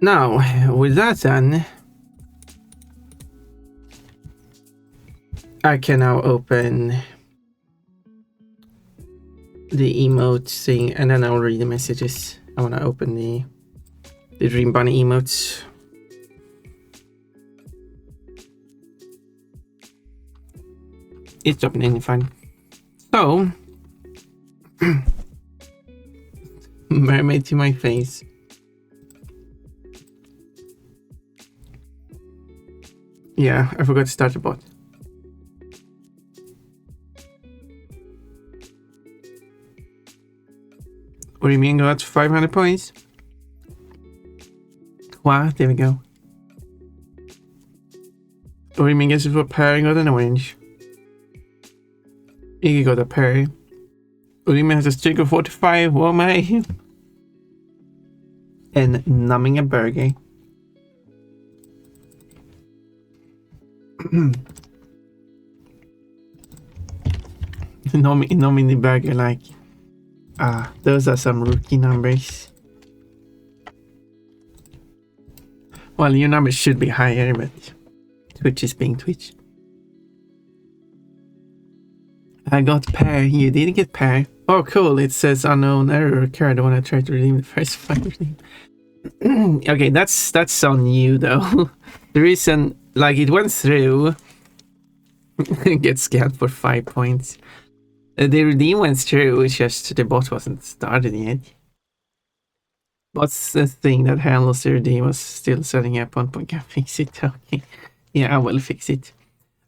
Now, with that done, I can now open the emote thing, and then I'll read the messages. I want to open the Dream Bunny emotes. It's opening fine. So, mermaid to my face. Yeah, I forgot to start the bot. What do you mean got 500 points? Wow, there we go. What do you mean guess for pairing got an orange? Iggy got a pair. What do you mean has a streak of 45? What am I? And numbing a burger. Numbing the burger like... those are some rookie numbers. Well, your numbers should be higher, but Twitch is being Twitch. I got pair. You didn't get pair. Oh, cool. It says unknown error occurred when I tried to redeem the first 5 redeem. Okay, that's on you though. The reason, like, it went through. Get scanned for 5 points. The redeem went through. It's just the bot wasn't started yet. What's the thing that handles the redeem was still setting up 1 point? Can fix it. Okay, yeah, I will fix it.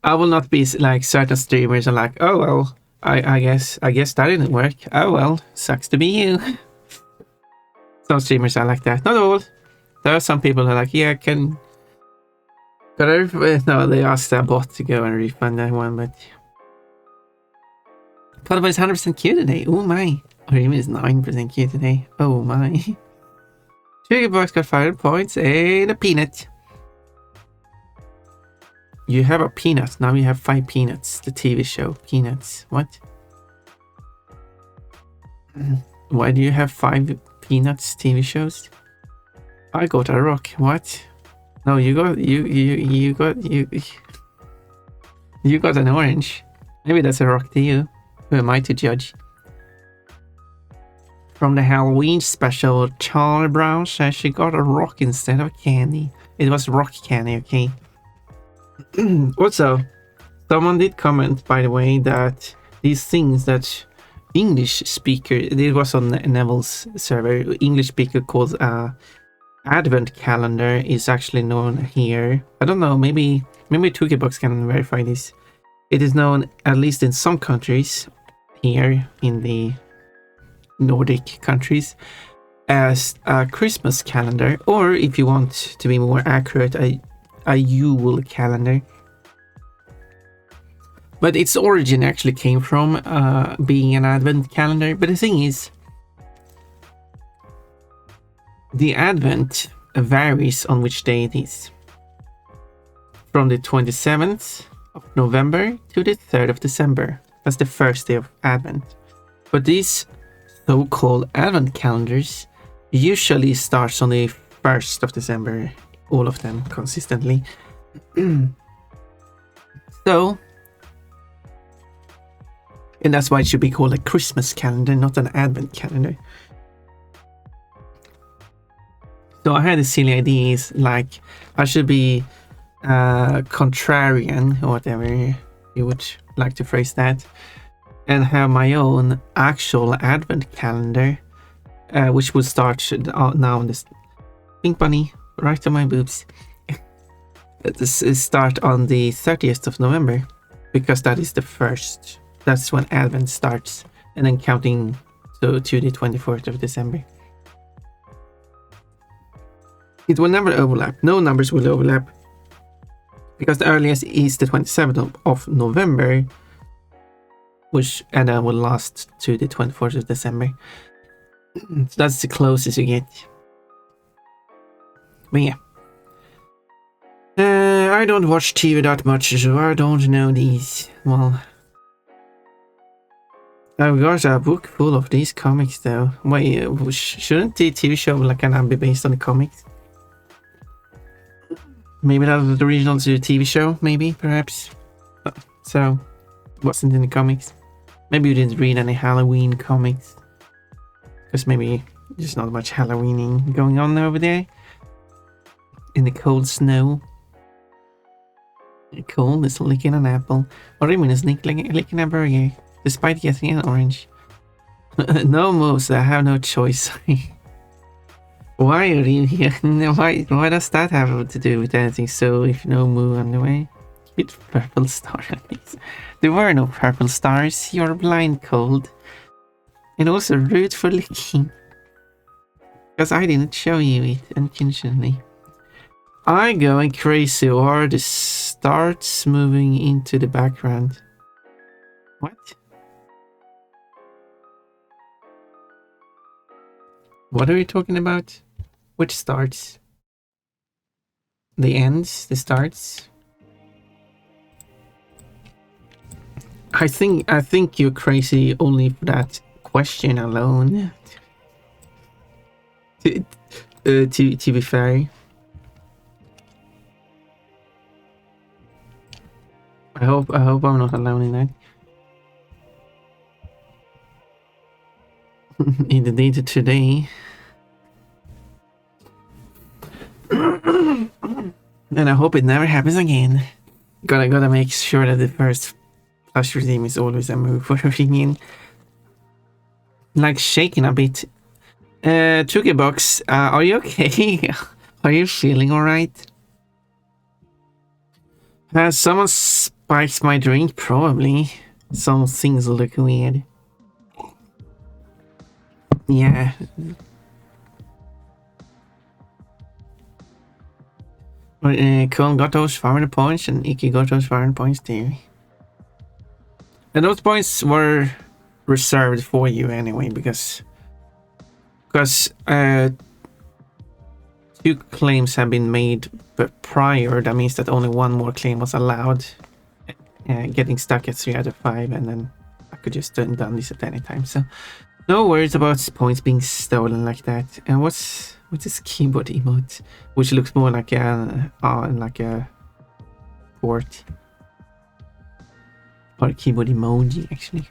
I will not be like certain streamers are like, oh well, I guess that didn't work. Oh well, sucks to be you. Some streamers are like that. Not all. There are some people who are like, yeah, can. No, they asked that bot to go and refund that one, but. Spotify is 100% Q today. Oh my. Or even is 9% Q today. Oh my. Sugar Box got 500 points and a peanut. You have a peanut. Now you have 5 peanuts. The TV show Peanuts. What? Why do you have 5 peanuts TV shows? I got a rock. What? No, you got you got an orange. Maybe that's a rock to you. Who am I to judge? From the Halloween special, Charlie Brown says she got a rock instead of candy. It was rock candy, okay? Also, someone did comment, by the way, that these things that English speaker, it was on Neville's server, English speaker calls advent calendar is actually known here. I don't know, maybe Toolkitbox can verify this. It is known, at least in some countries, here in the Nordic countries, as a Christmas calendar, or if you want to be more accurate, a Yule calendar. But its origin actually came from being an advent calendar. But the thing is, the advent varies on which day it is. From the 27th of November to the 3rd of December. That's the first day of advent. But these so-called advent calendars usually starts on the 1st of December. All of them consistently. So, and that's why it should be called a Christmas calendar, not an advent calendar. So I had a silly idea, like I should be contrarian, or whatever you would like to phrase that, and have my own actual advent calendar, which will start now on this pink bunny right on my boobs. This is start on the 30th of November, because that is the first. That's when Advent starts, and then counting to the 24th of December. It will never overlap. No numbers will overlap, because the earliest is the 27th of November, which and then will last to the 24th of December. So that's the closest you get. But yeah. I don't watch TV that much, so I don't know these. Well, I've got a book full of these comics though. Wait, shouldn't the TV show like kind of be based on the comics? Maybe that was the original to the TV show, maybe, perhaps. So, wasn't in the comics. Maybe you didn't read any Halloween comics. Because maybe there's not much Halloweening going on over there. In the cold snow. Cold is licking an apple. Or even is licking a burger. Despite getting an orange. No moves, I have no choice. Why are you here? Why does that have to do with anything? So if no move on the way, hit purple star at least. There were no purple stars. You're blind cold. And also rude for licking. Because I didn't show you it intentionally. I'm going crazy or this starts moving into the background. What? What are you talking about? Which starts? The ends? The starts? I think you're crazy only for that question alone. To be fair. I hope I'm not alone in that. In the data today. And I hope it never happens again. Gotta make sure that the first flash redeem is always a move for opinion. Like shaking a bit. Chucky Box, are you okay? Are you feeling alright? Has someone spiked my drink? Probably. Some things look weird. Yeah. Colin got those 500 points and Iki got those 500 points too. And those points were reserved for you anyway because 2 claims have been made but prior. That means that only 1 more claim was allowed. Getting stuck at 3 out of 5 and then I could just done this at any time. So no worries about points being stolen like that. And what's this keyboard emote, which looks more like a port or a keyboard emoji actually.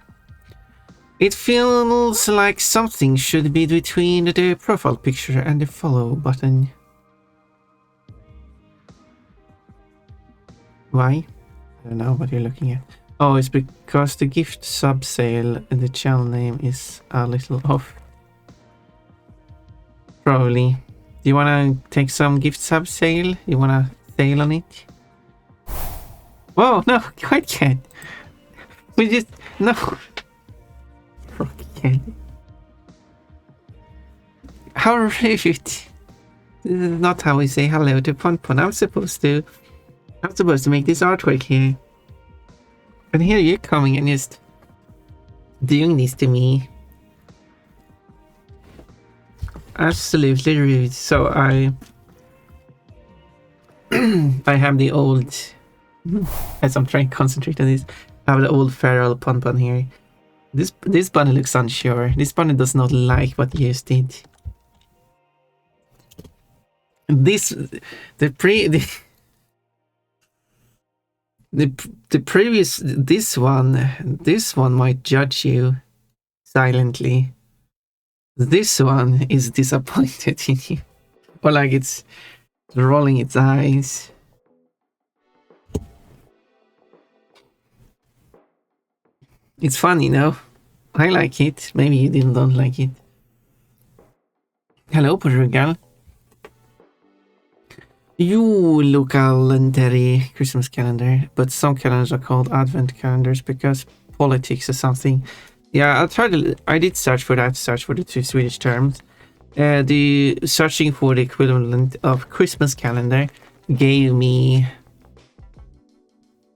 It feels like something should be between the profile picture and the follow button. Why? I don't know what you're looking at. Oh, it's because the gift sub sale and the channel name is a little off. Probably. Do you wanna take some gift sub sale? You wanna sale on it? Whoa, no, I can't. We just no. Okay. How rude. This is not how we say hello to Ponpon. I'm supposed to make this artwork here. And here you're coming and just doing this to me. Absolutely rude. So I have the old, as I'm trying to concentrate on this, I have the old feral Ponpon here. This bunny looks unsure. This bunny does not like what you just did. This one might judge you silently. This one is disappointed in you, or like it's rolling its eyes. It's funny, no? I like it. Maybe you don't like it. Hello, Portugal. You look a legendary Christmas calendar, but some calendars are called Advent calendars because politics or something. Yeah, I did search for that. Search for the 2 Swedish terms. The searching for the equivalent of Christmas calendar gave me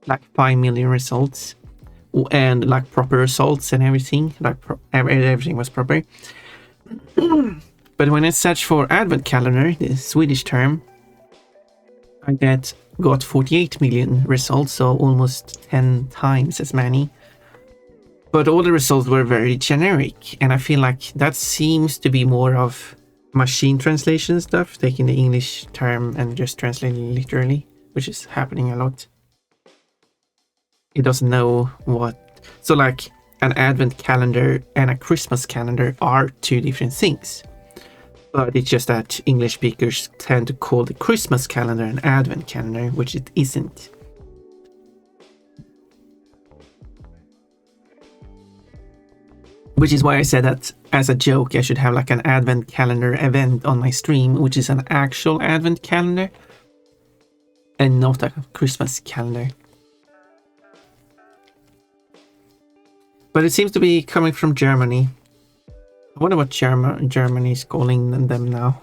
like 5 million results. And like proper results and everything, like everything was proper. But when I search for Advent calendar, the Swedish term, I got 48 million results, so almost 10 times as many. But all the results were very generic, and I feel like that seems to be more of machine translation stuff, taking the English term and just translating literally, which is happening a lot. It doesn't know what. So, like, an advent calendar and a Christmas calendar are two different things. But it's just that English speakers tend to call the Christmas calendar an advent calendar, which it isn't. Which is why I said that as a joke, I should have like an advent calendar event on my stream, which is an actual advent calendar and not a Christmas calendar. But it seems to be coming from Germany. I wonder what Germany is calling them now.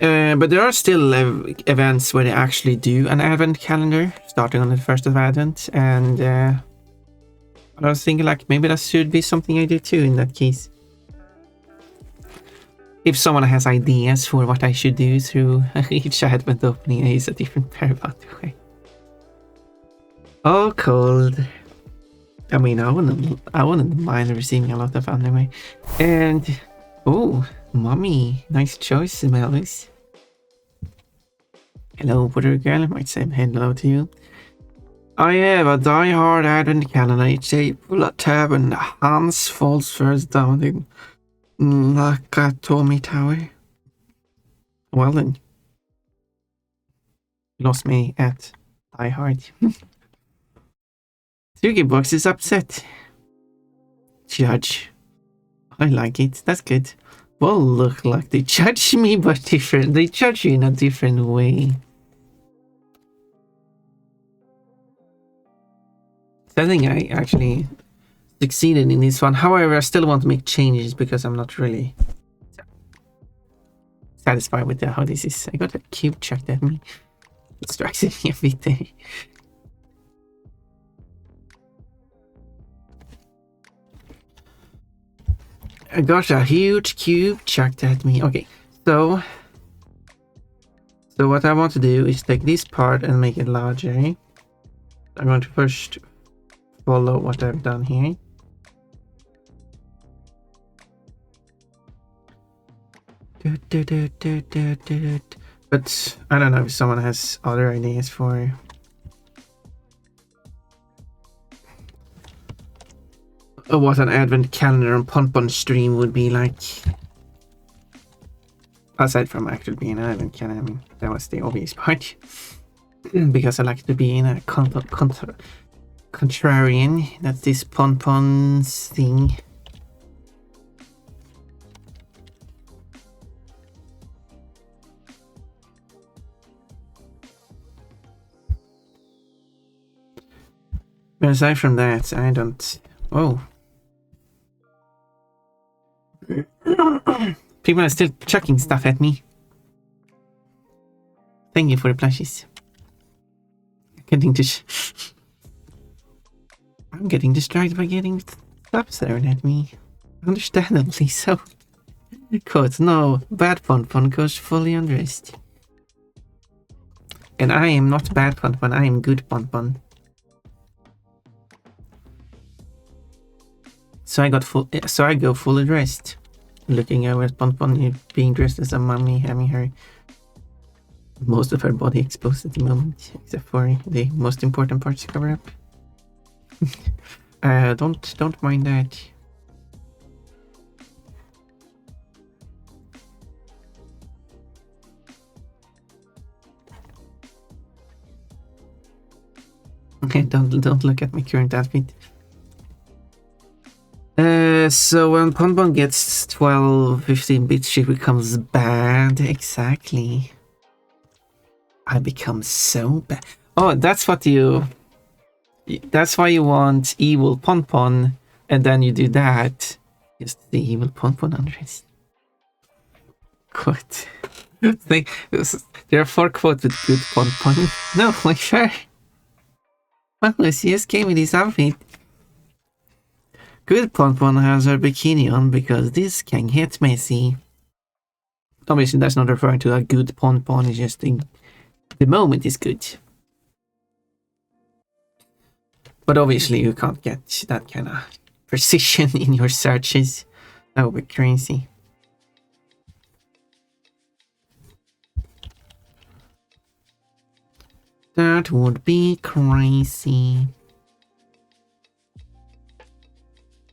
But there are still events where they actually do an advent calendar starting on the 1st of Advent, and I was thinking like maybe that should be something I do too in that case. If someone has ideas for what I should do through each advent opening, I use a different pair, by the way. Oh, cold. I mean, I wouldn't mind receiving a lot of anyway. And oh, mommy, nice choice, Melis. Hello, Butter Girl. I might say hello to you. I have a die-hard advent calendar. It's a full tab and Hans falls first down in Nakatomi Tower. Well then, you lost me at die-hard. Box is upset. Judge. I like it. That's good. Well, look like they judge me, but different. They judge you in a different way. I think I actually succeeded in this one. However, I still want to make changes because I'm not really satisfied with how this is. I got a cube chucked at me. Distracted me a bit there. I got a huge cube chucked at me. Okay, so what I want to do is take this part and make it larger. I'm going to first follow what I've done here. But I don't know if someone has other ideas for what an advent calendar and Pon stream would be like. Aside from actually being an advent calendar, I mean, that was the obvious part. Because I like to be in a contrarian. That's this Pon thing. But aside from that, I don't. Oh. People are still chucking stuff at me. Thank you for the plushies. I'm getting distracted by getting stuff thrown at me. Understandably so. Quote, no, bad Pon goes fully undressed. And I am not bad Pon, I am good Pon. So I go fully dressed. Looking over at Pon being dressed as a mummy, having her most of her body exposed at the moment, except for the most important parts to cover up. Don't mind that. Okay, don't look at my current outfit. So when Pon gets 12-15 bits, she becomes bad. Exactly. I become so bad. Oh, that's what you... That's why you want evil Pon, and then you do that. Just the evil Pon undressed. Quote. There are 4 quotes with good Pon. No, like sure. Well, she just gave me this outfit. Good Pon has her bikini on because this can get messy. Obviously, that's not referring to a good Pon. It's just the moment is good. But obviously, you can't get that kind of precision in your searches. That would be crazy. That would be crazy.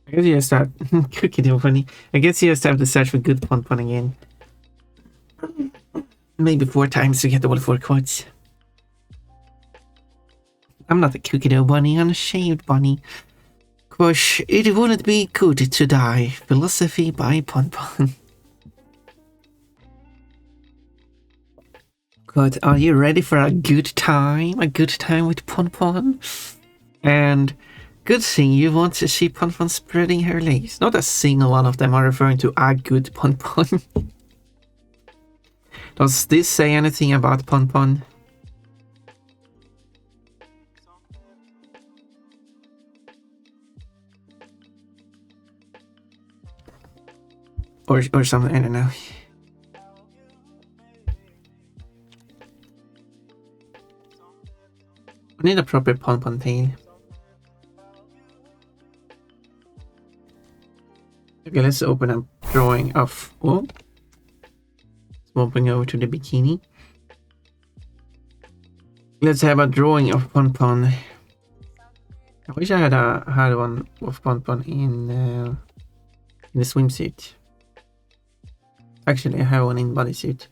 I guess you just have cookie dough funny. I guess you just have to search for good pun again. Maybe 4 times to get all 4 quotes. I'm not a cookie dough bunny, I'm a shaved bunny. Gosh, it wouldn't be good to die. Philosophy by Pon. God, are you ready for a good time? A good time with Pon? And good thing you want to see Pon spreading her legs. Not a single one of them are referring to a good Pon. Does this say anything about Pon? Or something, I don't know. I need a proper Pon tail. Okay, let's open a drawing of... Oh. Swapping over to the bikini. Let's have a drawing of Pon. I wish I had one of Pon in the swimsuit. Actually, I have one in bodysuit.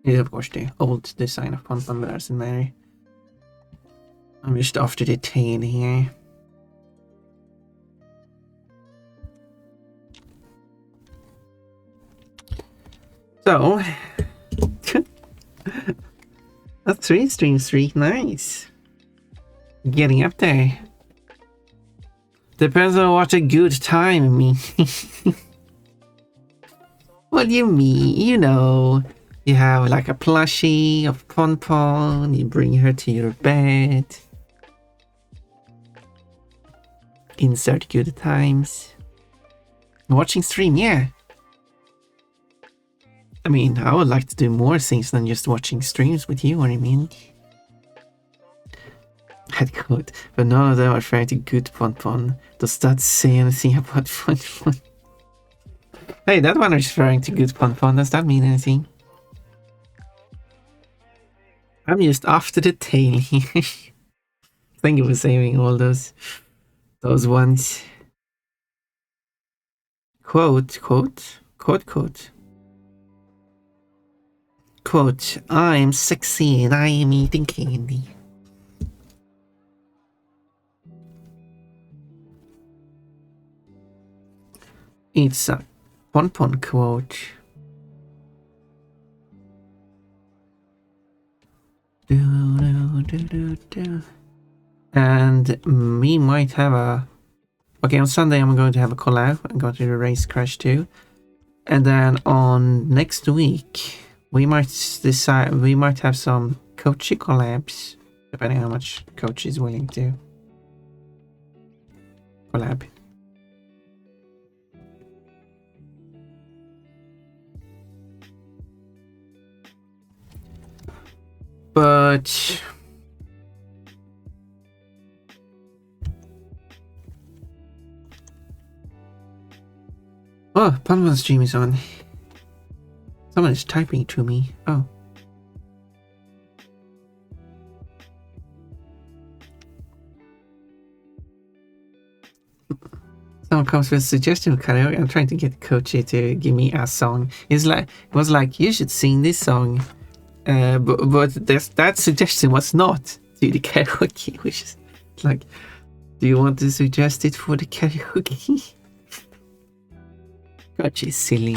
It is of course the old design of Pon, but there's in Mary. I'm just after the tail here. So, a 3-string streak, nice. Getting up there. Depends on what a good time means. What do you mean? You know, you have like a plushie of Pon, you bring her to your bed. Insert good times. Watching stream, yeah. I mean, I would like to do more things than just watching streams with you, what I mean. I'd could, but none of them are trying to good Pon. Does that say anything about Pon? Hey, that one is referring to good Pon. Does that mean anything? I'm just after the tail here. Thank you for saving all those ones. Quote. I'm sexy and I am eating candy. It's a Pon quote. And we might have a... Okay, on Sunday I'm going to have a collab. I'm going to do a Race Crash 2. And then on next week, we might decide... We might have some Coachy collabs. Depending how much Coach is willing to collab. But... Oh, Panman's stream is on. Someone is typing to me. Oh. Someone comes with a suggestion of karaoke. I'm trying to get Kochi to give me a song. It was like, you should sing this song. But that suggestion was not to the karaoke, which is like, do you want to suggest it for the karaoke? Kochi is silly.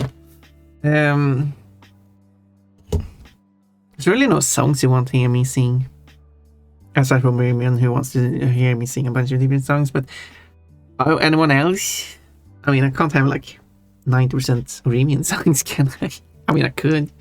There's really no songs you want to hear me sing. Aside from Miriam, who wants to hear me sing a bunch of different songs, but anyone else? I mean, I can't have like 90% Remian songs, can I? I mean, I could.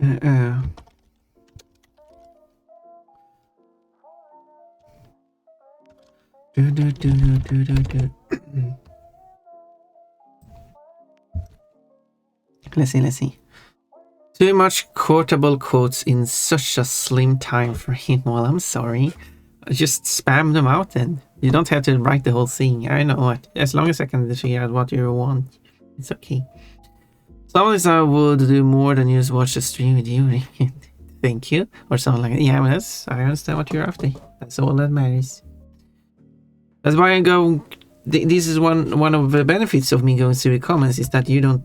Uh, do, do, do, do, do, do. Let's see. Too much quotable quotes in such a slim time for him. Well, I'm sorry. Just spam them out then. You don't have to write the whole thing. I know what. As long as I can figure out what you want, it's okay. Sometimes I would do more than just watch the stream with you. Thank you. Or something like that. Yeah, well, I understand what you're after. That's all that matters. That's why I go. This is one of the benefits of me going through the comments is that you don't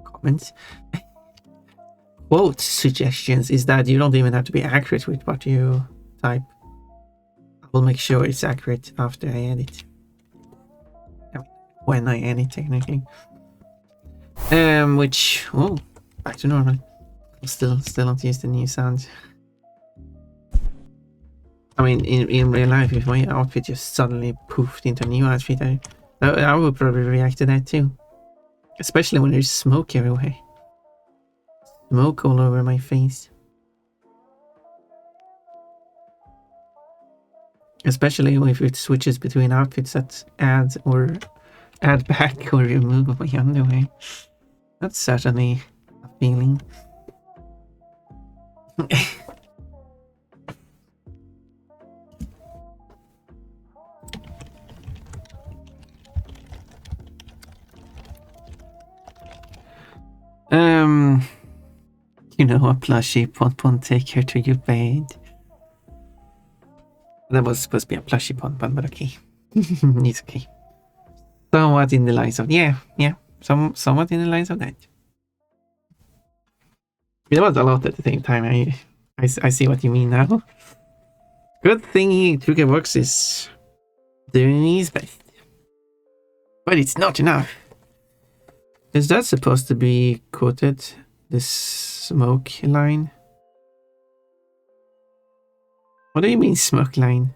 comments quote suggestions is that you don't even have to be accurate with what you type. I will make sure it's accurate after I edit. When I edit, technically. Which back to normal. Still not use the new sound. I mean, in real life, if my outfit just suddenly poofed into a new outfit, I would probably react to that too. Especially when there's smoke everywhere. Smoke all over my face. Especially if it switches between outfits that add back or remove my underwear. That's certainly a feeling. You know, a plushie Pon take her to your bed. That was supposed to be a plushie Pon, but okay. It's okay. Somewhat in the lines of somewhat in the lines of that. It was a lot at the same time. I see what you mean now. Good thing Triggerworks is doing his best. But it's not enough. Is that supposed to be quoted? This smoke line? What do you mean smoke line?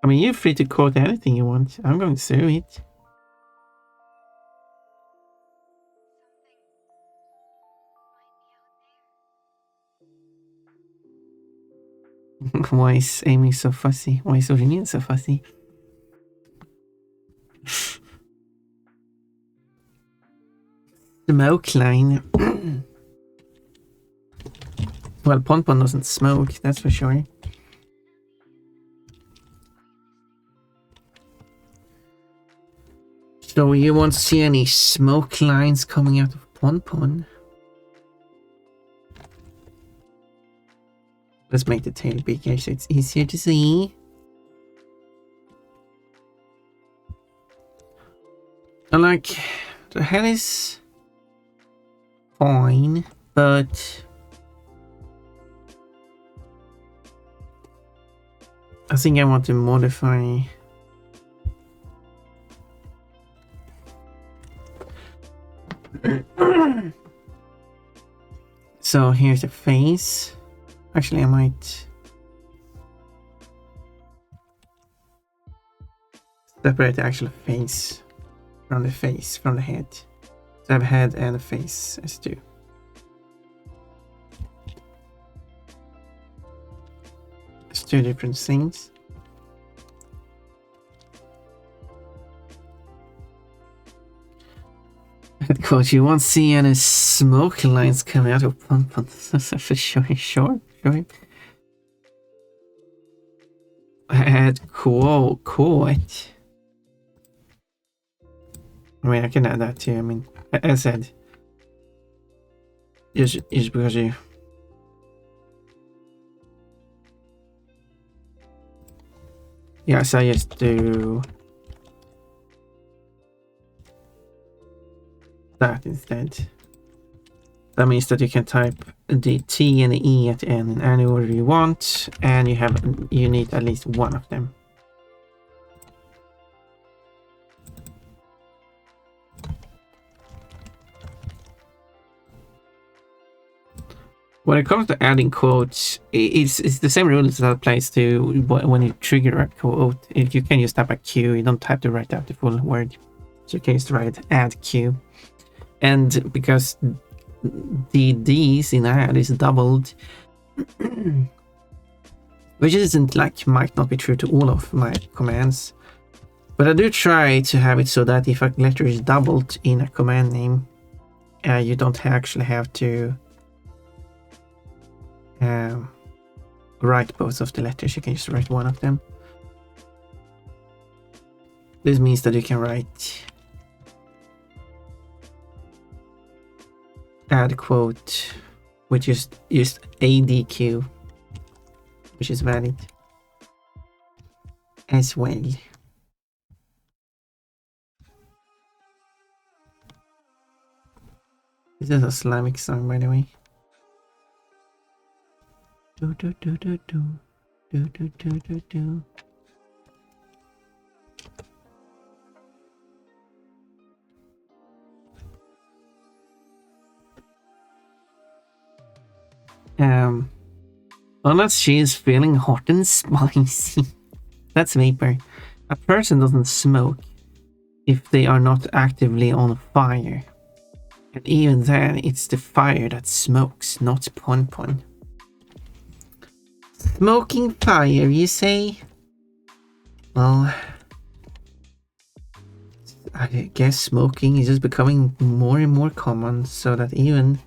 I mean, you're free to quote anything you want. I'm going through it. Why is Amy so fussy? Why is Orinian so fussy? Smoke line. Well, Pon doesn't smoke, that's for sure. So you won't see any smoke lines coming out of Pon. Let's make the tail bigger so it's easier to see. And like, the head is fine, but I think I want to modify so here's the face. Actually, I might separate the actual face from the head. So I have a head and a face as two. It's two different things. Quote, you won't see any smoke lines coming out of Pon. For sure. I had quote. I mean, I can add that too. I mean, as I said, just because you. Yeah, so I just do that instead. That means that you can type the T and the E at the end in any order you want, and you need at least one of them. When it comes to adding quotes, it's the same rules that applies to when you trigger a quote. If you can just type a Q, you don't have to write out the full word. So you can just write add Q. And because the D's in add is doubled, which isn't like, might not be true to all of my commands, but I do try to have it so that if a letter is doubled in a command name, you don't actually have to write both of the letters. You can just write one of them. This means that you can write add quote, which is just ADQ, which is valid as well. This is a Islamic song, by the way. Do do do do do do do do do do. Unless she is feeling hot and spicy. That's vapor. A person doesn't smoke if they are not actively on fire. And even then, it's the fire that smokes, not pon pon. Smoking fire, you say? Well, I guess smoking is just becoming more and more common, so that even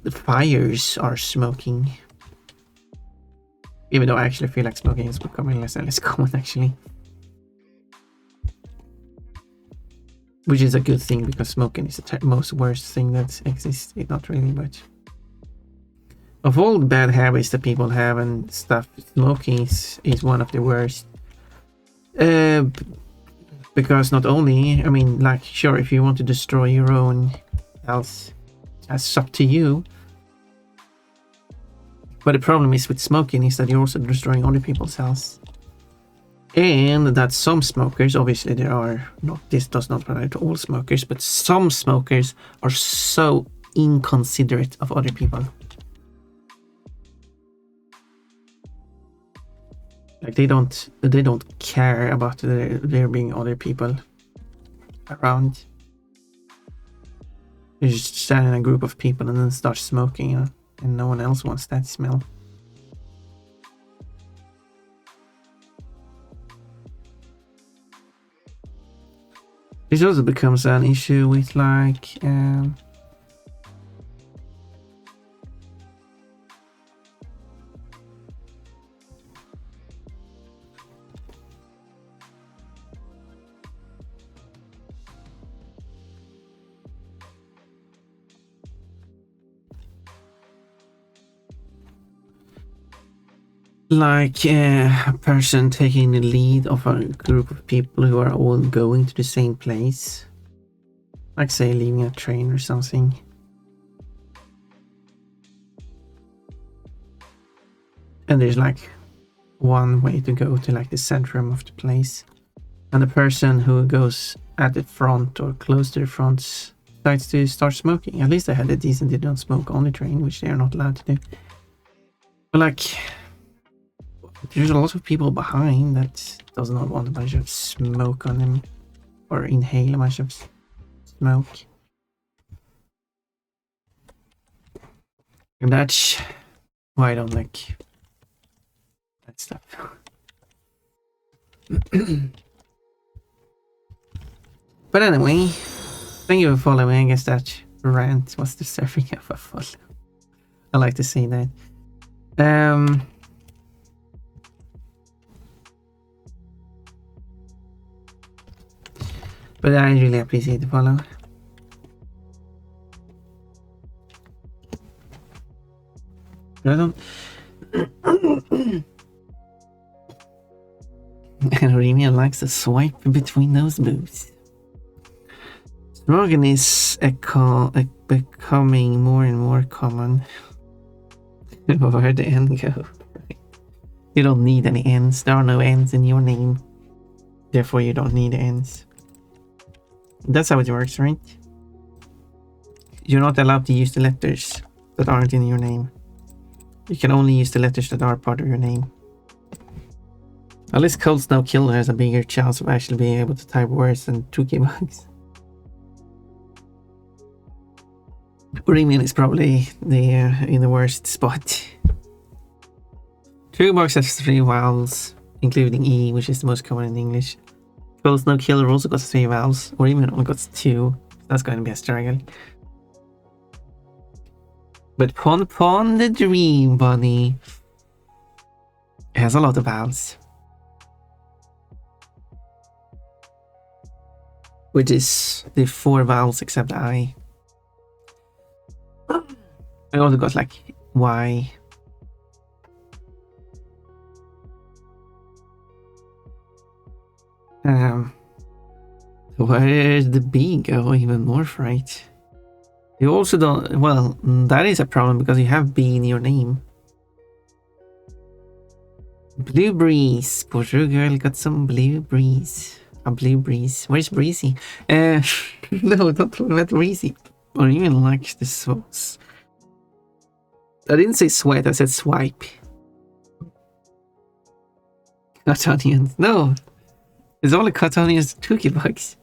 the fires are smoking. Even though I actually feel like smoking is becoming less and less common, actually. Which is a good thing, because smoking is the most worst thing that exists. Not really, but of all the bad habits that people have and stuff, smoking is one of the worst. Because not only, I mean, like, sure, if you want to destroy your own health, that's up to you. But the problem is with smoking is that you're also destroying other people's health. And that some smokers, obviously there are not, this does not apply to all smokers, but some smokers are so inconsiderate of other people. Like they don't care about there being other people around. You just stand in a group of people and then start smoking, you know, and no one else wants that smell. This also becomes an issue with like a person taking the lead of a group of people who are all going to the same place, like say leaving a train or something. And there's like one way to go to like the centrum of the place, and the person who goes at the front or close to the front decides to start smoking. At least they had a decent, they don't smoke on the train, which they are not allowed to do. But like, there's a lot of people behind that does not want a bunch of smoke on them, or inhale a bunch of smoke. And that's why I don't like that stuff. But anyway, thank you for following. I guess that rant was deserving of a follow. I like to say that. But I really appreciate the follow. But I don't. And Remy likes to swipe between those boobs. Smoking is becoming more and more common. Where'd the N go? You don't need any N's. There are no N's in your name. Therefore, you don't need N's. That's how it works, right? You're not allowed to use the letters that aren't in your name. You can only use the letters that are part of your name. At least Cold Snow Killer has a bigger chance of actually being able to type words than 2K bucks. Remian is probably the in the worst spot. Toolbox has 3 vowels, including E, which is the most common in English. Close No Killer also got 3 vowels. Remian only got 2. That's going to be a struggle. But Pon Pon the Dream Bunny has a lot of vowels. Which is the 4 vowels except I. I also got like Y. Where did the B go? Even more fright. You also don't. Well, that is a problem because you have B in your name. Blue Breeze. Poor girl got some blue breeze. A blue breeze. Where's Breezy? No, don't talk about Breezy. Or even like the sauce. I didn't say sweat, I said swipe. Cut onions. No. It's only cut onions, cookie bugs.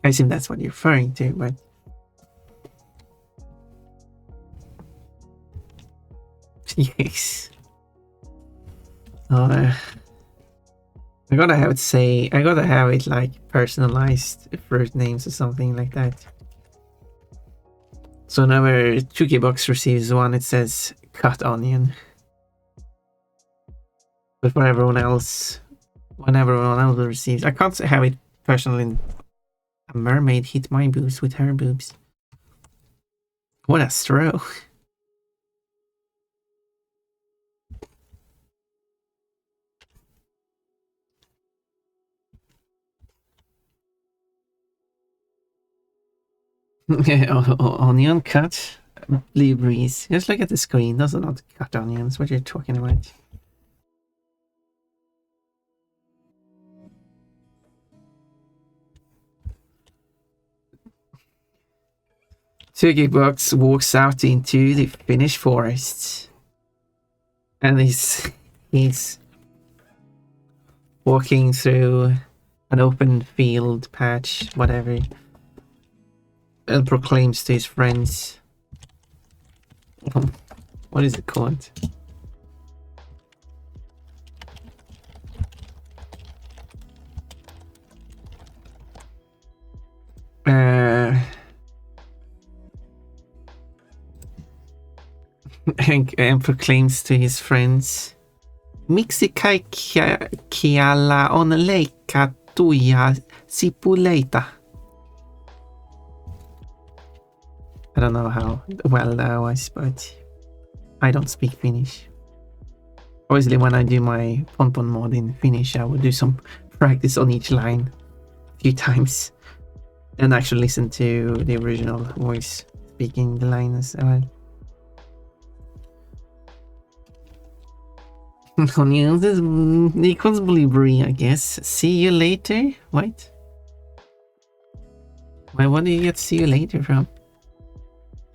I assume that's what you're referring to, but yes. I gotta have it like personalized fruit names or something like that. So whenever Chucky Box receives one, it says cut onion. But for everyone else, whenever everyone else receives, I can't have it personally. A mermaid hit my boobs with her boobs. What a throw. Onion cut, blue breeze. Just look at the screen. Those are not cut onions. What are you talking about? Turkey Box walks out into the Finnish forest, and he's walking through an open field patch, whatever, and proclaims to his friends. What is it called? And proclaims to his friends, Miksi kaikkialla on leikattuja sipuleita? I don't know how well that was, but I don't speak Finnish. Obviously, when I do my Ponpon mod in Finnish, I would do some practice on each line a few times and actually listen to the original voice speaking the line as well. Onions is equals blueberry, I guess. See you later? What? What do you get see you later from?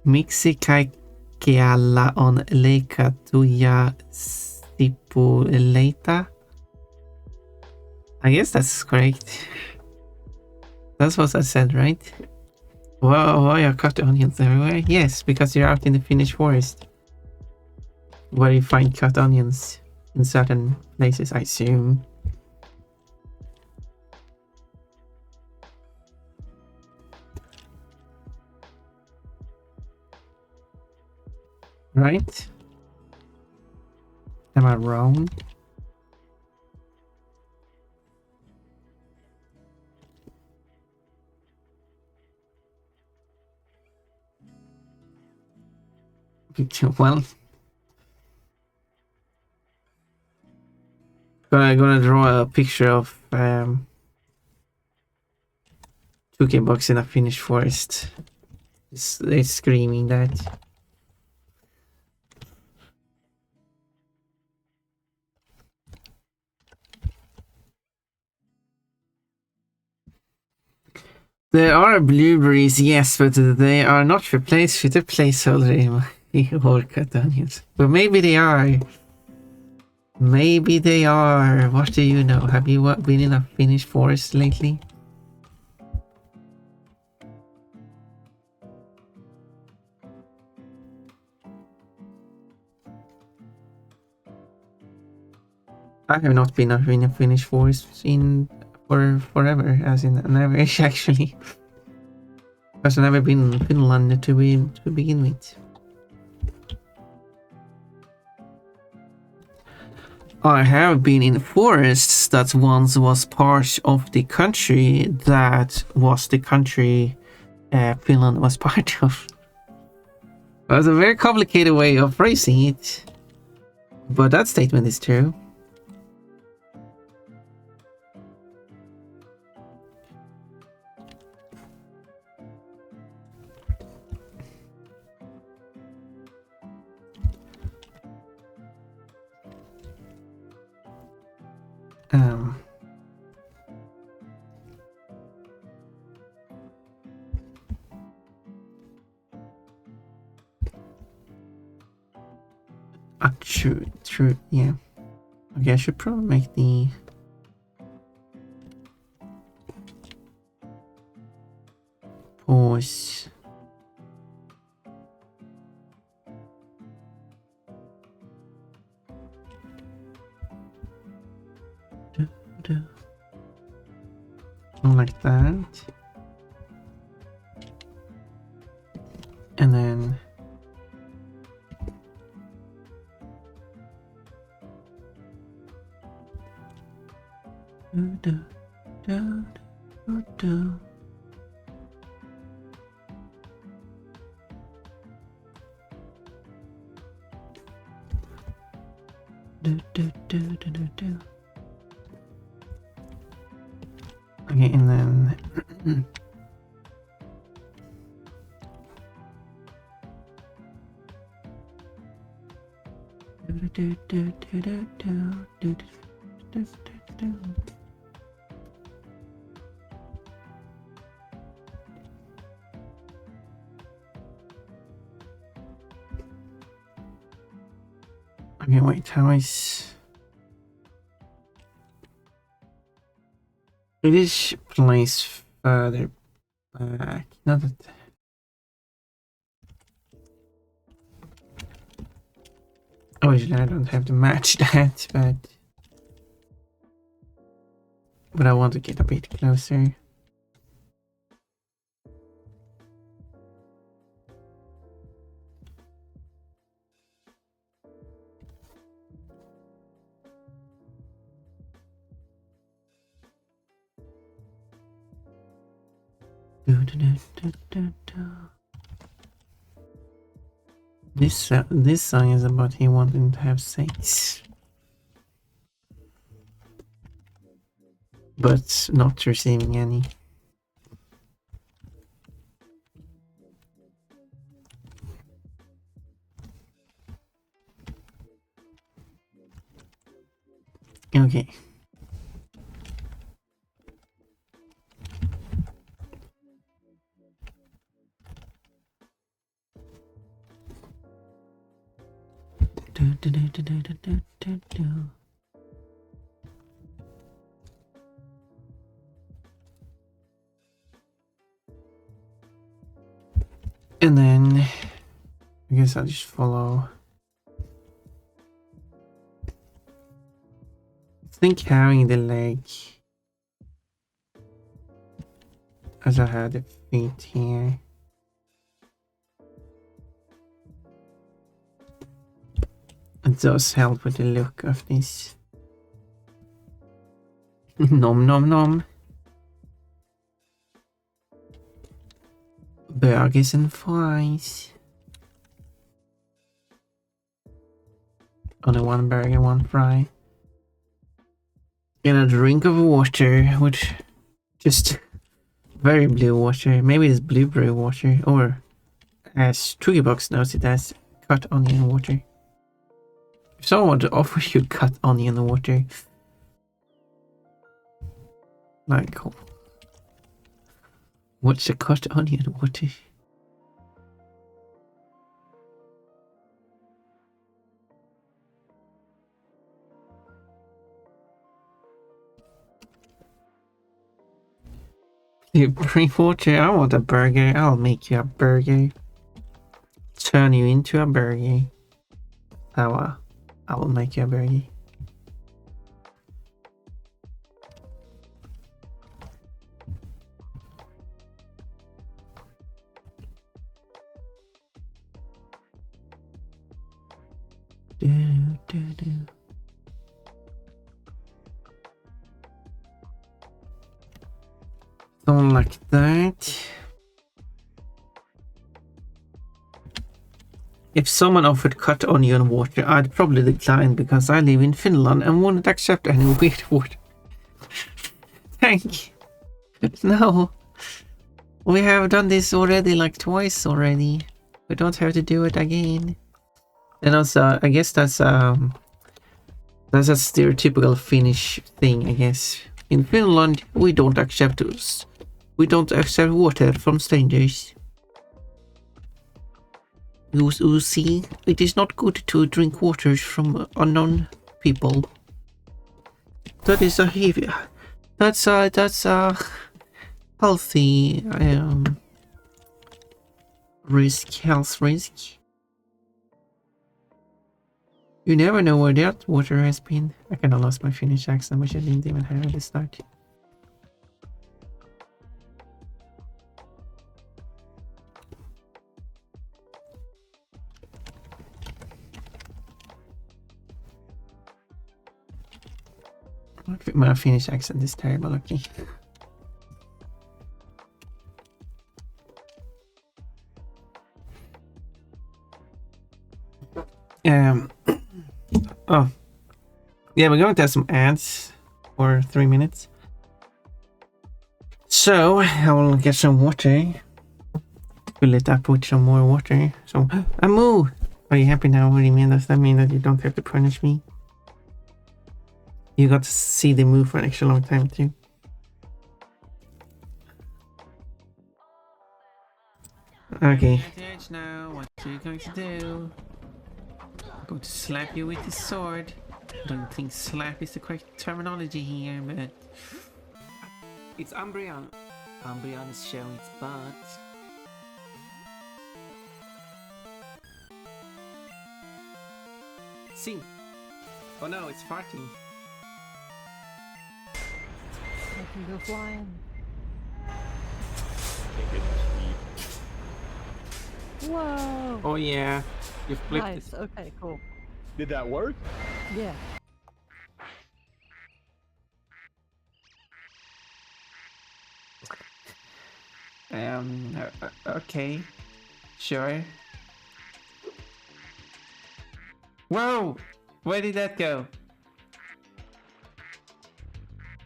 Miksi kaikkialla on leikattuja sipuleita? I guess that's correct. That's what I said, right? Why are cut onions everywhere? Yes, because you're out in the Finnish forest, where you find cut onions in certain places, I assume. Right? Am I wrong? Well, gonna draw a picture of Cookie Box in a Finnish forest. They're screaming that. There are blueberries, yes, but they are not replaced with a placeholder in my cut onions. But maybe they are. Maybe they are. What do you know? Have you been in a Finnish forest lately? I have not been up in a Finnish forest for forever, as in never actually. Because I've never been in Finland to begin with. I have been in forests that once was part of the country that was the country Finland was part of. That was a very complicated way of phrasing it, but that statement is true. True, yeah. Okay, I should probably make the pause. Like that. And then okay, and then okay, wait, how is it is placed further back? Not that. Originally, I don't have to match that, but I want to get a bit closer. This song is about he wanting to have sex, but not receiving any. Okay. And then I guess I'll just follow. I think having the leg as I had the feet here. It does help with the look of this. Nom nom nom. Burgers and fries. Only one burger, one fry. And a drink of water, which just very blue water. Maybe it's blueberry water, or as Box knows it as cut onion water. If someone were to offer you cut onion water, like, what's a cut onion water? You bring water? I want a burger. I'll make you a burger. Turn you into a burger. I will make you a burger. Don't like that. If someone offered cut onion water, I'd probably decline because I live in Finland and won't accept any weird water. Thank you. No. We have done this already like twice already. We don't have to do it again. And also, I guess that's a stereotypical Finnish thing, I guess. In Finland, we don't accept water from strangers. You see, it is not good to drink water from unknown people. That is a heavy. That's a healthy health risk. You never know where that water has been. I kinda lost my Finnish accent, which I didn't even have at the start. My Finnish accent is terrible, okay. Oh. Yeah, we're going to have some ads for 3 minutes. So, I will get some water. Fill it up with some more water. So, Amu! Are you happy now? What do you mean? Does that mean that you don't have to punish me? You got to see the move for an extra long time too. Okay. Now, what are you going to do? I'm going to slap you with the sword. I don't think slap is the correct terminology here, but it's Umbreon. Umbreon is showing its butt. Sing. Oh no, it's farting. I can go flying. Whoa! Oh yeah, you flipped Nice. it. Okay, cool. Did that work? Yeah. Okay, sure. Whoa! Where did that go?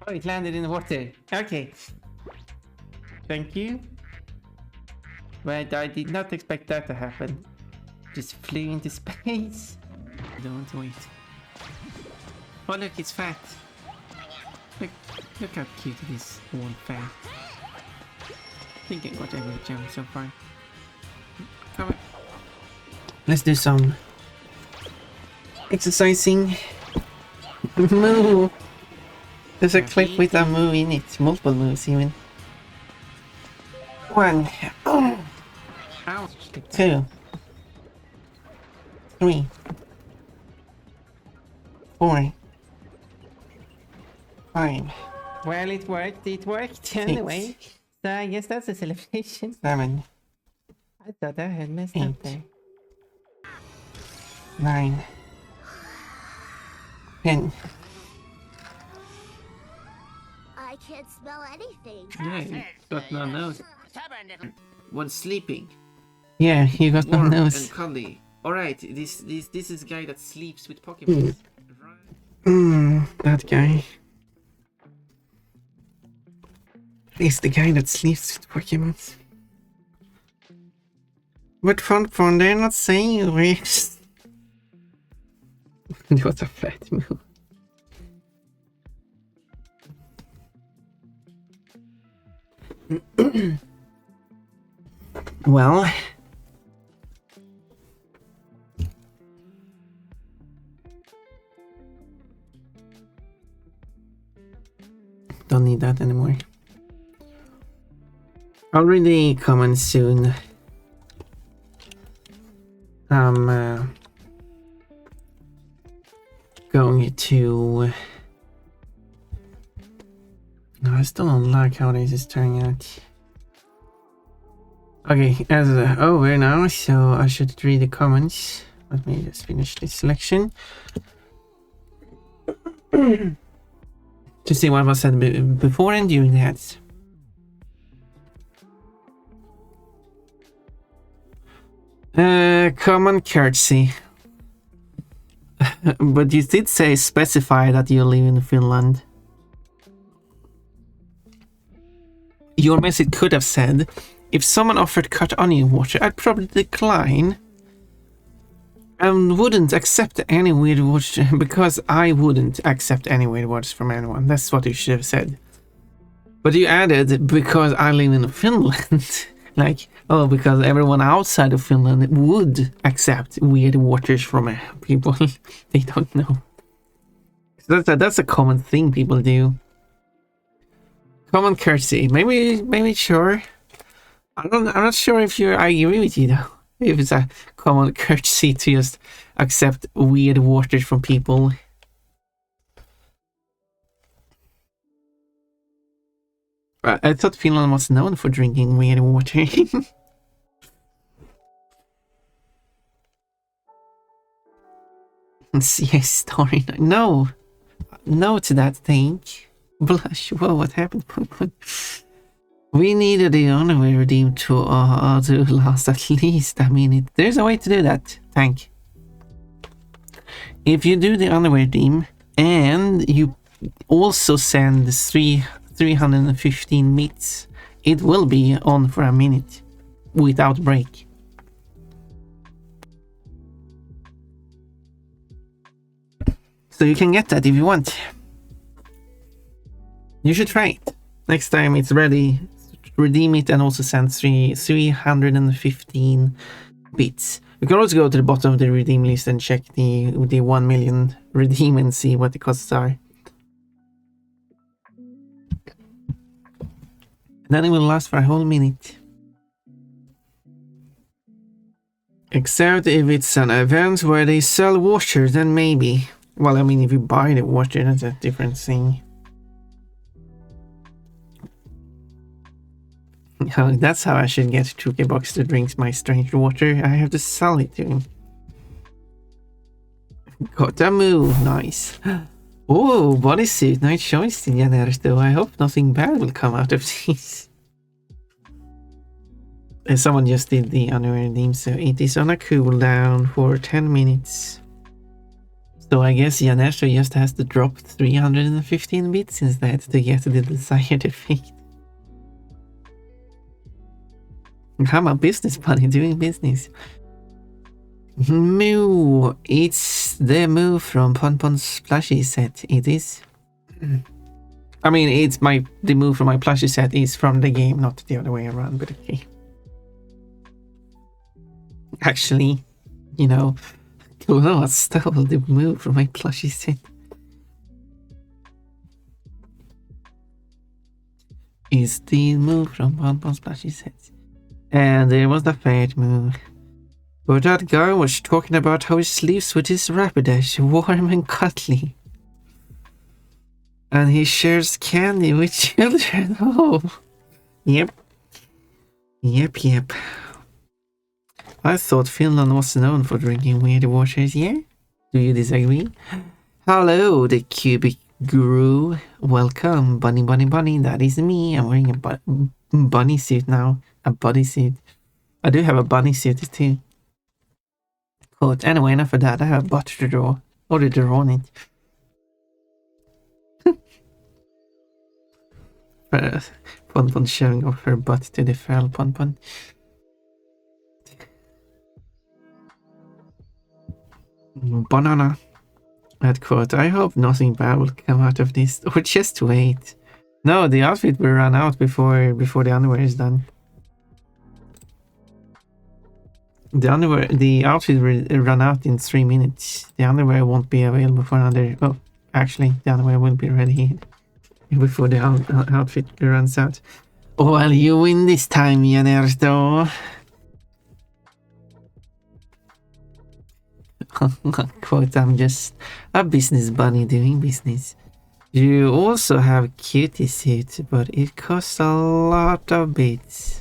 Oh, it landed in the water. Okay. Thank you. But I did not expect that to happen. Just flew into space. Don't wait. Oh look, it's fat. Look how cute it is. One fat. I think I got every gem so far. Come on. Let's do some exercising. Move. There's a clip with a move in it. Multiple moves even. 1. Oh. 2. 3. 4. 5. Well, it worked anyway. So I guess that's a celebration. 7. I thought I had messed up there. 9. 10. I can't smell anything. Yeah, you got no nose. One sleeping. Yeah, you got no Warm nose. and cuddly. Alright, this is a guy that sleeps with Pokemon. That guy. He's the guy that sleeps with Pokemon. But fun, they're not saying it. It was a fat move. Well, don't need that anymore. I'll read the comments soon. I'm going to. No, I still don't like how this is turning out. Okay, as over now, so I should read the comments. Let me just finish this selection. To see what was said before and during that. Common courtesy. But you did specify that you live in Finland. Your message could have said, if someone offered cut onion water, I'd probably decline. And wouldn't accept any weird words, because I wouldn't accept any weird words from anyone. That's what you should have said. But you added, because I live in Finland. Like, oh, because everyone outside of Finland would accept weird waters from people they don't know. So that's a common thing people do. Common courtesy. Maybe sure. I'm not sure if I agree with you though. If it's a common courtesy to just accept weird waters from people. I thought Finland was known for drinking weird water. See a story. No to that thing. Blush. Whoa, what happened? We needed the underwear redeemed to last at least a minute. There's a way to do that. Thank. If you do the underwear redeem and you also send 315 bits, it will be on for a minute without break. So you can get that if you want. You should try it. Next time it's ready, redeem it and also send 315 bits. You can also go to the bottom of the redeem list and check the 1 million redeem and see what the costs are. And then it will last for a whole minute. Except if it's an event where they sell water, then maybe. Well, I mean, if you buy the water, that's a different thing. That's how I should get 2K Box to drink my strange water. I have to sell it to him. Got a move, nice. Oh, bodysuit, nice choice, Janers, though. I hope nothing bad will come out of this. Someone just did the underwear redeem, so it is on a cooldown for 10 minutes. So I guess Janers just has to drop 315 bits instead to get the desired effect. I'm a business buddy doing business. Moo! It's the move from Ponpon's plushie set. It is. I mean, it's the move from my plushie set is from the game, not the other way around, but okay. Actually, you know, I stole the move from my plushie set. Is the move from Ponpon's plushie set. And there was the third move. But that guy was talking about how he sleeps with his Rapidash, warm and cuddly. And he shares candy with children. Oh. Yep. I thought Finland was known for drinking weird waters, yeah? Do you disagree? Hello, the cubic guru. Welcome, bunny. That is me. I'm wearing a bunny suit now. A bodysuit. I do have a bunny suit too. Cool. Anyway, enough of that. I have a butt to draw. Already drawn it. Ponpon showing off her butt to the feral Ponpon. Banana. That quote. I hope nothing bad will come out of this. Or just wait. No, the outfit will run out before the underwear is done. The outfit will run out in 3 minutes. The underwear won't be available for another. Oh, actually, the underwear will be ready before the outfit runs out. Oh, well, you win this time, Janers, though. Quote, I'm just a business bunny doing business. You also have cutie suit, but it costs a lot of bits.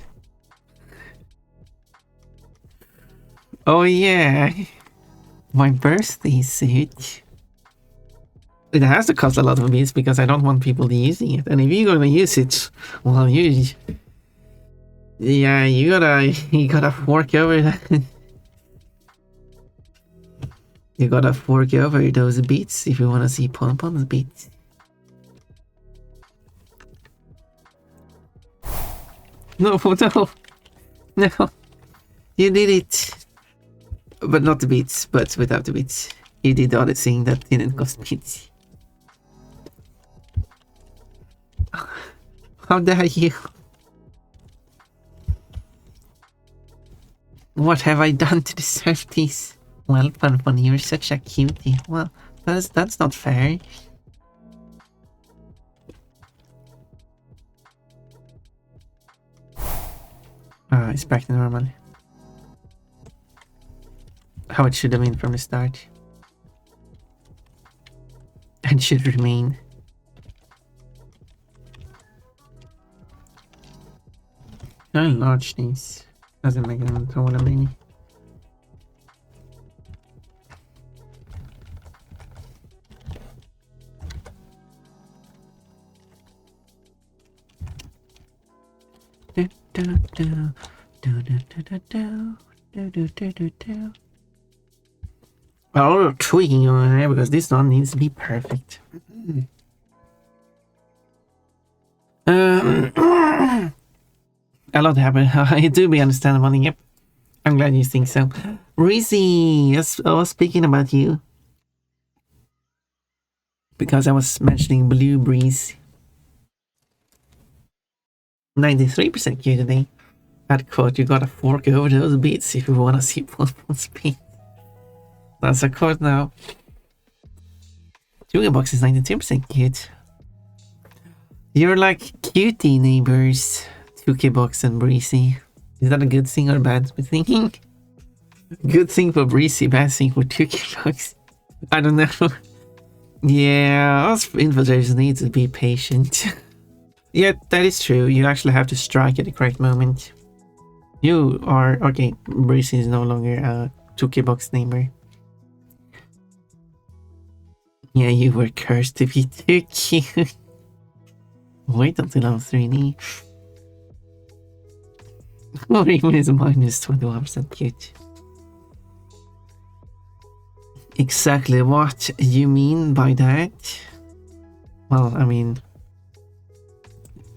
Oh yeah, My birthday suit. It has to cost a lot of bits because I don't want people using it. And if you're gonna use it, well, you gotta fork over that. You gotta fork over those bits if you wanna see Pom-Pom's bits. No, no, no. You did it. But not the bits, but without the bits. You did the other thing that didn't cost bits. How dare you? What have I done to deserve this? Well, Pom-Pom, you're such a cutie. Well, that's not fair. Ah, it's back to normal. How it should have been from the start. And should remain. I enlarge these. Doesn't make them taller many. Oh, tweaking on here because this one needs to be perfect. A lot happened. It do be understandable. Yep, I'm glad you think so. Reese, I was speaking about you because I was mentioning Blue Breeze. 93% Q today. At quote, you gotta fork over those beats if you wanna see Pom-Pom speed. That's a quote now. Sugar Box is 92% cute. You're like cutie neighbors, 2K Box and Breezy. Is that a good thing or bad thing? Good thing for Breezy, bad thing for 2K Box. I don't know. Yeah, us infiltrators need to be patient. Yeah, that is true. You actually have to strike at the correct moment. You are... Okay, Breezy is no longer a 2K Box neighbor. Yeah, you were cursed to be too cute. Wait until I'm 3D. Or even is minus 21% cute. Exactly what you mean by that? Well, I mean...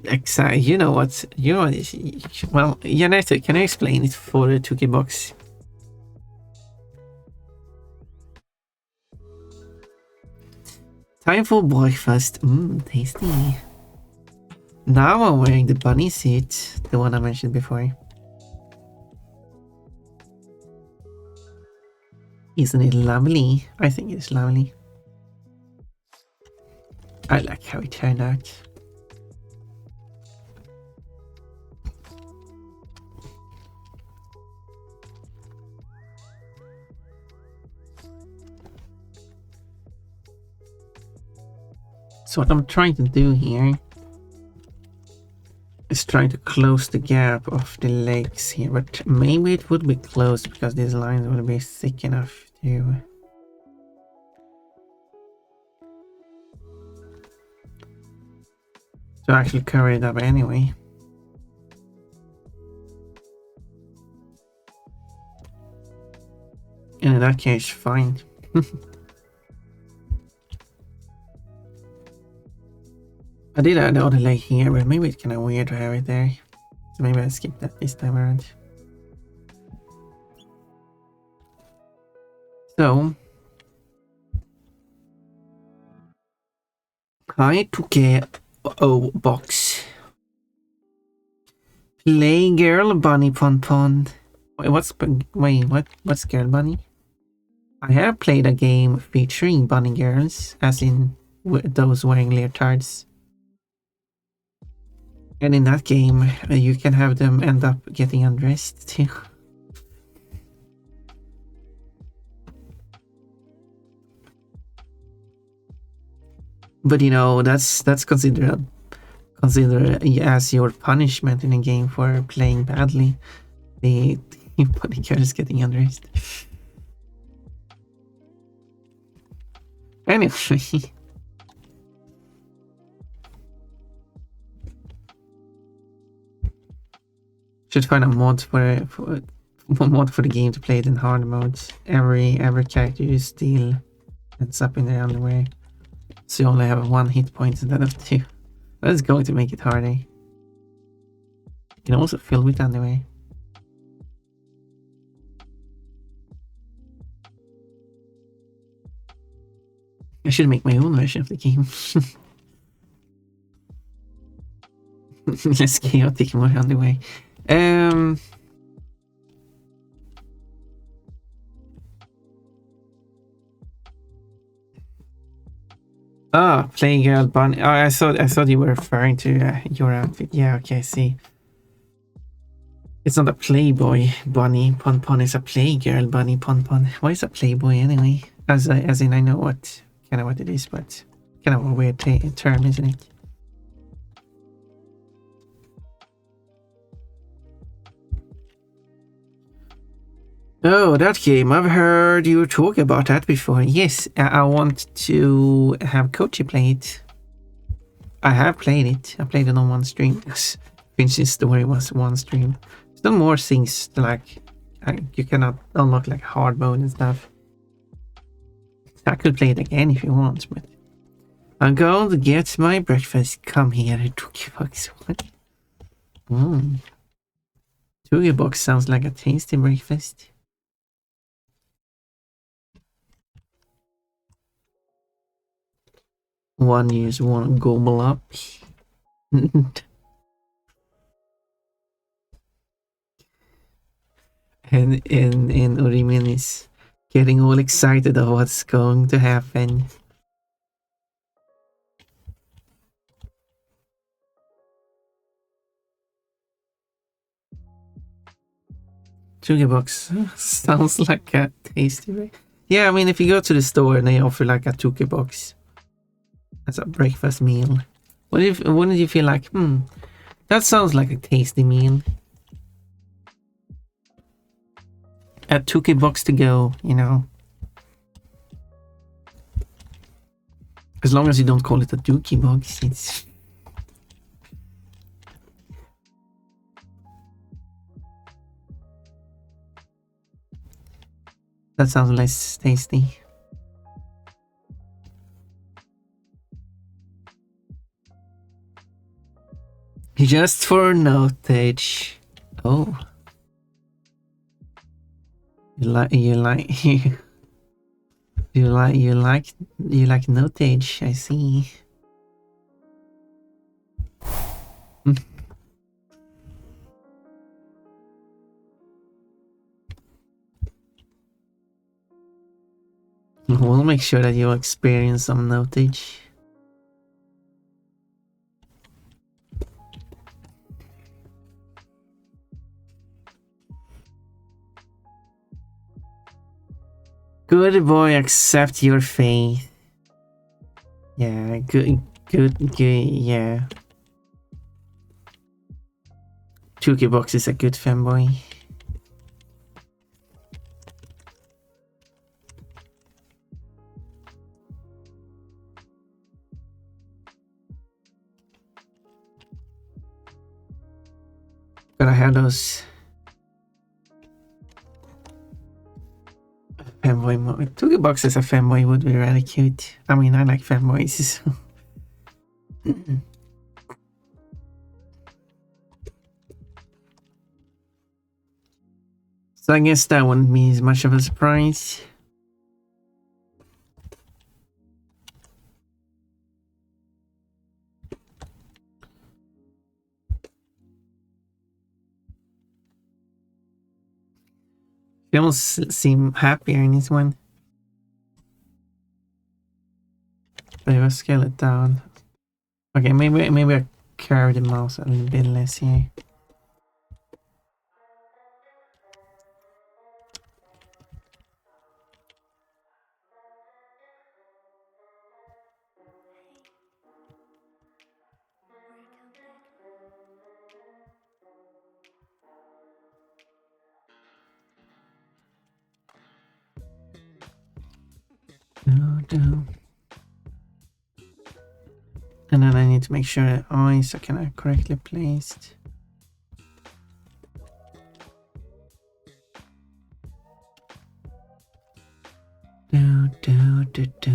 Exactly, you know what... Well, Janette, can I explain it for the 2K Box? Time for breakfast. Tasty. Now I'm wearing the bunny suit, the one I mentioned before. Isn't it lovely? I think it's lovely. I like how it turned out. So what I'm trying to do here is trying to close the gap of the legs here, but maybe it would be closed because these lines will be thick enough to actually cover it up anyway. And in that case, fine. I did add the other leg here, but maybe it's kind of weird to have it there. So maybe I'll skip that this time around. So, I took a box. Play girl bunny Pom-Pom. Wait, what's girl bunny? I have played a game featuring bunny girls, as in those wearing leotards. And in that game, you can have them end up getting undressed too. But you know, that's considered as your punishment in a game for playing badly. The bunny girl is getting undressed. Anyway. Should find a mod for the game to play it in hard modes. Every character you steal ends up in the underwear. So you only have 1 hit point instead of 2. That's going to make it harder. You can also fill with underwear. I should make my own version of the game. Less chaotic, more underway. Playgirl bunny. Oh, I thought you were referring to your outfit. Yeah, okay, I see. It's not a Playboy bunny pon pon. It's a Playgirl bunny pon pon. Why is a Playboy anyway? As in I know what it is, but kind of a weird term, isn't it? Oh, that game. I've heard you talk about that before. Yes, I want to have Kochi play it. I have played it. I played it on one stream. Finch's story was one stream. Still more things like you cannot unlock like hard mode and stuff. I could play it again if you want, but I'm going to get my breakfast. Come here, Toolbox. What? Toolbox sounds like a tasty breakfast. One you just want to gobble up. and Urimin is getting all excited of what's going to happen. Sugar box sounds like a tasty breakfast. Yeah, I mean, if you go to the store and they offer like a tuke box as a breakfast meal, wouldn't you feel like, that sounds like a tasty meal? A tuke box to go, you know. As long as you don't call it a dookie box, it's... That sounds less tasty. Just for notage. Oh. You like notage, I see. We'll make sure that you experience some notage. Good boy, accept your fate. Yeah, good, yeah. Tuki Box is a good fanboy. Gotta have those fanboy mode. Tuki Box as a fanboy would be really cute. I mean, I like fanboys. So I guess that wouldn't be as much of a surprise. They almost seem happier in this one. They will scale it down. Okay, maybe I curve the mouse a little bit less here. need to make sure the eyes are kind of correctly placed. Do, do, do, do.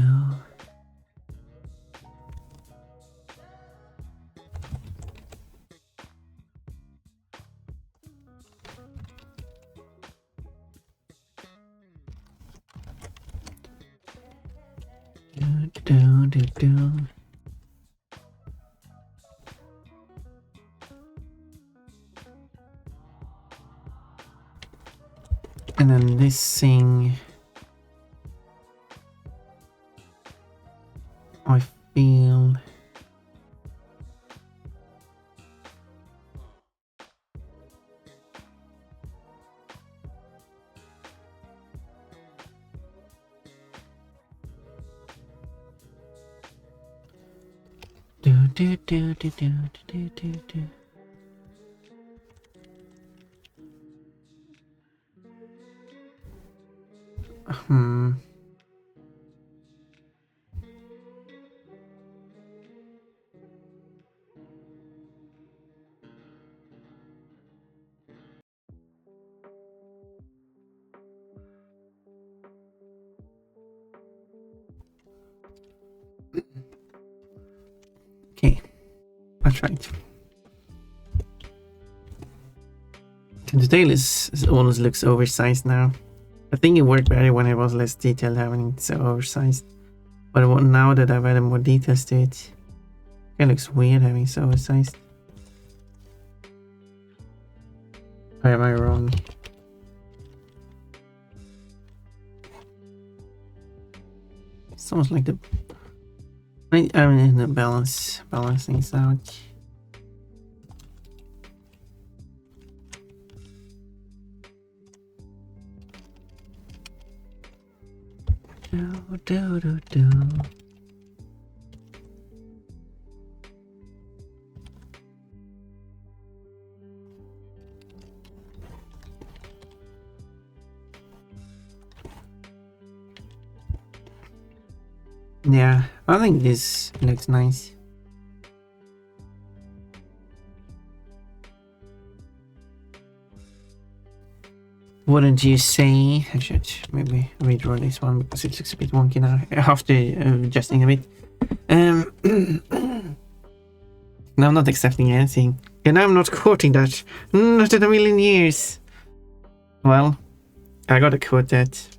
Do, do, do, do. And then this thing, I feel do do do do do do do do. Hmm. Okay, that's right. The tail is almost looks oversized now. I think it worked better when it was less detailed, having it so oversized. But now that I've added more details to it, it looks weird having so oversized. Or am I wrong? It's almost like I mean the balance things out. Do do do do. Yeah, I think this looks nice. Wouldn't you say? I should maybe redraw this one because it looks a bit wonky now after adjusting a bit. No, I'm not accepting anything. And I'm not quoting that. Not in a million years. Well, I gotta quote that.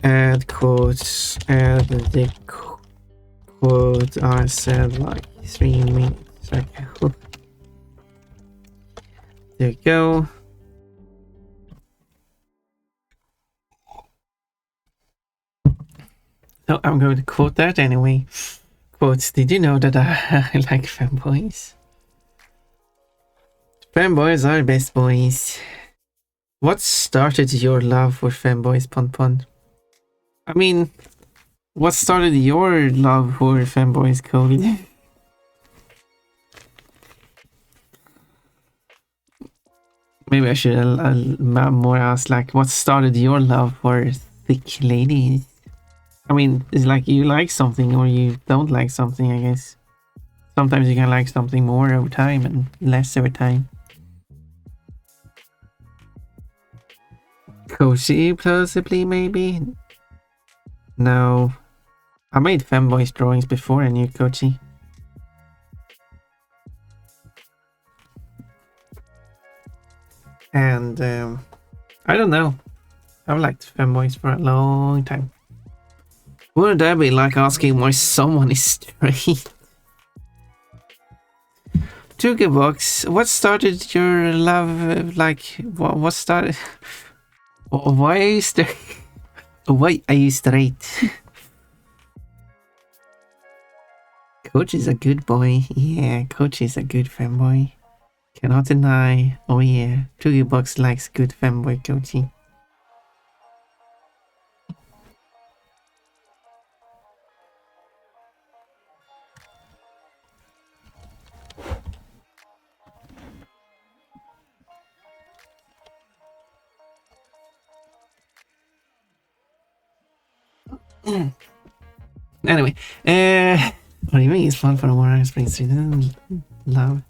Add quotes. Add the quote I said like 3 minutes ago. There we go. So I'm going to quote that anyway. Quotes, did you know that I like fanboys? Fanboys are best boys. What started your love for fanboys, Pon Pon? I mean, what started your love for fanboys, Cody? Maybe I should more ask, like, what started your love for thick ladies? I mean, it's like you like something or you don't like something, I guess. Sometimes you can like something more over time and less over time. Koshi, possibly, maybe? No. I made fanboys drawings before I knew Kochi. And, I don't know. I've liked fanboys for a long time. Wouldn't that be like asking why someone is straight? Box, what started your love? Like, what started? Why are you straight? Why are you straight? Coach is a good boy. Yeah, Coach is a good fanboy. Cannot deny. Oh yeah, Box likes good fanboy Coachy. Anyway, what do you mean? It's fun for the warriors, brings love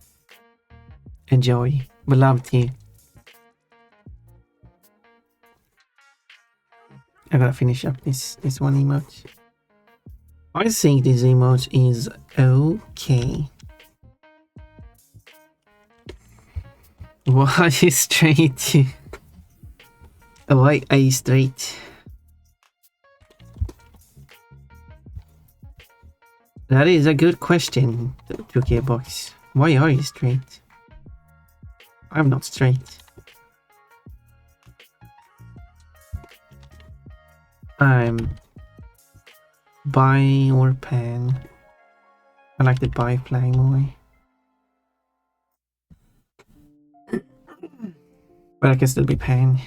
and joy. We love to. I gotta finish up this one emote. I think this emote is okay. Why is straight? Why are you straight? That is a good question, 2K Box. Why are you straight? I'm not straight. I'm bi or pan. I like the bi flag more. But I can still be pan.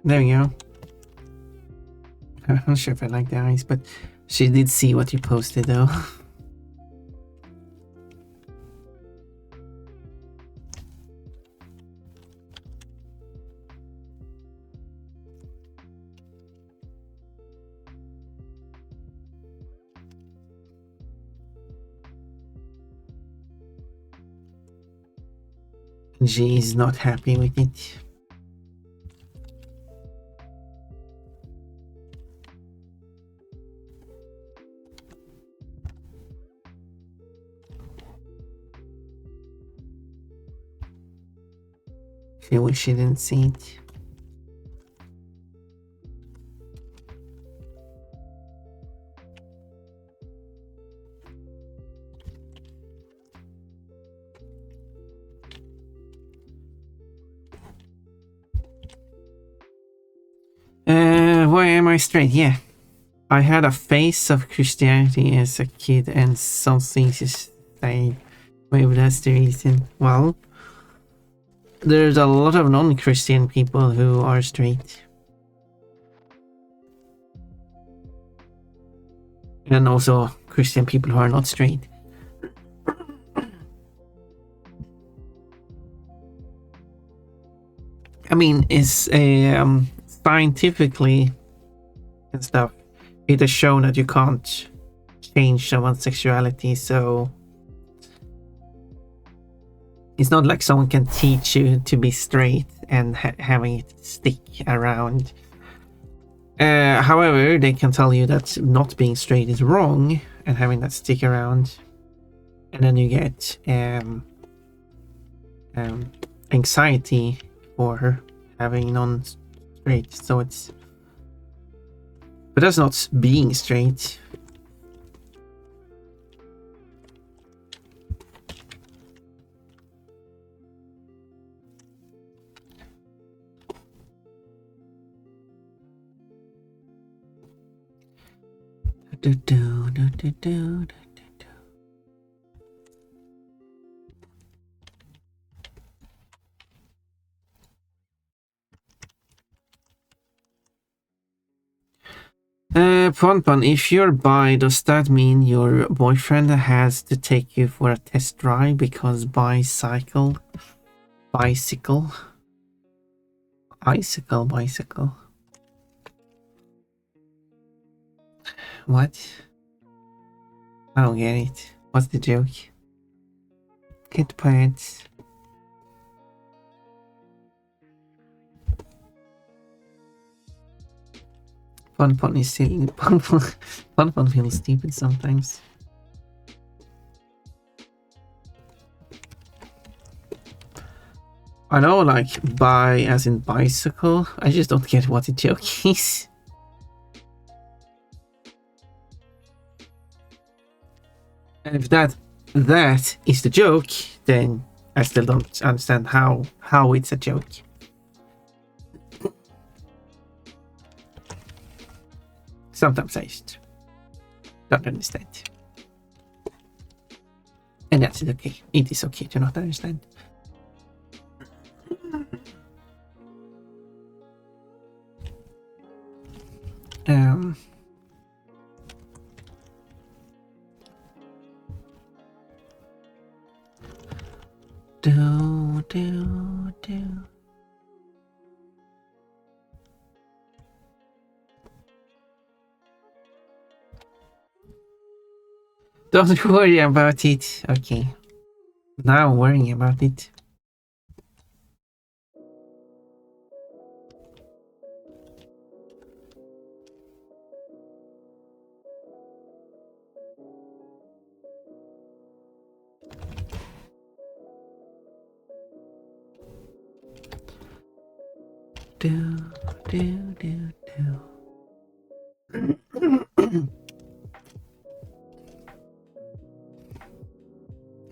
There we go. I'm not sure if I like the eyes, but she did see what you posted though. She is not happy with it. She wish she didn't see it. Why am I straight? Yeah. I had a face of Christianity as a kid and some things just stayed. Maybe that's the reason. Well, there's a lot of non-Christian people who are straight. And also Christian people who are not straight. I mean, it's scientifically and stuff, it has shown that you can't change someone's sexuality, so it's not like someone can teach you to be straight and having it stick around. However, they can tell you that not being straight is wrong and having that stick around, and then you get anxiety for having non-straight. So it's, but that's not being straight. Pon, if you're bi, does that mean your boyfriend has to take you for a test drive because bicycle? Icicle? What? I don't get it. What's the joke? Kid pants. Pon is silly. Pon feels stupid sometimes. I know, like, bi as in bicycle. I just don't get what the joke is. And if that is the joke, then I still don't understand how it's a joke. Sometimes I just don't understand. That's okay. It is okay to not understand. Do. Don't worry about it. Okay. Now I'm worrying about it. Do.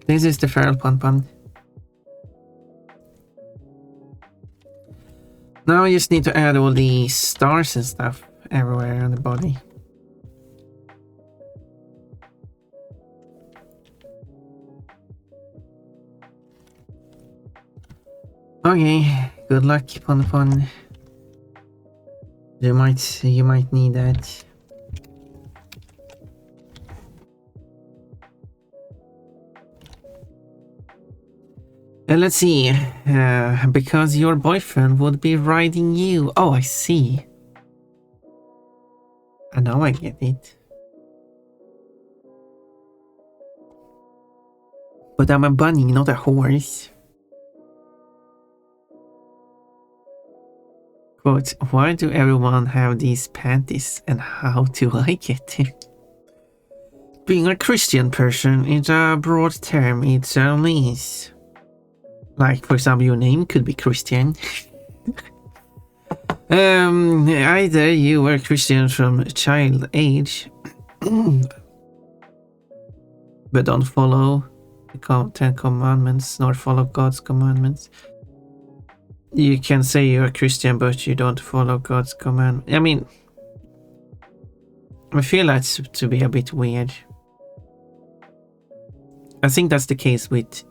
This is the feral pun. Now I just need to add all the stars and stuff everywhere on the body. Okay, good luck, pun. You might need that. Let's see. Because your boyfriend would be riding you. Oh, I see. And now I get it. But I'm a bunny, not a horse. Quote, why do everyone have these panties and how do I get them? Being a Christian person is a broad term, it certainly is. Like, for example, your name could be Christian. Either you were Christian from child age, but don't follow the 10 commandments, nor follow God's commandments. You can say you're a Christian, but you don't follow God's command. I mean, I feel that's to be a bit weird. I think that's the case with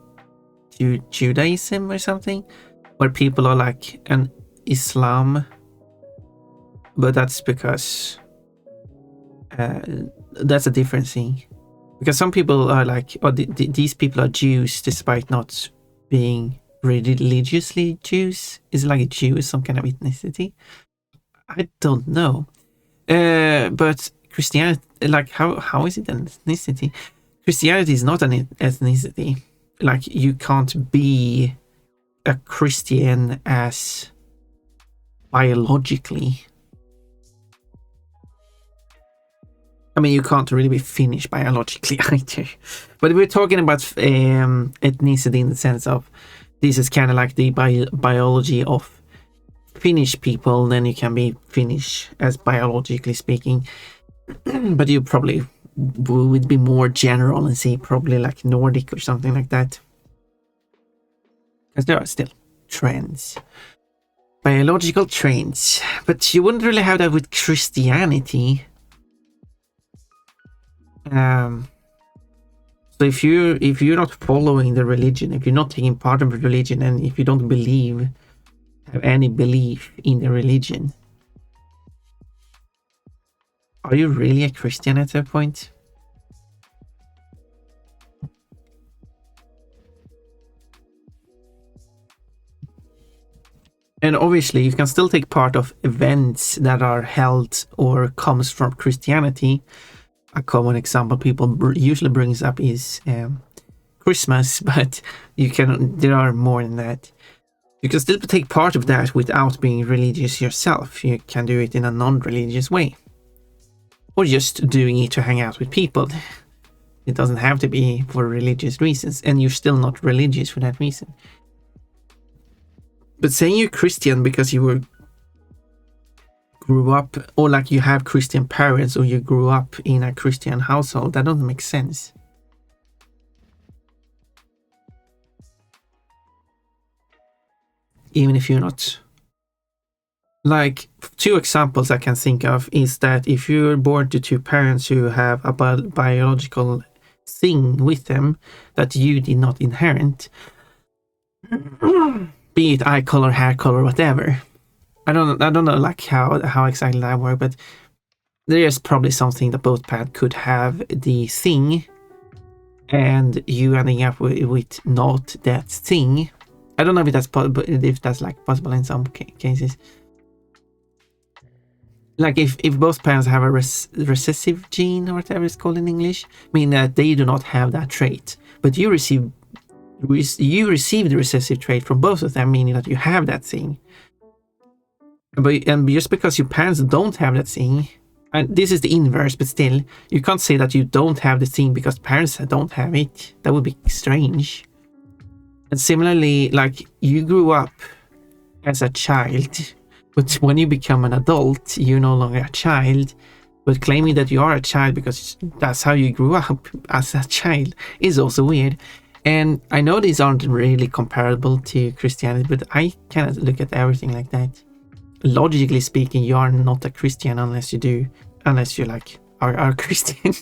Judaism or something, where people are like an Islam, but that's because that's a different thing. Because some people are like, oh, these people are Jews despite not being religiously Jews. Is like a Jew is some kind of ethnicity? I don't know. But Christianity, like how is it an ethnicity? Christianity is not an ethnicity. Like, you can't be a Christian as biologically. I mean, you can't really be Finnish biologically either. But we're talking about ethnicity in the sense of this is kind of like the biology of Finnish people. Then you can be Finnish as biologically speaking. But you probably would be more general and say probably like Nordic or something like that, because there are still trends, biological trends, but you wouldn't really have that with Christianity. So if you're not following the religion, if you're not taking part of the religion, and if you don't have any belief in the religion, are you really a Christian at that point? And obviously, you can still take part of events that are held or comes from Christianity. A common example people usually brings up is Christmas, but there are more than that. You can still take part of that without being religious yourself. You can do it in a non-religious way. Or just doing it to hang out with people. It doesn't have to be for religious reasons, and you're still not religious for that reason. But saying you're Christian because you grew up, or like you have Christian parents, or you grew up in a Christian household, that doesn't make sense. Even if you're not. Like, two examples I can think of is that if you're born to two parents who have a biological thing with them that you did not inherit. Be it eye color, hair color, whatever. I don't know like how exactly that works, but there is probably something that both paths could have the thing, and you ending up with not that thing. I don't know if that's possible, if that's like possible in some cases. Like if both parents have a recessive gene or whatever it's called in English, meaning that they do not have that trait, but you receive the recessive trait from both of them, meaning that you have that thing. And just because your parents don't have that thing, and this is the inverse, but still, you can't say that you don't have the thing because parents don't have it. That would be strange. And similarly, like you grew up as a child, but when you become an adult, you're no longer a child. But claiming that you are a child because that's how you grew up as a child is also weird. And I know these aren't really comparable to Christianity, but I cannot look at everything like that. Logically speaking, you are not a Christian unless you like are Christian.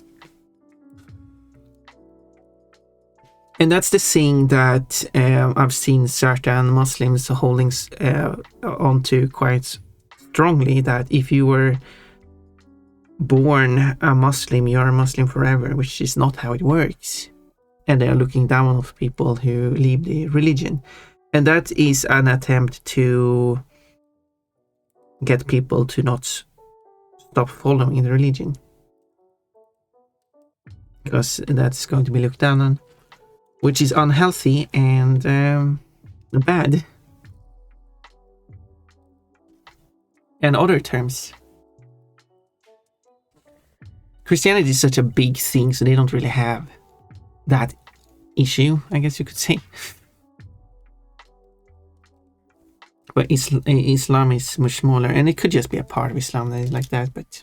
And that's the thing that I've seen certain Muslims holding onto quite strongly, that if you were born a Muslim, you are a Muslim forever, which is not how it works. And they are looking down on people who leave the religion. And that is an attempt to get people to not stop following the religion, because that's going to be looked down on, which is unhealthy and bad. In other terms, Christianity is such a big thing, so they don't really have that issue, I guess you could say. But Islam is much smaller, and it could just be a part of Islam that is like that, but...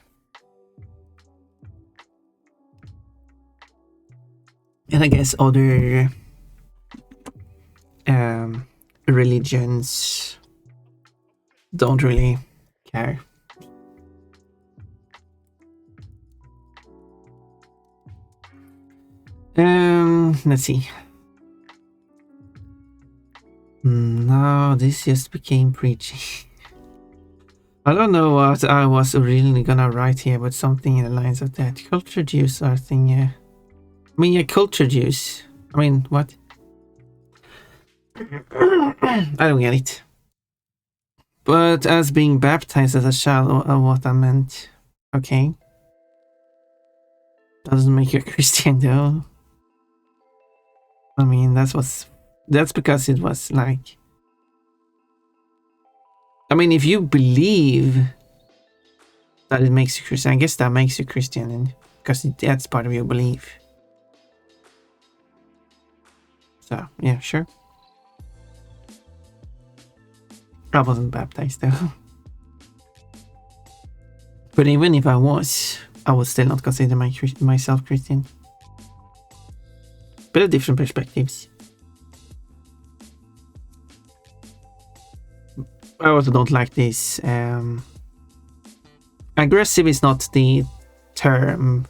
And I guess other religions don't really care. Let's see. No, this just became preachy. I don't know what I was originally gonna write here, but something in the lines of that. Culture Jews are thing, yeah. I mean, yeah, culture Jews. I mean, what? I don't get it. But as being baptized as a child, what I meant. Okay. Doesn't make you a Christian though. I mean, that's because it was like... I mean, if you believe that it makes you Christian, I guess that makes you Christian, and because that's part of your belief. So, yeah, sure. I wasn't baptized though. But even if I was, I would still not consider myself Christian. But different perspectives. I also don't like this. Aggressive is not the term,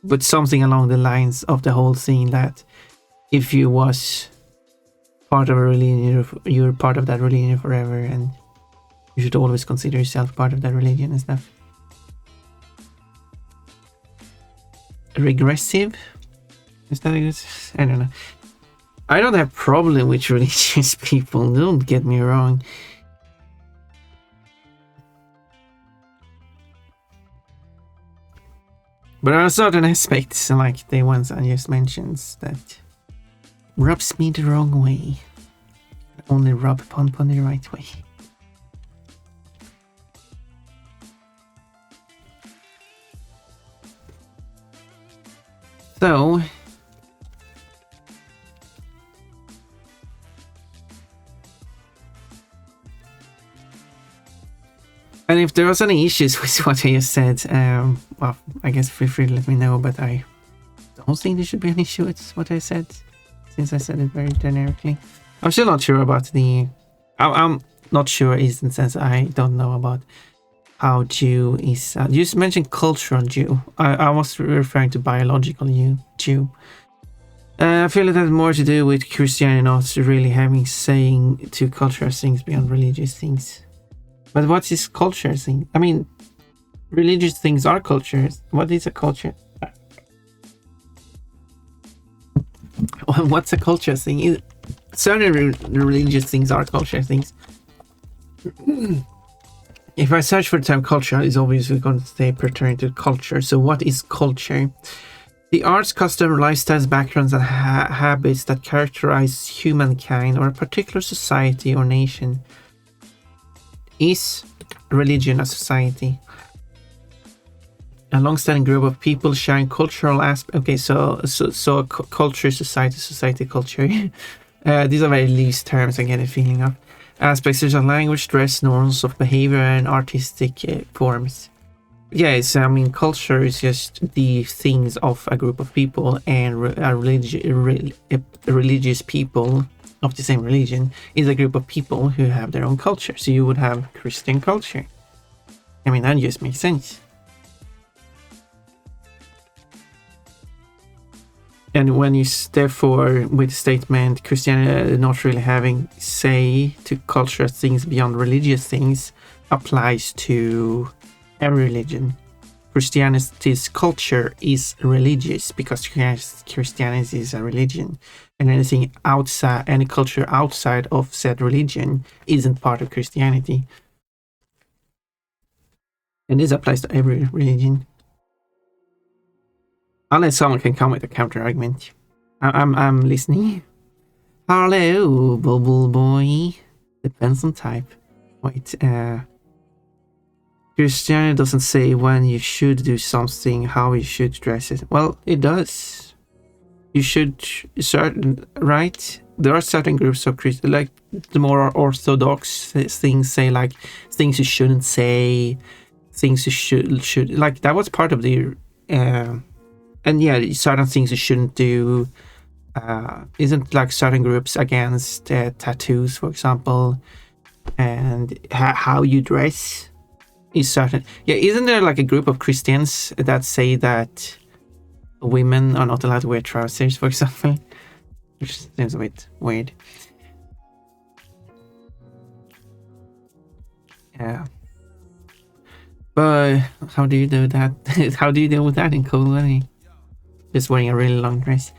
but something along the lines of the whole thing that if you was part of a religion, you're part of that religion forever, and you should always consider yourself part of that religion and stuff. Regressive? Is that good? I don't know. I don't have problem with religious people, don't get me wrong. But there are certain aspects, like the ones I just mentioned, that rubs me the wrong way. Only rub upon the right way. So... And if there was any issues with what I just said, well, I guess feel free to let me know, but I don't think there should be an issue with what I said, since I said it very generically. I'm still not sure about the... I'm not sure in the sense I don't know about how Jew is. You just mentioned cultural Jew. I was referring to biological Jew. I feel it has more to do with Christianity not really having saying to cultural things beyond religious things. But what is culture thing? I mean, religious things are cultures. What is a culture? What's a culture thing? Certain religious things are culture things. If I search for the term culture, it's obviously going to say pertaining to culture. So what is culture? The arts, custom, lifestyles, backgrounds, and habits that characterize humankind or a particular society or nation. Is religion a society? A long-standing group of people sharing cultural aspects. Okay, so culture, society, culture. These are very loose terms. I get a feeling of aspects such as language, dress, norms of behavior, and artistic forms. Yes, I mean, culture is just the things of a group of people, and religious people of the same religion is a group of people who have their own culture. So you would have Christian culture. I mean, that just makes sense. And when you therefore with the statement Christianity not really having say to cultural things beyond religious things applies to every religion. Christianity's culture is religious because Christianity is a religion, and anything outside, any culture outside of said religion isn't part of Christianity. And this applies to every religion. Unless someone can come with a counter argument. I'm listening. Hello, bubble boy. Depends on type. Wait, Christianity doesn't say when you should do something, how you should dress it. Well, it does. You should, right? There are certain groups of Christians, like the more orthodox things say, like things you shouldn't say, things you should like that was part of the and yeah, certain things you shouldn't do. Isn't like certain groups against tattoos, for example, and how you dress is certain. Yeah, isn't there like a group of Christians that say that women are not allowed to wear trousers, for example, which seems a bit weird. Yeah. But how do you do that? How do you deal with that in cold weather? Just wearing a really long dress.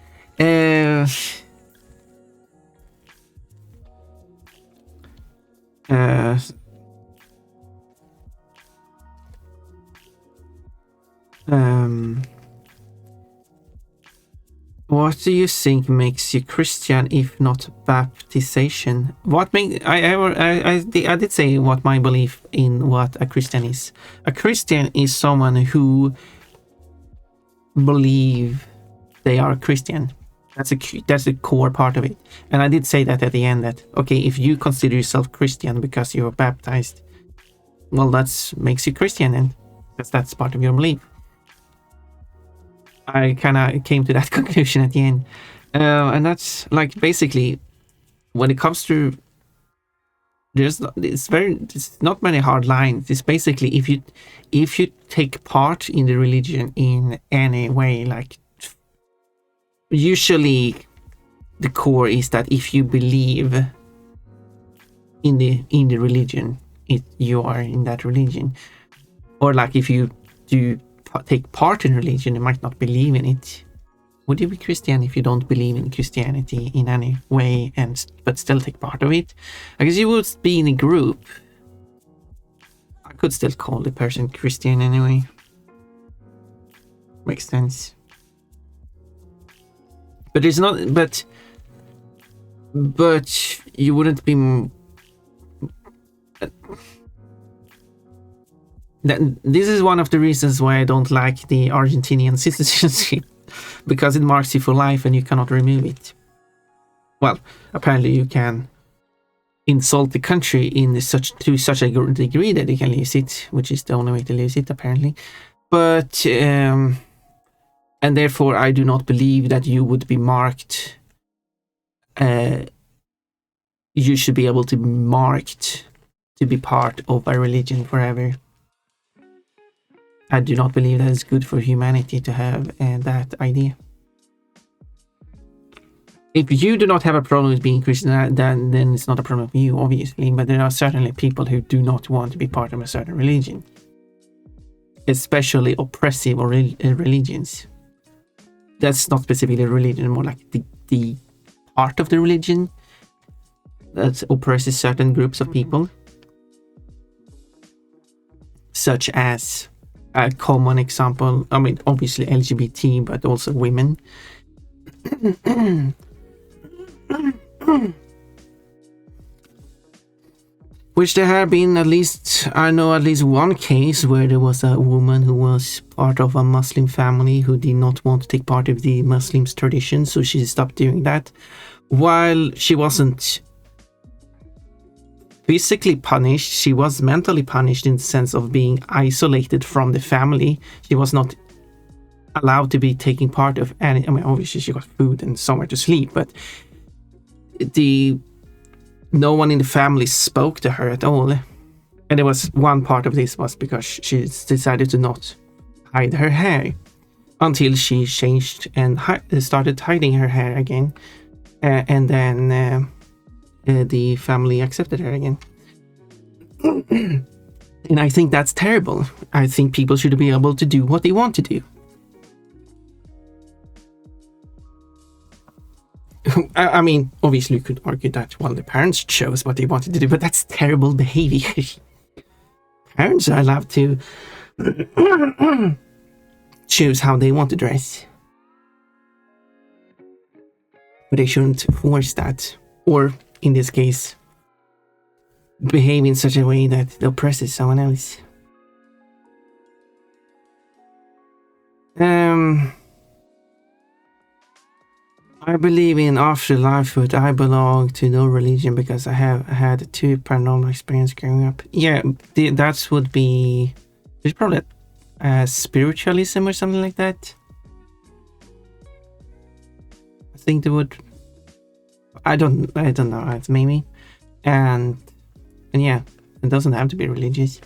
What do you think makes you Christian if not baptization? What makes I did say what my belief in what a Christian is. A Christian is someone who believe they are a Christian. That's a core part of it. And I did say that at the end that okay, if you consider yourself Christian because you were baptized, well, that makes you Christian, and because that's part of your belief. I kind of came to that conclusion at the end, and that's like basically when it comes to it's not many hard lines. It's basically if you take part in the religion in any way, like usually the core is that if you believe in the religion, you are in that religion, or like if you do take part in religion, you might not believe in it. Would you be Christian if you don't believe in Christianity in any way but still take part of it? I guess you would be in a group. I could still call the person Christian anyway. Makes sense. But it's not. But you wouldn't be. This is one of the reasons why I don't like the Argentinian citizenship, because it marks you for life and you cannot remove it. Well, apparently you can insult the country to such a degree that you can lose it, which is the only way to lose it, apparently. But and therefore I do not believe that you would be marked. You should be able to be marked to be part of a religion forever. I do not believe that it's good for humanity to have that idea. If you do not have a problem with being Christian, then it's not a problem for you, obviously. But there are certainly people who do not want to be part of a certain religion, especially oppressive or religions. That's not specifically religion, more like the part of the religion that oppresses certain groups of people, such as a common example. I mean, obviously LGBT, but also women. Which there have been I know at least one case where there was a woman who was part of a Muslim family who did not want to take part of the Muslims' tradition, so she stopped doing that. While she wasn't physically punished, she was mentally punished in the sense of being isolated from the family. She was not allowed to be taking part of any. I mean, obviously she got food and somewhere to sleep, but no one in the family spoke to her at all. And there was one part of this was because she decided to not hide her hair until she changed and started hiding her hair again. And then the family accepted her again. And I think that's terrible. I think people should be able to do what they want to do. I mean, obviously you could argue that, well, the parents chose what they wanted to do, but that's terrible behavior. Parents are allowed to choose how they want to dress. But they shouldn't force that. Or, in this case, behave in such a way that oppresses someone else. I believe in afterlife, but I belong to no religion because I have had 2 paranormal experiences growing up. Yeah, that would be... There's probably spiritualism or something like that. I think they would... I don't know, maybe. And yeah, it doesn't have to be religious.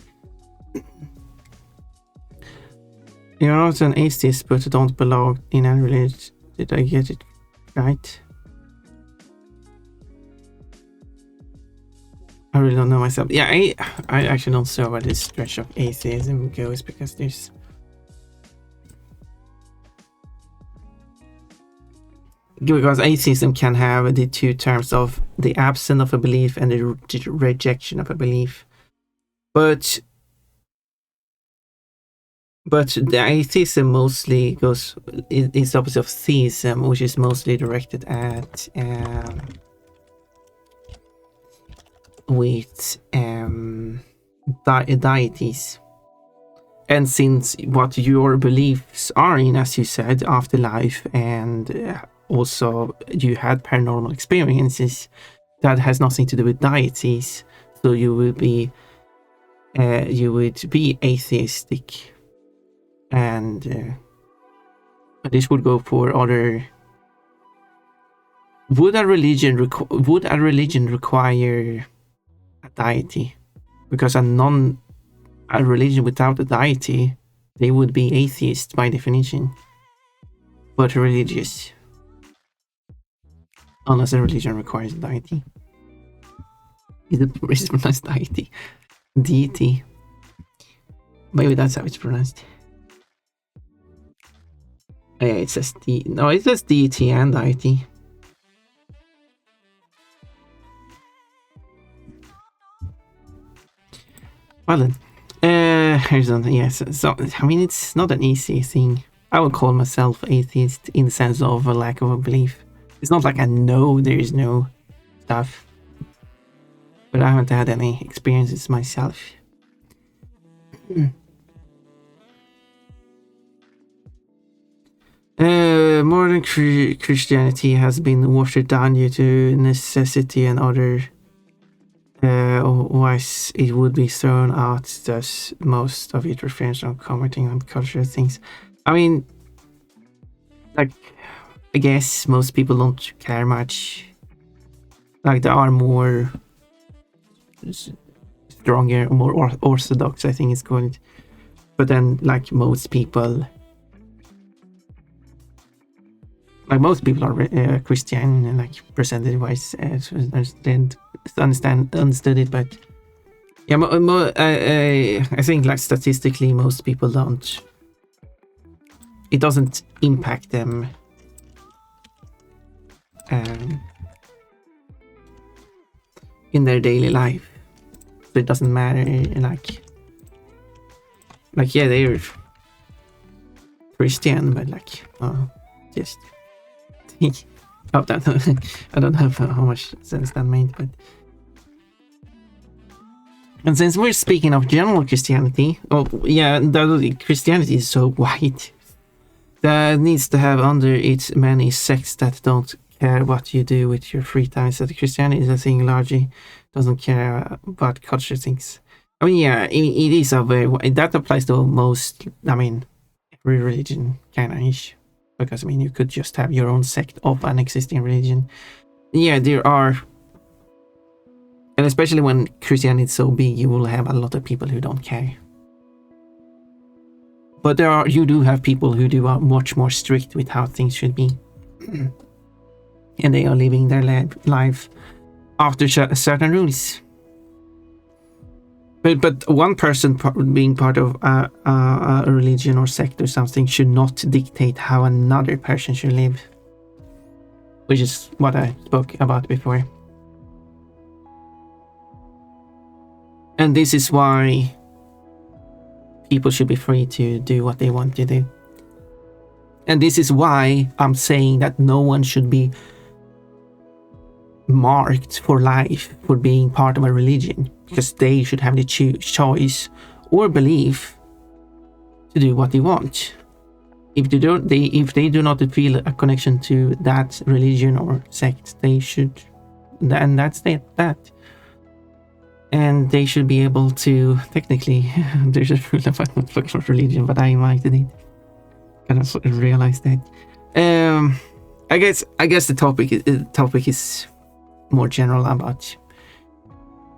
You're also an atheist, but don't belong in any religion. Did I get it right? I really don't know myself. Yeah, I actually don't know where this stretch of atheism goes, because there's... Because atheism can have the 2 terms of the absence of a belief and the rejection of a belief. But the atheism mostly is the opposite of theism, which is mostly directed at deities. And since what your beliefs are in, as you said, afterlife, and also you had paranormal experiences, that has nothing to do with deities, so you would be atheistic. And this would go for other. Would a religion require a deity? Because a religion without a deity, they would be atheist by definition, but religious, unless a religion requires a deity. Is it pronounced deity? Deity. Maybe that's how it's pronounced. Yeah, it says it says deity and deity. Well then, here's something. Yes, so I mean, it's not an easy thing. I would call myself atheist in the sense of a lack of a belief. It's not like I know there is no stuff, but I haven't had any experiences myself. Modern Christianity has been watered down due to necessity and other. Otherwise, it would be thrown out. Thus, most of it refers on commenting on cultural things. I mean, like, I guess most people don't care much. Like, there are more stronger, more orthodox, I think it's called. But then, like most people are Christian and like percentage wise, understood it. But yeah, I think like statistically, most people don't. It doesn't impact them. In their daily life, so it doesn't matter. Like yeah, they're Christian, but like just oh, I don't know how much sense that made, but and since we're speaking of general Christianity, Christianity is so wide that needs to have under its many sects that don't care what you do with your free time. So the Christianity is a thing largely doesn't care about culture things. I mean, yeah, it is a very that applies to most. I mean, every religion kind of ish, because I mean you could just have your own sect of an existing religion. Yeah, there are, and especially when Christianity is so big, you will have a lot of people who don't care. But you do have people who are much more strict with how things should be. And they are living their life after certain rules. But one person being part of a religion or sect or something should not dictate how another person should live. Which is what I spoke about before. And this is why people should be free to do what they want to do. And this is why I'm saying that no one should be marked for life for being part of a religion, because they should have the choice or belief to do what they want. If they do not feel a connection to that religion or sect, they should, and that's that. And they should be able to technically. There's a rule about not looking for religion, but I invited it. Kind of realized that. I guess the topic is more general about.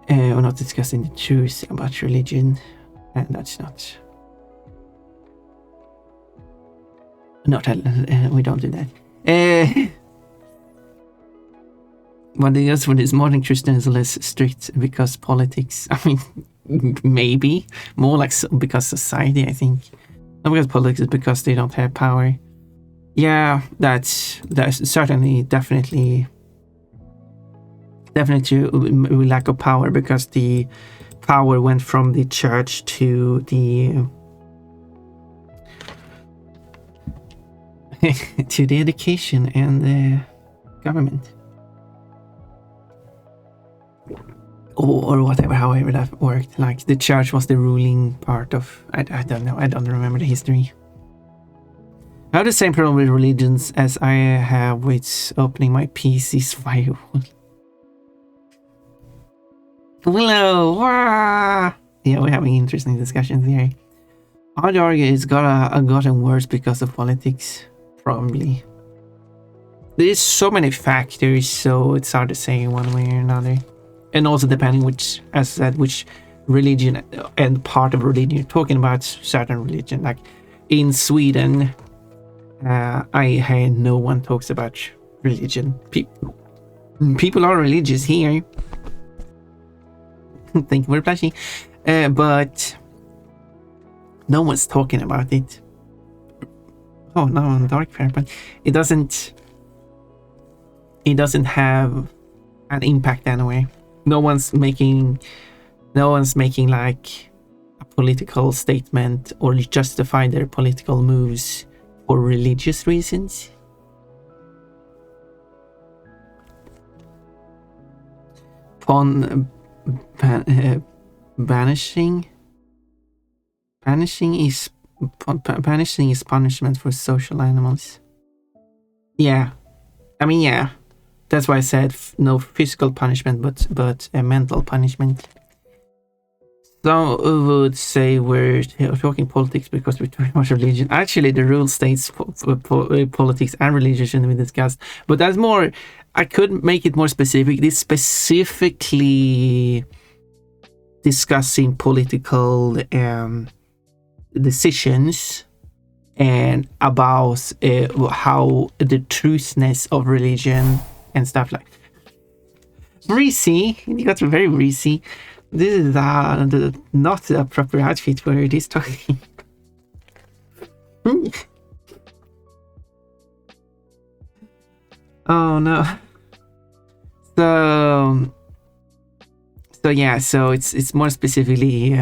We're not discussing the truth about religion, and that's not. We don't do that. But I guess when this modern Christian is less strict because politics. I mean, maybe more like because society. I think not because politics, is because they don't have power. Yeah, that's certainly definitely lack of power, because the power went from the church to the to the education and the government. Or whatever, however that worked. Like the church was the ruling part of. I don't know. I don't remember the history. I have the same problem with religions as I have with opening my PC's firewall. Hello! Wah! Yeah, we're having interesting discussions here. I'd argue it's gotten worse because of politics. Probably. There's so many factors, so it's hard to say one way or another. And also depending which religion and part of religion you're talking about. Certain religion, like in Sweden, I heard no one talks about religion. People are religious here. Thank you for flashing. But no one's talking about it. Oh no, dark fair, but it doesn't have an impact anyway. No one's making like a political statement or justify their political moves for religious reasons. Banishing is punishment for social animals. Yeah, I mean, yeah. That's why I said no physical punishment, but a mental punishment. Some would say we're talking politics because we're talking about religion. Actually, the rule states politics and religion shouldn't be discussed. But that's more. I could make it more specific. This specifically discussing political decisions and about how the truthness of religion and stuff like greasy. You got very greasy. This is not the proper outfit for this talking. Oh no. So yeah, so it's more specifically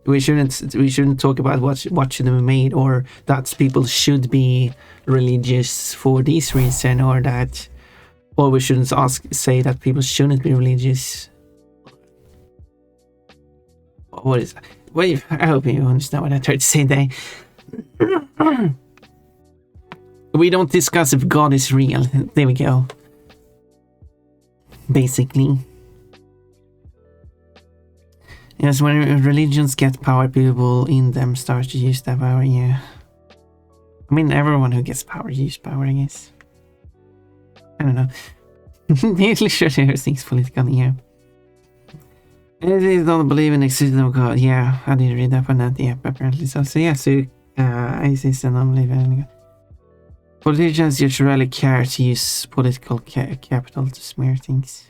we shouldn't talk about what should be made, or that people should be religious for this reason, or we shouldn't say that people shouldn't be religious. What is that? Wait, I hope you understand what I tried to say there. We don't discuss if God is real. There we go. Basically. Yes, when religions get power, people in them start to use that power, yeah. I mean, everyone who gets power uses power, I guess. I don't know. Usually sure things political, yeah. They don't believe in the existence of God. Yeah, I did read up on that, yeah, apparently. So yeah, I exist and don't believe in God. Politicians usually care to use political capital to smear things.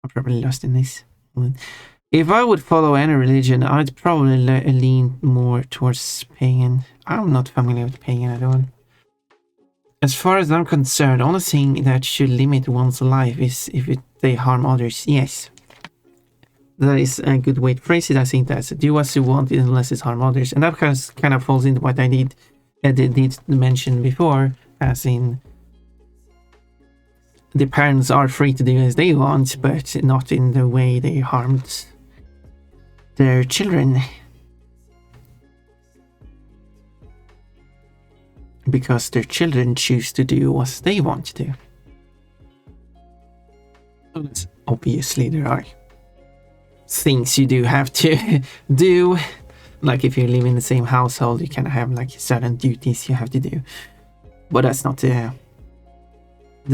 I'm probably lost in this. If I would follow any religion, I'd probably lean more towards pagan. I'm not familiar with pagan at all. As far as I'm concerned, the only thing that should limit one's life is if they harm others. Yes. That is a good way to phrase it. I think that's do what you want unless it's harm others. And that kind of falls into what I did mention before, as in the parents are free to do as they want, but not in the way they harmed their children. Because their children choose to do what they want to do. Obviously, there are things you do have to do. Like if you live in the same household, you kind of have like certain duties you have to do. But that's not the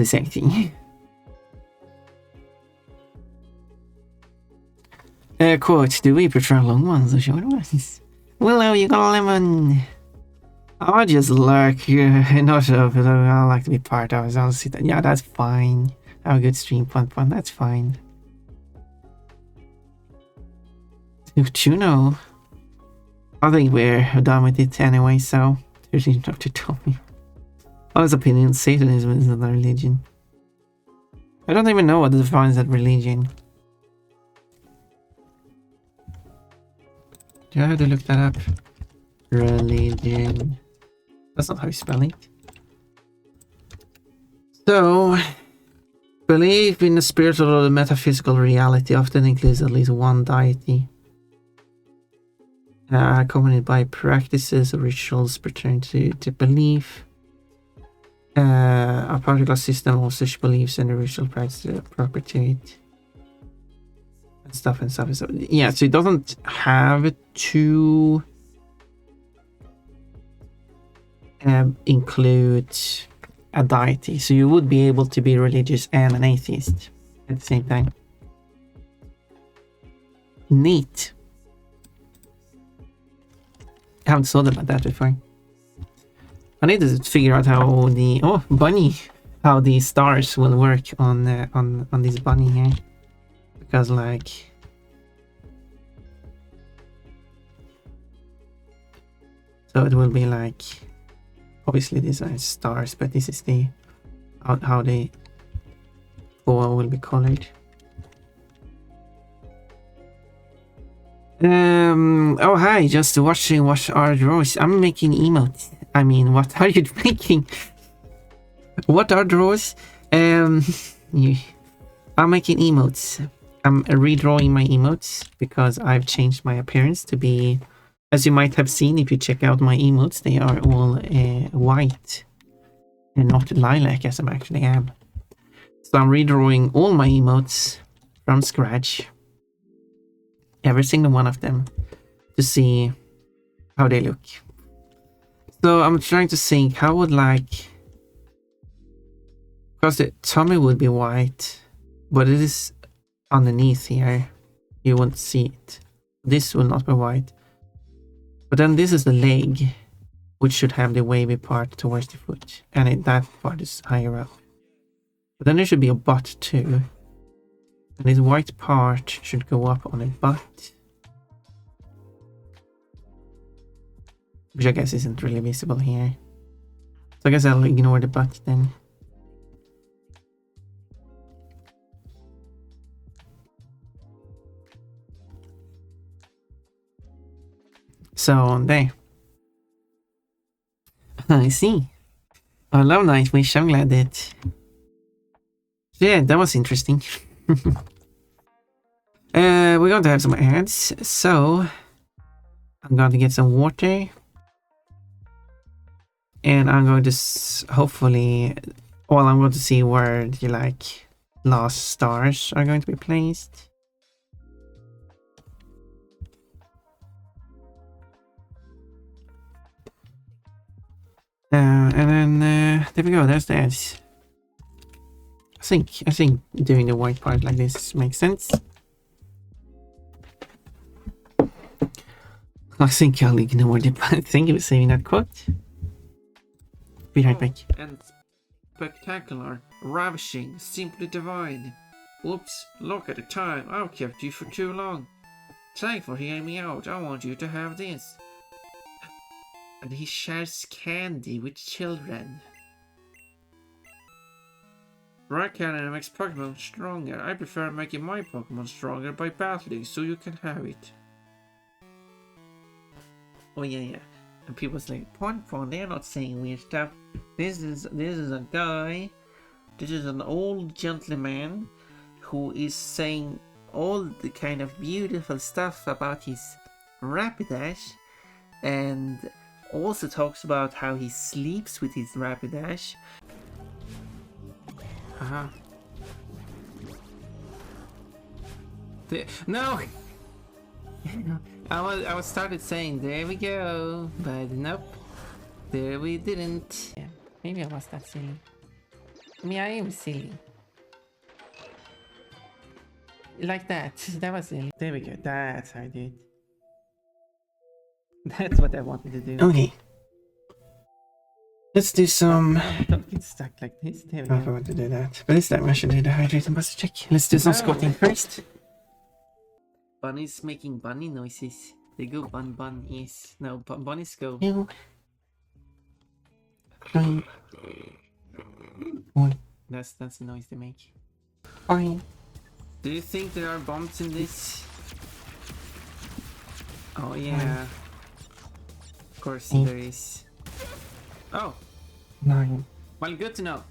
same thing. Quote, do we prefer long ones or short ones? Willow, you got a lemon. I just lurk here. Not sure if I like to be part of it. I'll see that. Yeah, that's fine. Have a good stream, fun. That's fine. Don't you know? I think we're done with it anyway, so there's enough to tell me. Honest opinion, Satanism is not a religion. I don't even know what defines that religion. Do I have to look that up? Religion. That's not how you spell it. So, belief in the spiritual or the metaphysical reality often includes at least one deity. Accompanied by practices or rituals pertaining to belief. A particular system of such beliefs and the ritual practices are proper to it. And stuff. Yeah, so it doesn't have to include a deity. So you would be able to be religious and an atheist at the same time. Neat. I haven't thought about that before. I need to figure out how how the stars will work on this bunny here, because like so it will be like obviously these are stars, but this is the how they will be colored. Oh hi, just watching what are drawers. I'm making emotes. I mean, what are you making? What are drawers? I'm making emotes. I'm redrawing my emotes because I've changed my appearance to be, as you might have seen if you check out my emotes, they are all white and not lilac as I actually am. So I'm redrawing all my emotes from scratch. Every single one of them to see how they look. So I'm trying to think how would like, because the tummy would be white, but it is underneath here. You won't see it. This will not be white. But then this is the leg, which should have the wavy part towards the foot. And that part is higher up. But then there should be a butt too. And this white part should go up on a butt. Which I guess isn't really visible here. So I guess I'll ignore the butt then. So there. I see. I love Nightwish. I'm glad that. Yeah, that was interesting. We're going to have some ads, so I'm going to get some water. And I'm going to hopefully, well, I'm going to see where the like last stars are going to be placed. And then there we go. There's the ads. I think doing the white part like this makes sense. I think I'll ignore the part. Thank you for saying that quote. Be right back. And spectacular, ravishing, simply divine. Oops, look at the time. I've kept you for too long. Thanks for hearing me out. I want you to have this. And he shares candy with children. Right cannon makes Pokemon stronger. I prefer making my Pokemon stronger by battling so you can have it. Oh yeah. And people's like, Pon, they're not saying weird stuff. This is a guy. This is an old gentleman who is saying all the kind of beautiful stuff about his Rapidash, and also talks about how he sleeps with his Rapidash. No! I was started saying, there we go, but nope, there we didn't. Yeah, maybe I was that silly. I mean, I am silly. Like that. That was silly. There we go. That's how I do it. That's what I wanted to do. Okay. Let's do some... Don't get stuck like this. There we go. I forgot to do that. But this time I should do the hydrating buzzer check. Let's do some squatting first. Bunnies making bunny noises. They go bunnies. No, bunnies go. Two. 3. 1. That's the noise they make. 5. Do you think there are bombs in this? Oh yeah. Of course there is. Oh! 9. Well, good to know.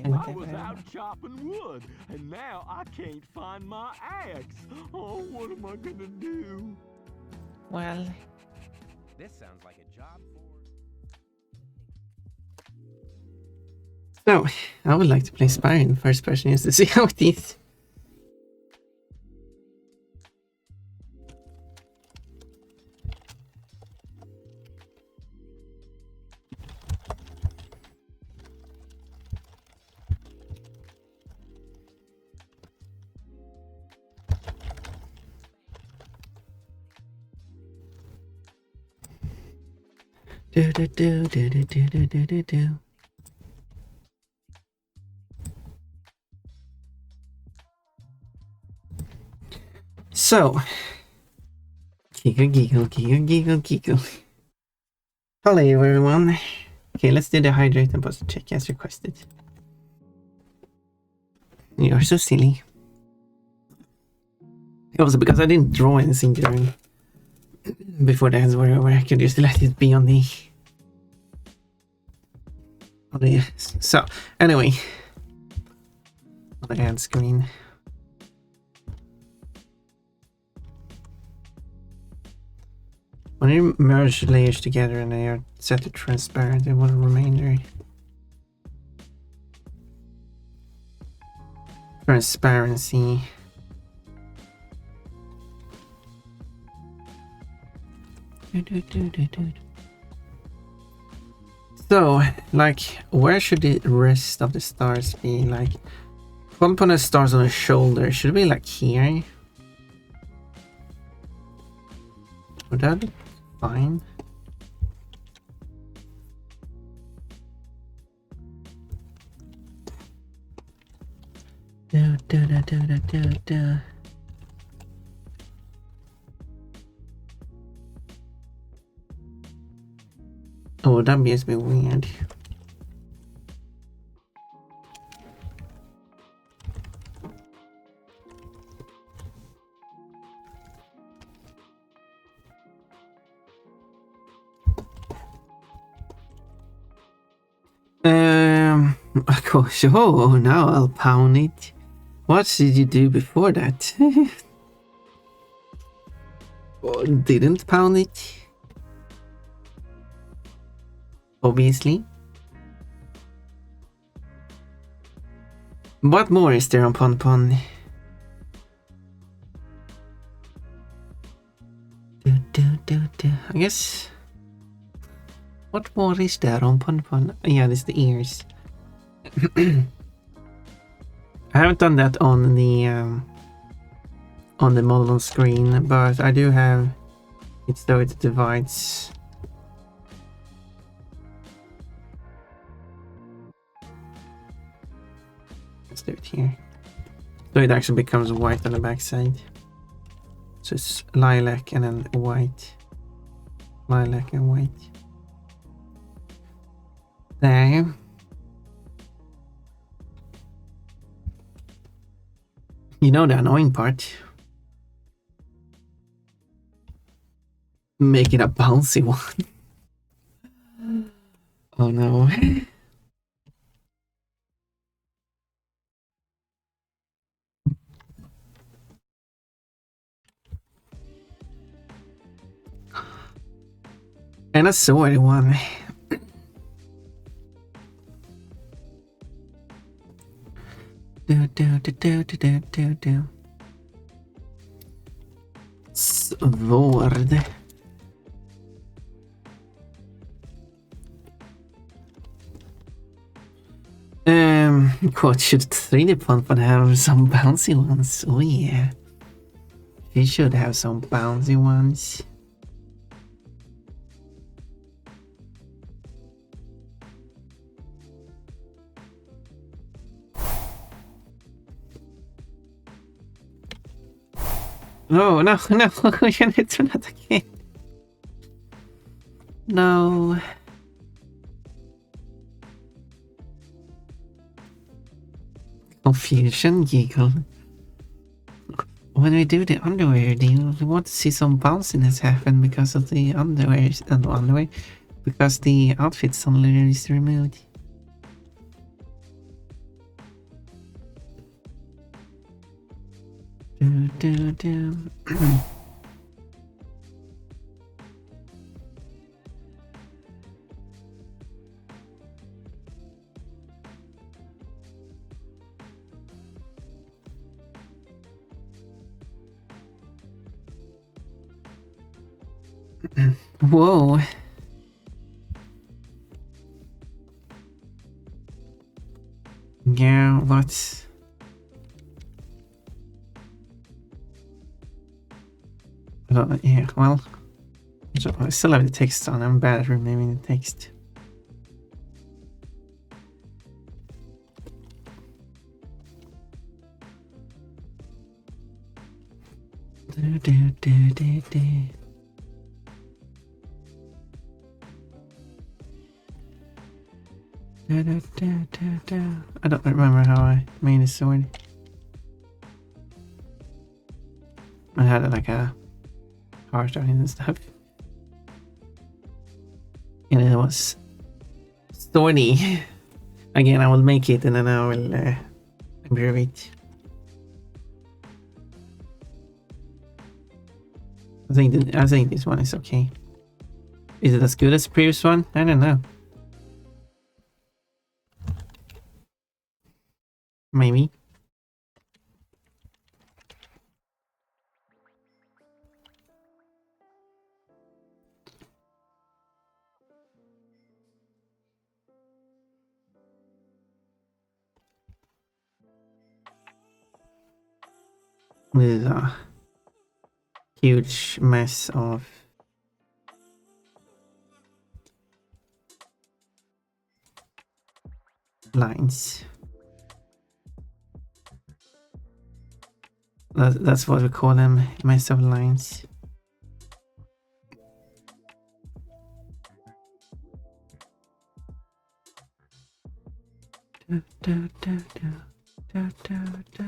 I was out chopping wood, and now I can't find my axe. Oh, what am I gonna do? Well... This sounds like a job for... So, I would like to play Spyro in first person just to see how it is. Do. So, giggle. Hello everyone. Okay, let's do the hydrate and buzzer check as requested. You're so silly. Also, because I didn't draw anything during before the ads were over, I could just let it be on the so anyway, on the ad screen. When you merge layers together and they are set to transparent, it will remain there. Transparency. So, like, where should the rest of the stars be? Like, one point of stars on the shoulder should be like here. Would that be fine? Da, da, da, da, da, da, da. Oh, that makes me weird. Of course. Oh, now I'll pound it. What did you do before that? Oh, didn't pound it? Obviously. What more is there on Pon Pon? I guess. What more is there on Pon Pon? Yeah, it's the ears. I haven't done that on the model on screen, but I do have it so it divides. Let's do it here. So it actually becomes white on the backside. So it's lilac and then white. Lilac and white. There. You know the annoying part. Make it a bouncy one. Oh no. And a sword one. Svård. What should 3D Pon Pon have some bouncy ones? Oh yeah. He should have some bouncy ones. No, no, no, jag är inte att attackera. No. Confusion giggle. When we do the underwear, do you want to see some bounciness happen because of the underwear? Because the outfit suddenly is removed. Whoa. Yeah, what? Yeah, well, so I still have the text on. I'm bad at removing the text. I don't remember how I made a sword. I had like a heart on it and stuff. And it was thorny. Again, I will make it and then I will improve it. I think this one is okay. Is it as good as the previous one? I don't know. Maybe. This is a huge mess of lines. That's what we call them, mess of lines. Da, da, da, da, da, da, da.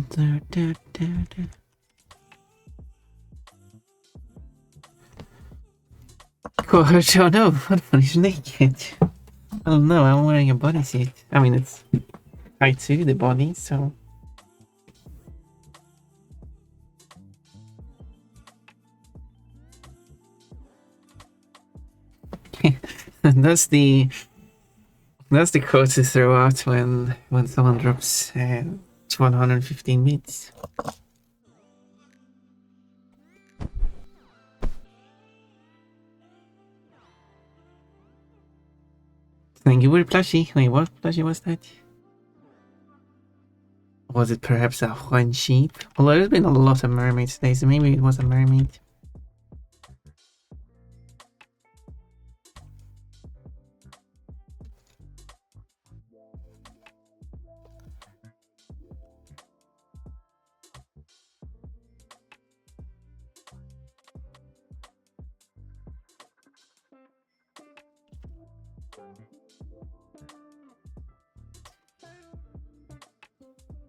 Da, da, da, da. Gosh, oh no, what one is naked? Oh no, I'm wearing a bodysuit. I mean, it's tied to the body, so. that's the quote to throw out when someone drops 115 bits. Thank you for plushie. Wait, what plushie was that? Was it perhaps a one sheep? Although there's been a lot of mermaids today, so maybe it was a mermaid.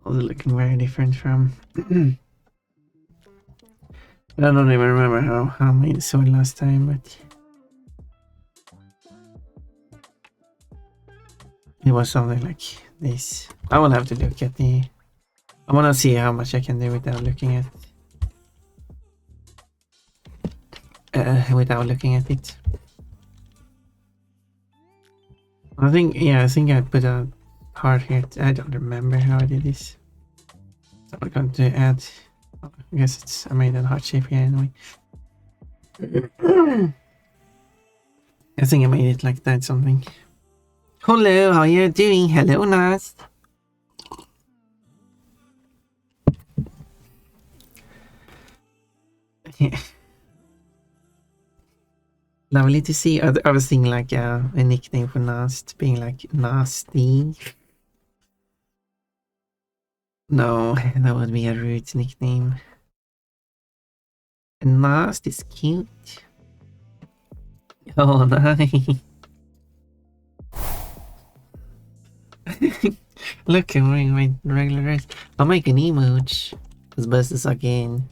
Oh, they're looking very different from. I don't even remember how I made the sword last time, but it was something like this. I will have to look at the. I want to see how much I can do without looking at. Without looking at it. I think I put a heart here. I don't remember how I did this. So I'm going to add. I guess I made a heart shape here anyway. I think I made it like that something. Hello, how are you doing? Hello, Nas. Yeah. Lovely to see. I was thinking like a nickname for Nast being like Nasty. No, that would be a rude nickname. Nast is cute. Oh, nice. Look, I'm wearing my regular dress. I'll make an emoji. As best as I can.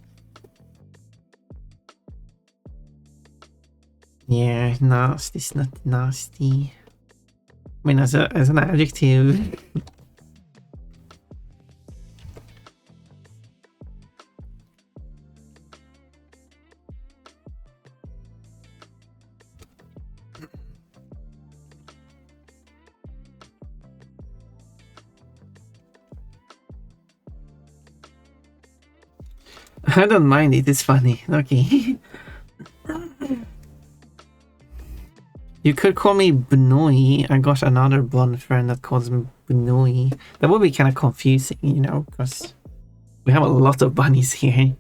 Yeah, nasty is not nasty. I mean, as an adjective. I don't mind it, it's funny. Okay. You could call me Benoy. I got another blonde friend that calls me Benoy. That would be kind of confusing, you know, because we have a lot of bunnies here.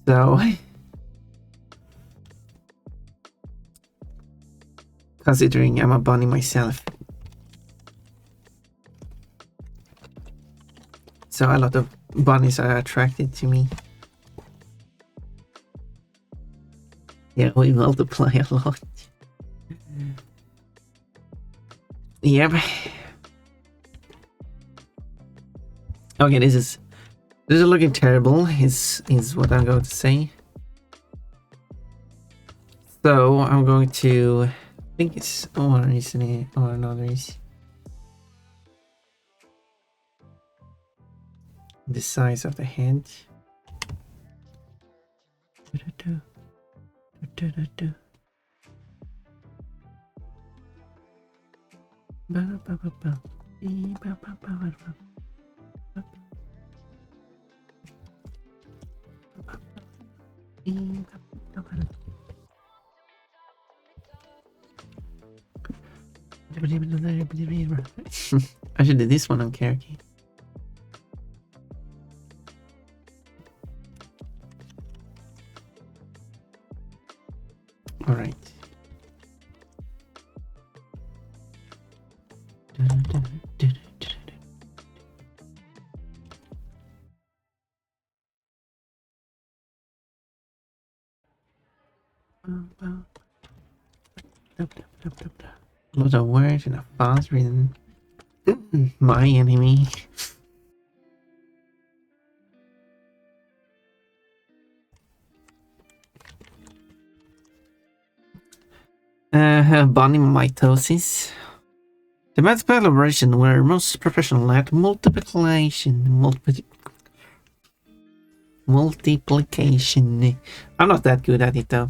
So, considering I'm a bunny myself. So a lot of bunnies are attracted to me. Yeah, we multiply a lot. Yep. Okay, this is looking terrible, is what I'm going to say. So I'm going to, I think it's orange or another is the size of the head. I should do this one on karaoke. All right. A lot of words and a fast reading. My enemy. Body mitosis. The mathematical operation were most professional at multiplication. I'm not that good at it though.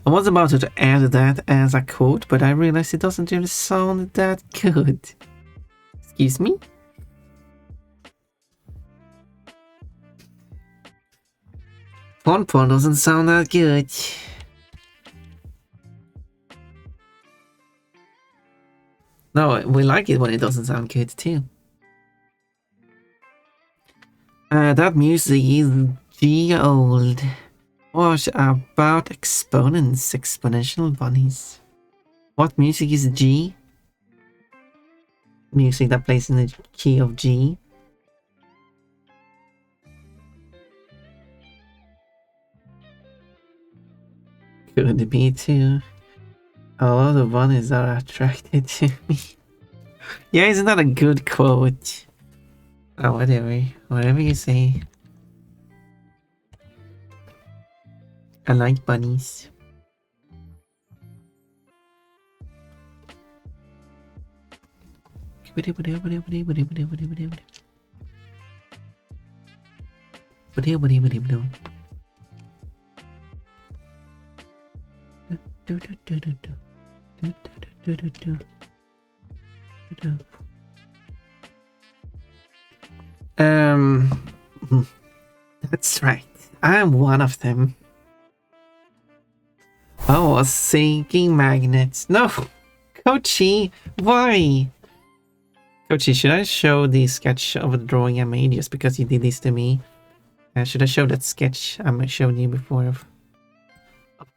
I was about to add that as a quote, but I realized it doesn't really sound that good. Excuse me? Pon doesn't sound that good. No, we like it when it doesn't sound good too. That music is G-old. What about exponents, exponential bunnies? What music is G? Music that plays in the key of G. Could be too. A lot of bunnies are attracted to me. Yeah, isn't that a good quote? Oh, whatever you say. I like bunnies. That's right. I'm one of them. I was thinking magnets. No! Kochi! Why? Kochi, should I show the sketch of the drawing I made just because you did this to me? Should I show that sketch I showed you before of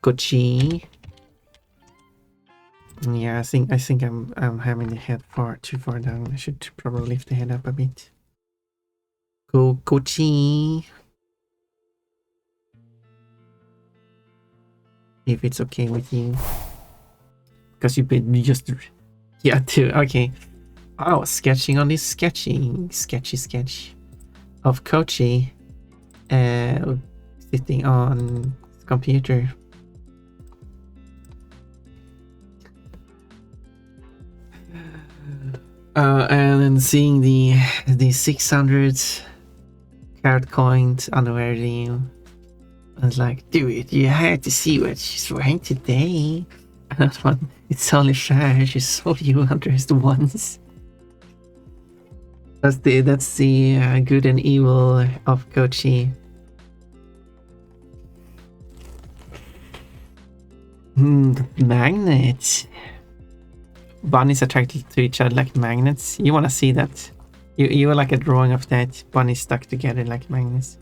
Kochi? Yeah, I think I'm having the head too far down. I should probably lift the head up a bit. Kochi. If it's okay with you, because you've been just too okay. I was sketching on this sketch of Kochi sitting on his computer. And then seeing the 600 card coins underwear you. I was like, dude, you had to see what she's wearing today. Another one, it's only fair she saw you undressed once. That's the good and evil of Kochi. Magnets. Bunnies attracted to each other like magnets. You want to see that? You were like a drawing of that. Bunnies stuck together like magnets.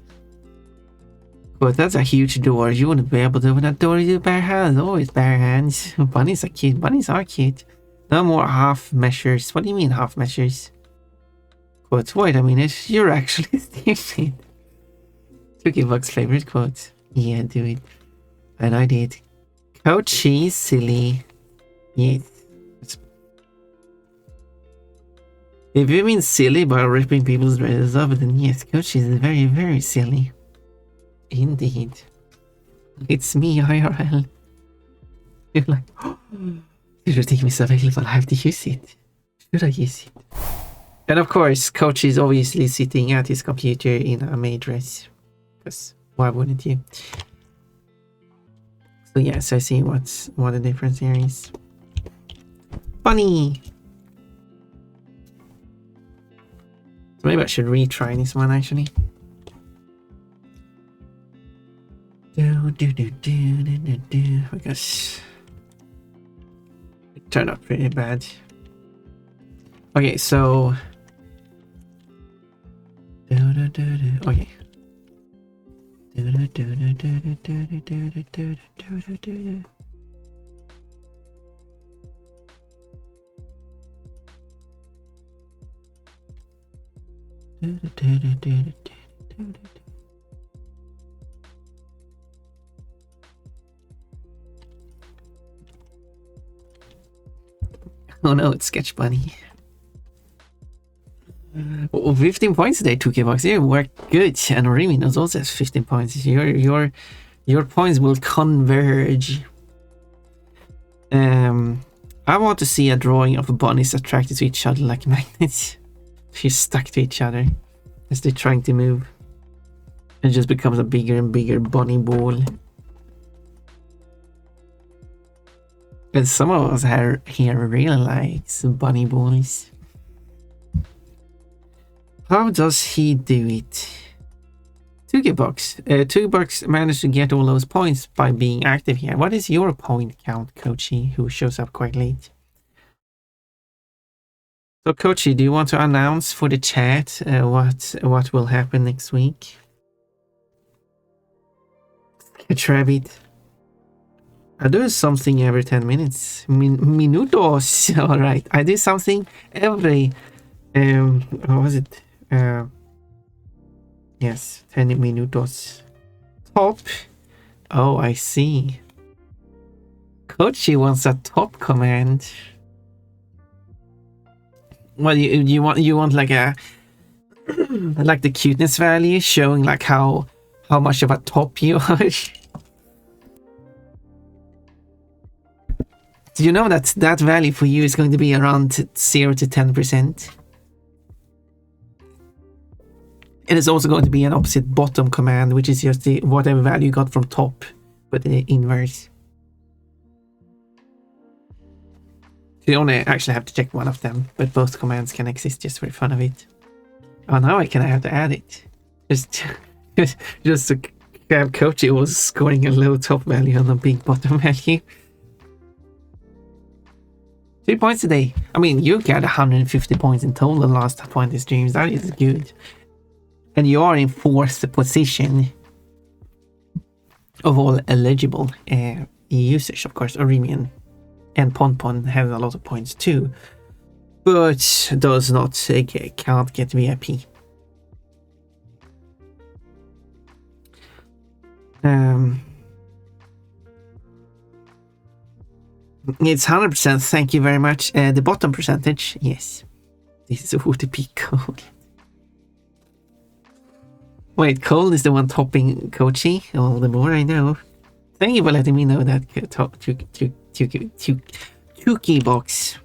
But that's a huge door. You wouldn't be able to open that door with your bare hands. Always bare hands. Bunnies are cute. Bunnies are cute. No more half measures. What do you mean half measures? Quote. Wait a minute. You're actually stupid. Cookiebug's favorite quote. Yeah, do it. And I did. Kochi, silly. Yes. If you mean silly by ripping people's dresses off, then yes, Kochi is very, very silly. Indeed. It's me, IRL. You're like, oh, you should take me so available, I have to use it. Should I use it? And of course, Coach is obviously sitting at his computer in a maid dress. Because why wouldn't you? So yes, I see what the difference here is. Funny! So maybe I should retry this one actually. Because it turned out pretty bad. Okay, so okay. Oh no, it's Sketch Bunny. 15 points today, 2K Box. You worked good, and Reminos also has 15 points. Your points will converge. I want to see a drawing of bunnies attracted to each other like magnets. She's stuck to each other as they're trying to move. It just becomes a bigger and bigger bunny ball. And some of us here really likes bunny balls. How does he do it? 2K Box. 2K Box managed to get all those points by being active here. What is your point count, Coachy, who shows up quite late? So, Coachy, do you want to announce for the chat what will happen next week? Sketch Rabbit. I do something every 10 minutes. Minutos. All right. I do something every. What was it? Yes, 10 minutos. Top. Oh, I see. Coachy wants a top command. Well, you want like a like the cuteness value showing like how much of a top you are. Do you know that that value for you is going to be around 0 to 10%? And it's also going to be an opposite bottom command, which is just the whatever value you got from top, but the inverse. So you only actually have to check one of them, but both commands can exist just for the fun of it. Oh, now I have to add it. Just to have Coachy was scoring a low top value and a big bottom value. 3 points today. I mean, you got 150 points in total the last 20 streams. That is good. And you are in 4th position of all eligible users, of course. Oremian and Ponpon have a lot of points too, but does not can't get VIP. It's 100%. Thank you very much. The bottom percentage, yes. This is a OTP code. Wait, Cole is the one topping Coachy? Oh, the more I know. Thank you for letting me know that. Tuki Box.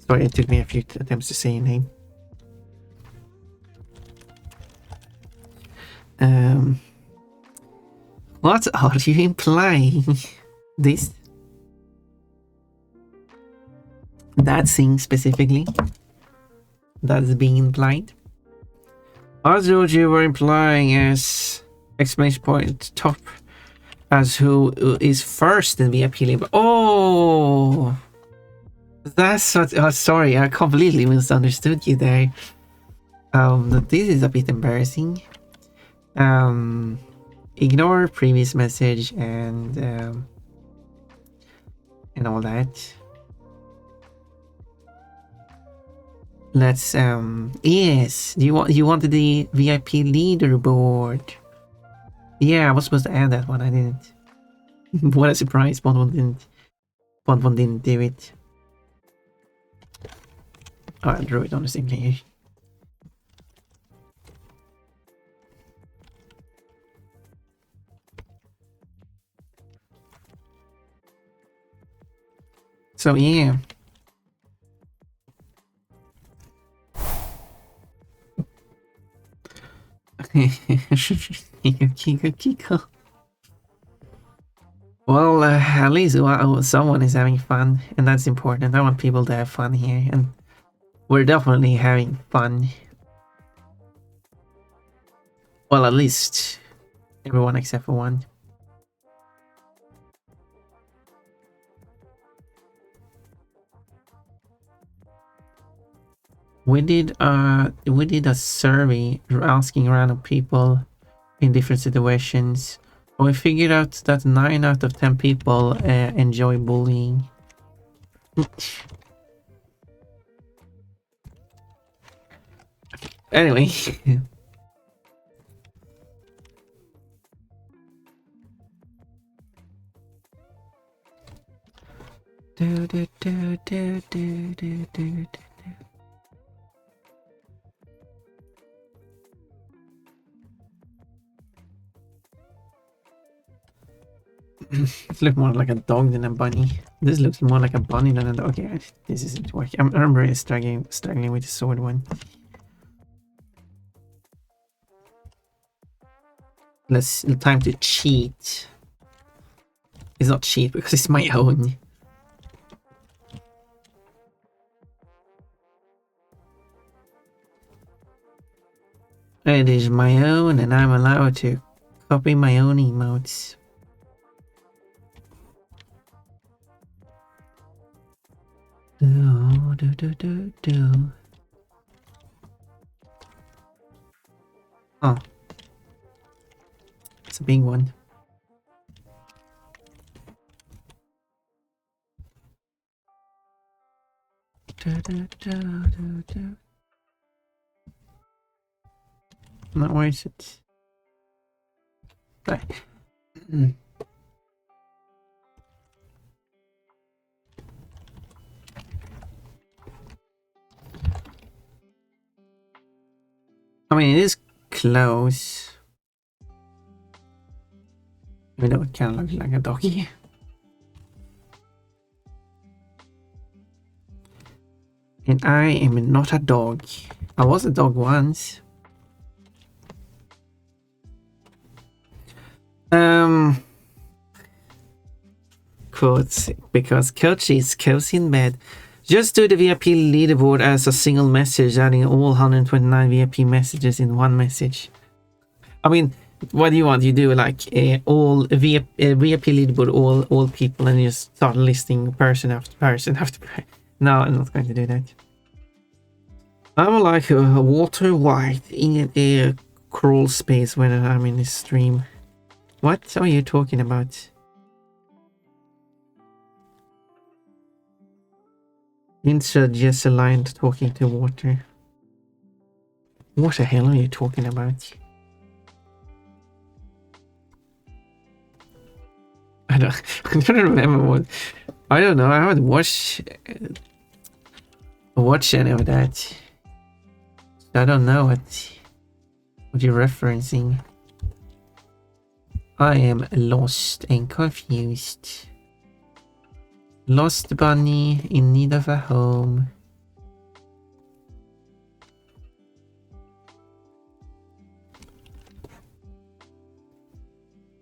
Sorry, it took me a few attempts to say your name. What are you implying? This? That thing specifically? That's being implied? I thought you were implying as exclamation point top as who is first in VIP label. Oh, that's what. Oh, sorry, I completely misunderstood you there. This is a bit embarrassing. Ignore previous message and all that. Let's yes, you wanted the VIP leaderboard. Yeah, I was supposed to add that one. I didn't. What a surprise! One didn't do it. Oh, I drew it on the same page. So yeah. Kiko. Well, at least someone is having fun, and that's important. I want people to have fun here, and we're definitely having fun. Well, at least everyone except for one. We did a survey asking random people in different situations. We figured out that 9 out of 10 people enjoy bullying. Anyway. do, do, do, do, do, do, do. It looks more like a dog than a bunny. This looks more like a bunny than a dog. Okay, this isn't working. I'm really struggling with the sword one. Time to cheat. It's not cheat because it's my own. It is my own and I'm allowed to copy my own emotes. Do, do, do, do, do. Oh. It's a big one. Do, do, do, do, do. No, where is it? Right. I mean, it is close. Even though it kind of looks like a doggy. And I am not a dog. I was a dog once. Quotes, because Coach is cozy in bed. Just do the VIP leaderboard as a single message, adding all 129 VIP messages in one message. I mean, what do you want? You do like all VIP leaderboard, all people, and you just start listing person after person after person. No, I'm not going to do that. I'm like a water white in a crawl space when I'm in this stream. What are you talking about? Intro just aligned talking to water. What the hell are you talking about? I don't remember what. I don't know. I haven't watched any of that. I don't know what you're referencing. I am lost and confused. Lost bunny in need of a home.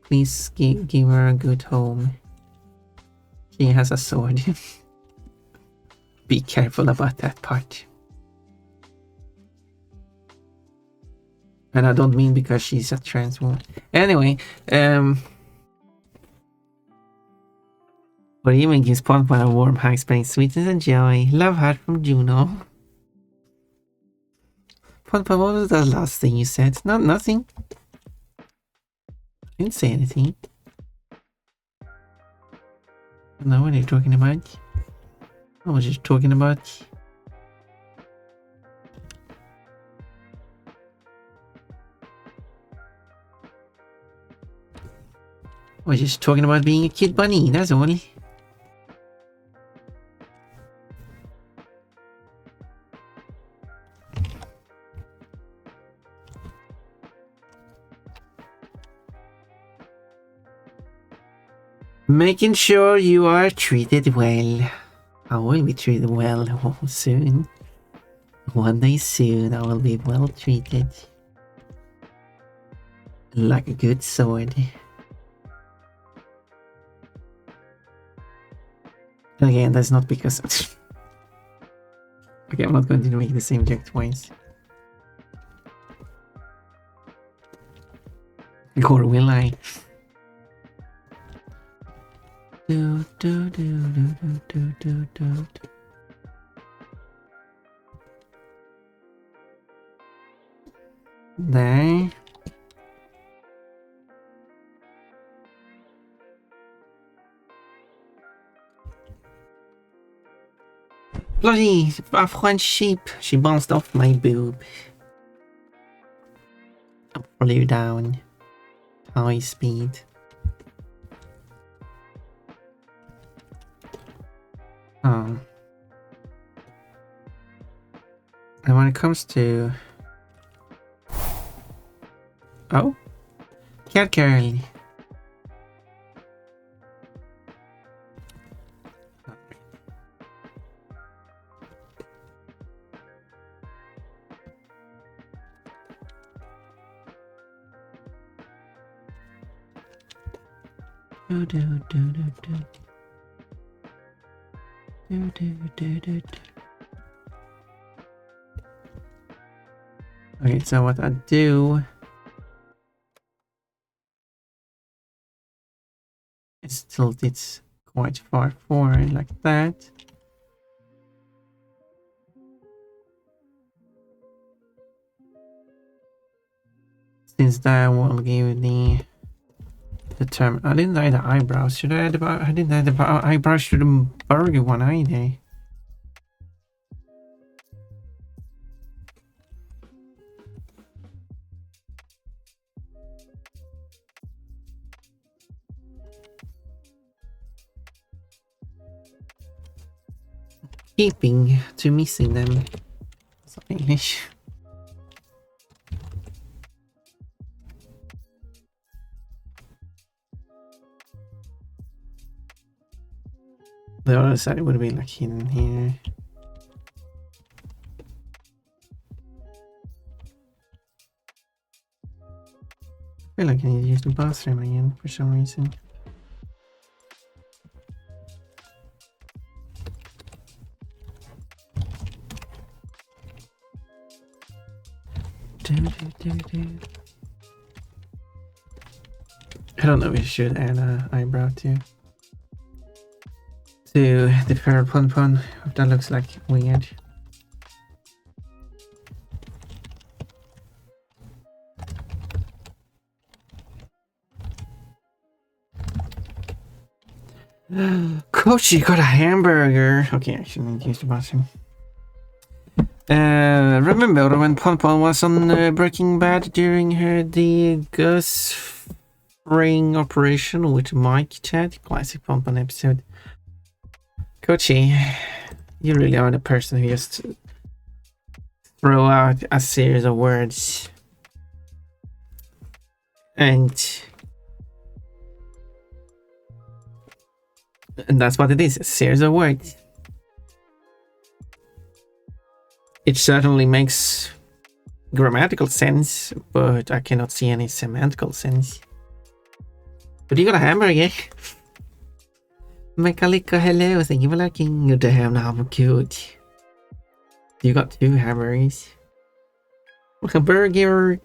Please give her a good home. She has a sword. Be careful about that part. And I don't mean because she's a trans woman. Anyway, or even gives Pompa a warm hug, spreading sweetness and joy. Love heart from Juno. Pompa, what was the last thing you said? Nothing. I didn't say anything. No, what are you talking about? I was just talking about. I was just talking about being a cute bunny, that's all. Making sure you are treated well. I will be treated well soon. One day soon I will be well treated. Like a good sword. Again, that's not because... Okay, I'm not going to make the same joke twice. Or will I? Do, do, do, do, do, do, do, do. there. Bloody a French sheep! She bounced off my boob. I flew down. High speed. Oh. And when it comes to... Oh? Cat girl. Do do do do do. Do do do do do. Okay, so what I do is tilt it quite far forward like that. Since that will give the term. I didn't add the eyebrows. Should I add about? I didn't add the eyebrows to the burger one either. Keeping to missing them. That's not English. The other side would be like hidden here. I feel like I need to use the bathroom again for some reason. I don't know if we should add an eyebrow to the fair pun. If that looks like weird. Coach, you got a hamburger. Okay, I shouldn't use the bathroom. Remember when Pon was on Breaking Bad during the Gus Ring operation with Mike Chad? Classic Pon episode. Coachy, you really are the person who just throw out a series of words. And that's what it is, a series of words. It certainly makes grammatical sense, but I cannot see any semantical sense. But you got a hamburger. Mekalika, hello, thank you for liking your damn album cute. You got 2 hamburgers. A burger.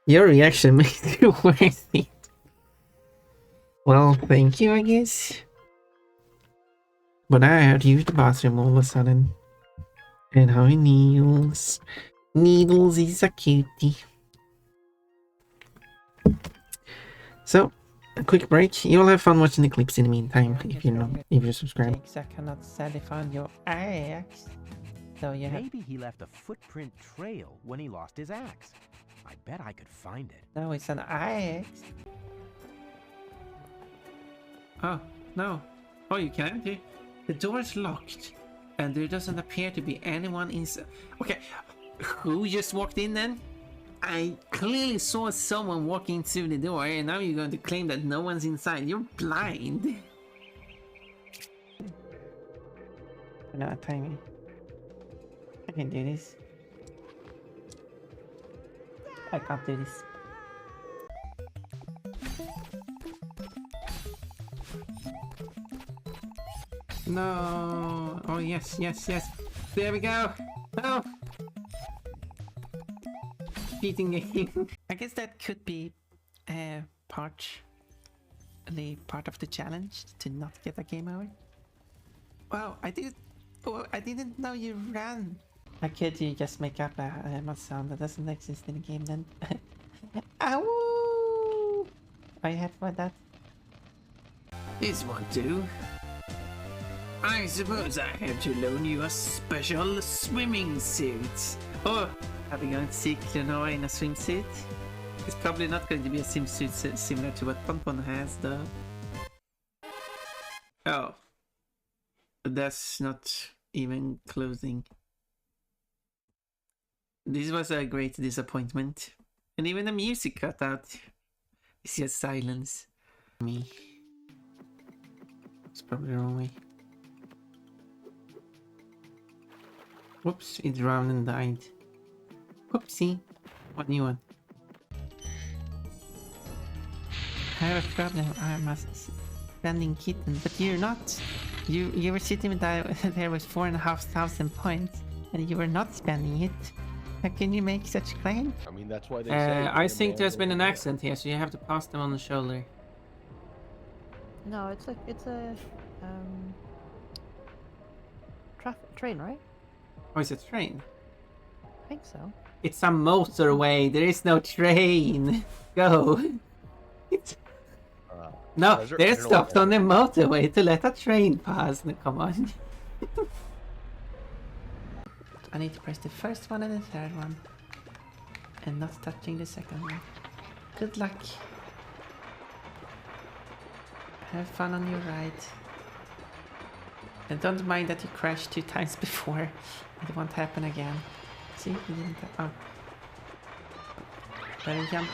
Your reaction makes it worth it. Well, thank you, I guess. But I had to use the bathroom all of a sudden. And how Needles. Needles is a cutie. So, a quick break. You'll have fun watching the clips in the meantime if you're subscribed. I cannot satisfy your axe. So you have... Maybe he left a footprint trail when he lost his axe. I bet I could find it. No, it's an axe. Oh, no. Oh, you can't? The door is locked. And there doesn't appear to be anyone inside. Okay, who just walked in then? I clearly saw someone walking through the door, and now you're going to claim that no one's inside. You're blind. No, timing. I can do this. I can't do this. No. Oh, yes. There we go. Oh. Beating game. I guess that could be part of the challenge to not get a game over. Wow, I didn't know you ran. I could you just make up a sound that doesn't exist in the game then? Ow! I had for that. This won't do. I suppose I have to loan you a special swimming suit. Oh, are we going to see Clonoa in a swimsuit? It's probably not going to be a swimsuit similar to what Pompon has, though. Oh. That's not even clothing. This was a great disappointment. And even the music cut out. It's just silence. Me. It's probably the wrong way. Whoops, it drowned and died. Whoopsie. What new one? I have a problem. I'm a standing kitten, but you're not. You were sitting there with 4,500 points, and you were not spending it. How can you make such a claim? I mean, that's why they say. I think there's been an accident here, so you have to pass them on the shoulder. No, it's a train, right? Oh, it's a train? I think so. It's a motorway. There is no train. Go. No, they're stopped on the motorway to let a train pass. No, come on. I need to press the first one and the third one. And not touching the second one. Good luck. Have fun on your ride. And don't mind that you crashed 2 times before. It won't happen again. See, you didn't. Oh. Better jump.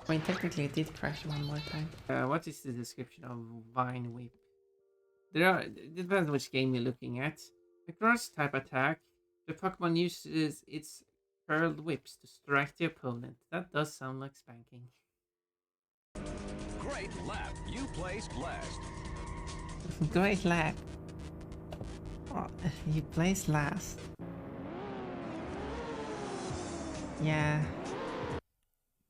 I mean, technically it did crash one more time. What is the description of Vine Whip? It depends which game you're looking at. A grass type attack. The Pokemon uses its curled whips to strike the opponent. That does sound like spanking. Great lap. You placed last. Great lap. Oh, you placed last. Yeah.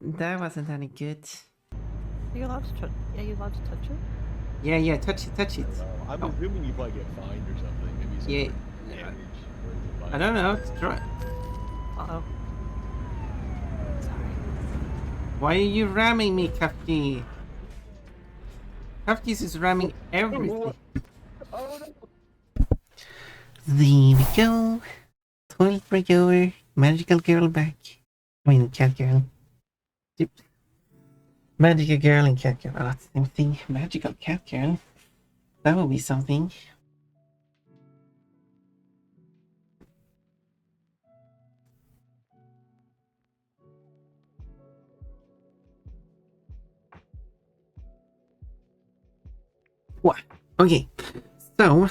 That wasn't any good. Are you allowed to touch? Are you allowed to touch it? Yeah, touch it. I'm assuming you probably get fined or something. Maybe some Yeah. damage. Or it's a I don't know. Try. Uh-oh. Sorry. Why are you ramming me, Kafki? Kafki's is ramming everything. Oh, no. There we go. Toilet break over. Magical girl back. I mean, cat girl. Yep. Magical girl and cat girl. Oh, that's the same thing. Magical cat girl. That will be something. What? Okay. So,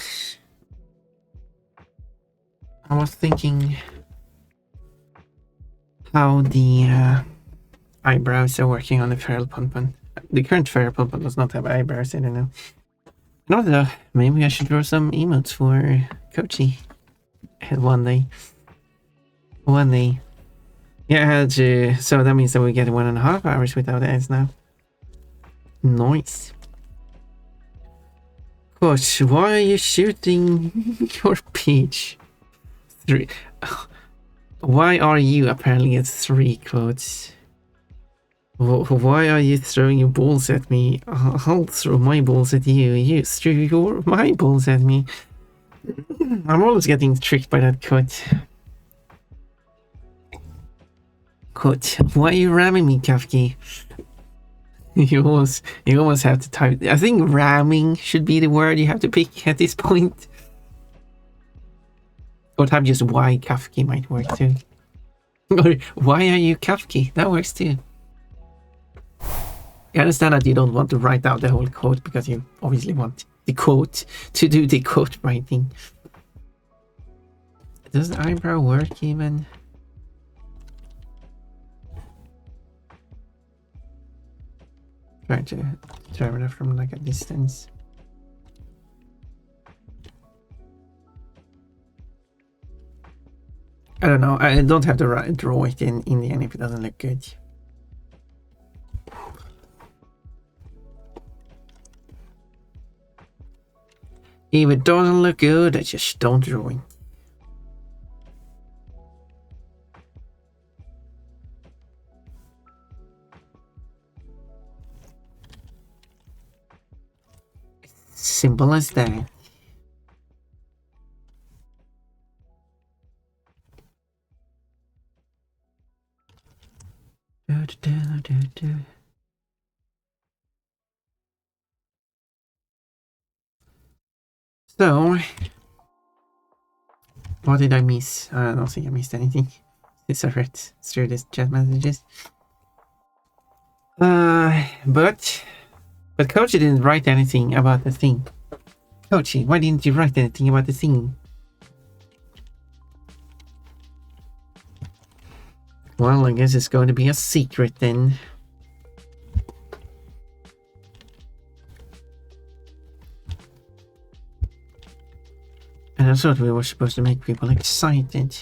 I was thinking how the eyebrows are working on the feral Pumpkin. The current feral Pumpkin does not have eyebrows, I don't know. And also, maybe I should draw some emotes for Kochi. One day. Yeah, so that means that we get 1.5 hours without ads now. Nice. Coach, why are you shooting your peach? 3. Why are you apparently at 3 quotes? Why are you throwing your balls at me? I'll throw my balls at you. You threw my balls at me. I'm always getting tricked by that quote. Quote, why are you ramming me, Kafki? You almost have to type. I think ramming should be the word you have to pick at this point. Or type just why Kafki might work too. Or why are you Kafki? That works too. I understand that you don't want to write out the whole quote because you obviously want the quote to do the quote writing. Does the eyebrow work even? Try to travel it from like a distance. I don't know. I don't have to draw it in the end if it doesn't look good. If it doesn't look good, I just don't draw it. Simple as that. So, what did I miss? I don't think I missed anything. It's a read through these chat messages. But Coachy didn't write anything about the thing. Coachy, why didn't you write anything about the thing? Well, I guess it's going to be a secret then. And I thought we were supposed to make people excited.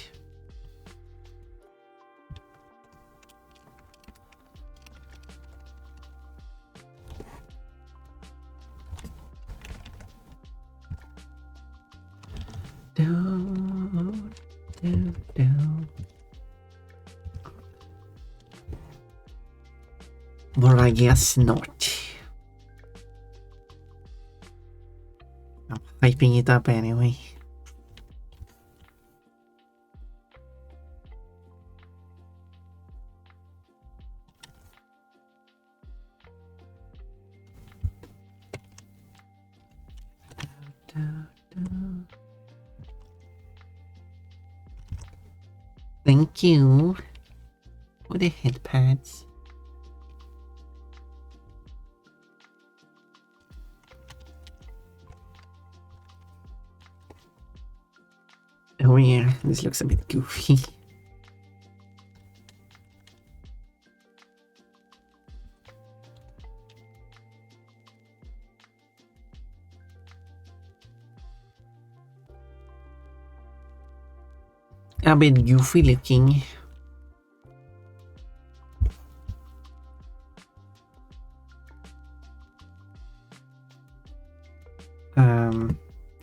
But I guess not. I'm hyping it up anyway. Thank you for the headpads. Oh yeah, this looks a bit goofy. A bit goofy looking.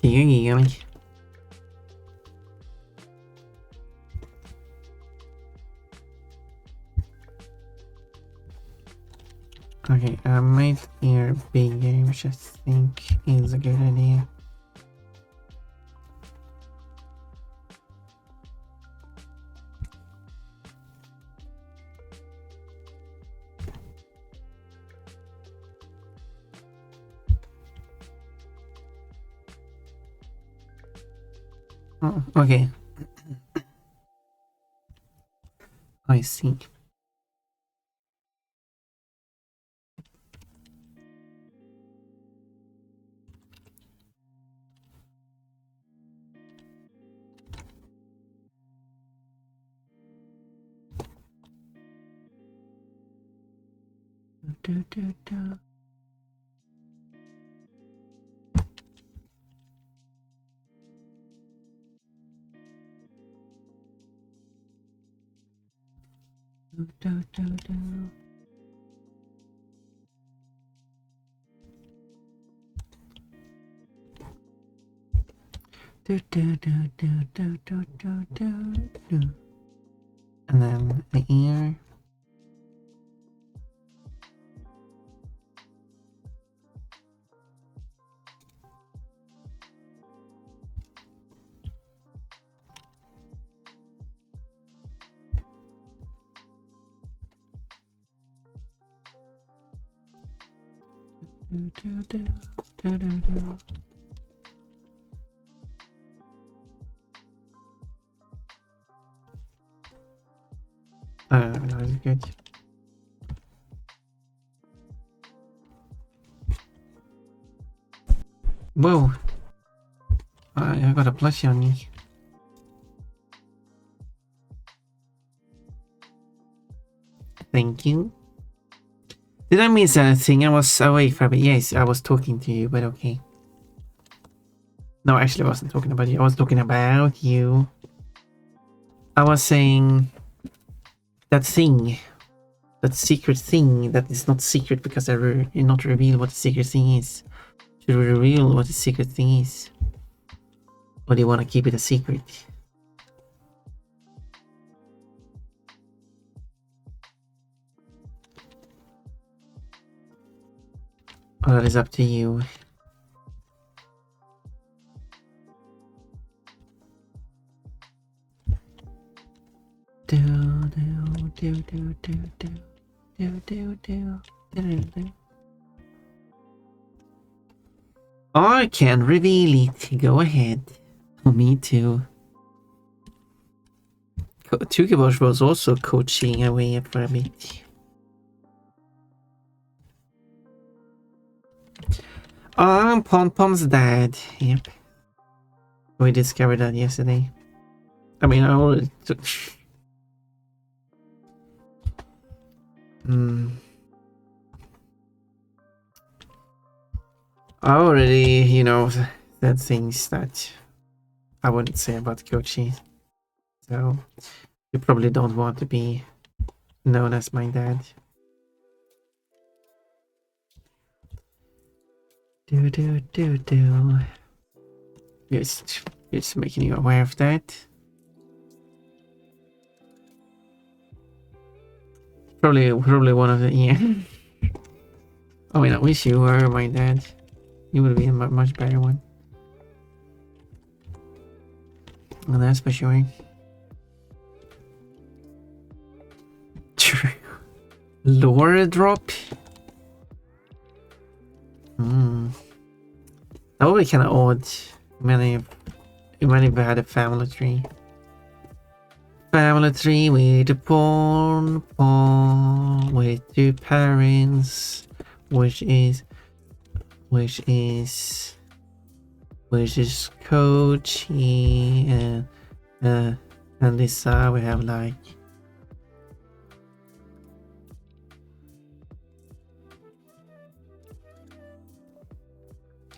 Here. Okay, I made here bigger, which I think is a good idea. Oh, okay. I see. And then the ear. That was good. Whoa! I got a plushie on me. Thank you. Did I miss anything? I was away from it. Yes, I was talking to you, but okay. No, actually I wasn't talking about you. I was talking about you. I was saying that thing. That secret thing that is not secret because I not reveal what the secret thing is. Should we reveal what the secret thing is? Or do you want to keep it a secret? Well, that is up to you. I can reveal it. Go ahead. Me too. Tukibosh was also coaching away for a bit. I'm Pom Pom's dad. Yep. We discovered that yesterday. I mean, I already took... I already, you know, said things that I wouldn't say about Kochi. So, you probably don't want to be known as my dad. Just making you aware of that. Probably one of the, yeah. I mean, I wish you were my dad. You would be a much better one. Well, that's for sure. Lore drop? That would be kind of odd. Many had a family tree. Family tree with a pawn with two parents, which is Kochi and this side we have like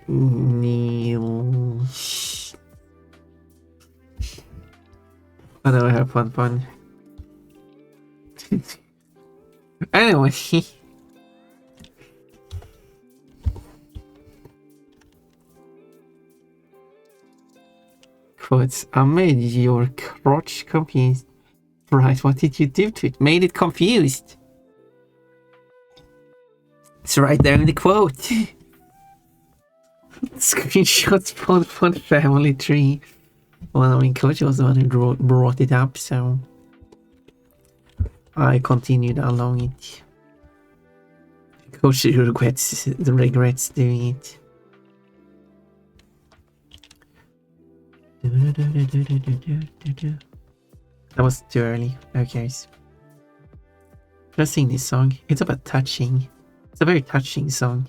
Neil. I know I have fun. Anyway. Quotes, I made your crotch confused. Right, what did you do to it? Made it confused. It's right there in the quote. Screenshots for the family tree. Well, I mean, Coach was the one who brought it up, so I continued along it. Coach regrets doing it. That was too early. Who cares? Just sing this song. It's about touching. It's a very touching song.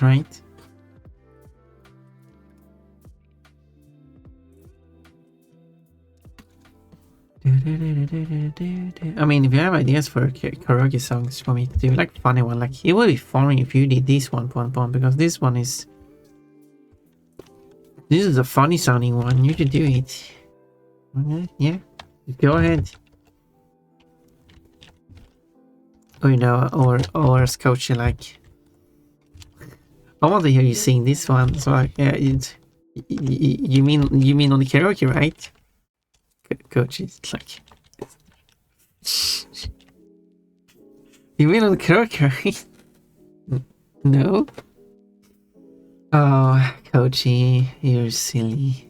Right? I mean, if you have ideas for karaoke songs for me to do, like funny one, like it would be funny if you did this one, because this one is a funny sounding one. You should do it. Okay, yeah, go ahead. Or you know, or as Coach, like I want to hear you sing this one. So like, yeah, you mean on the karaoke, right? Coach is like, you mean on the karaoke, right? No. Oh, Coachy, you're silly.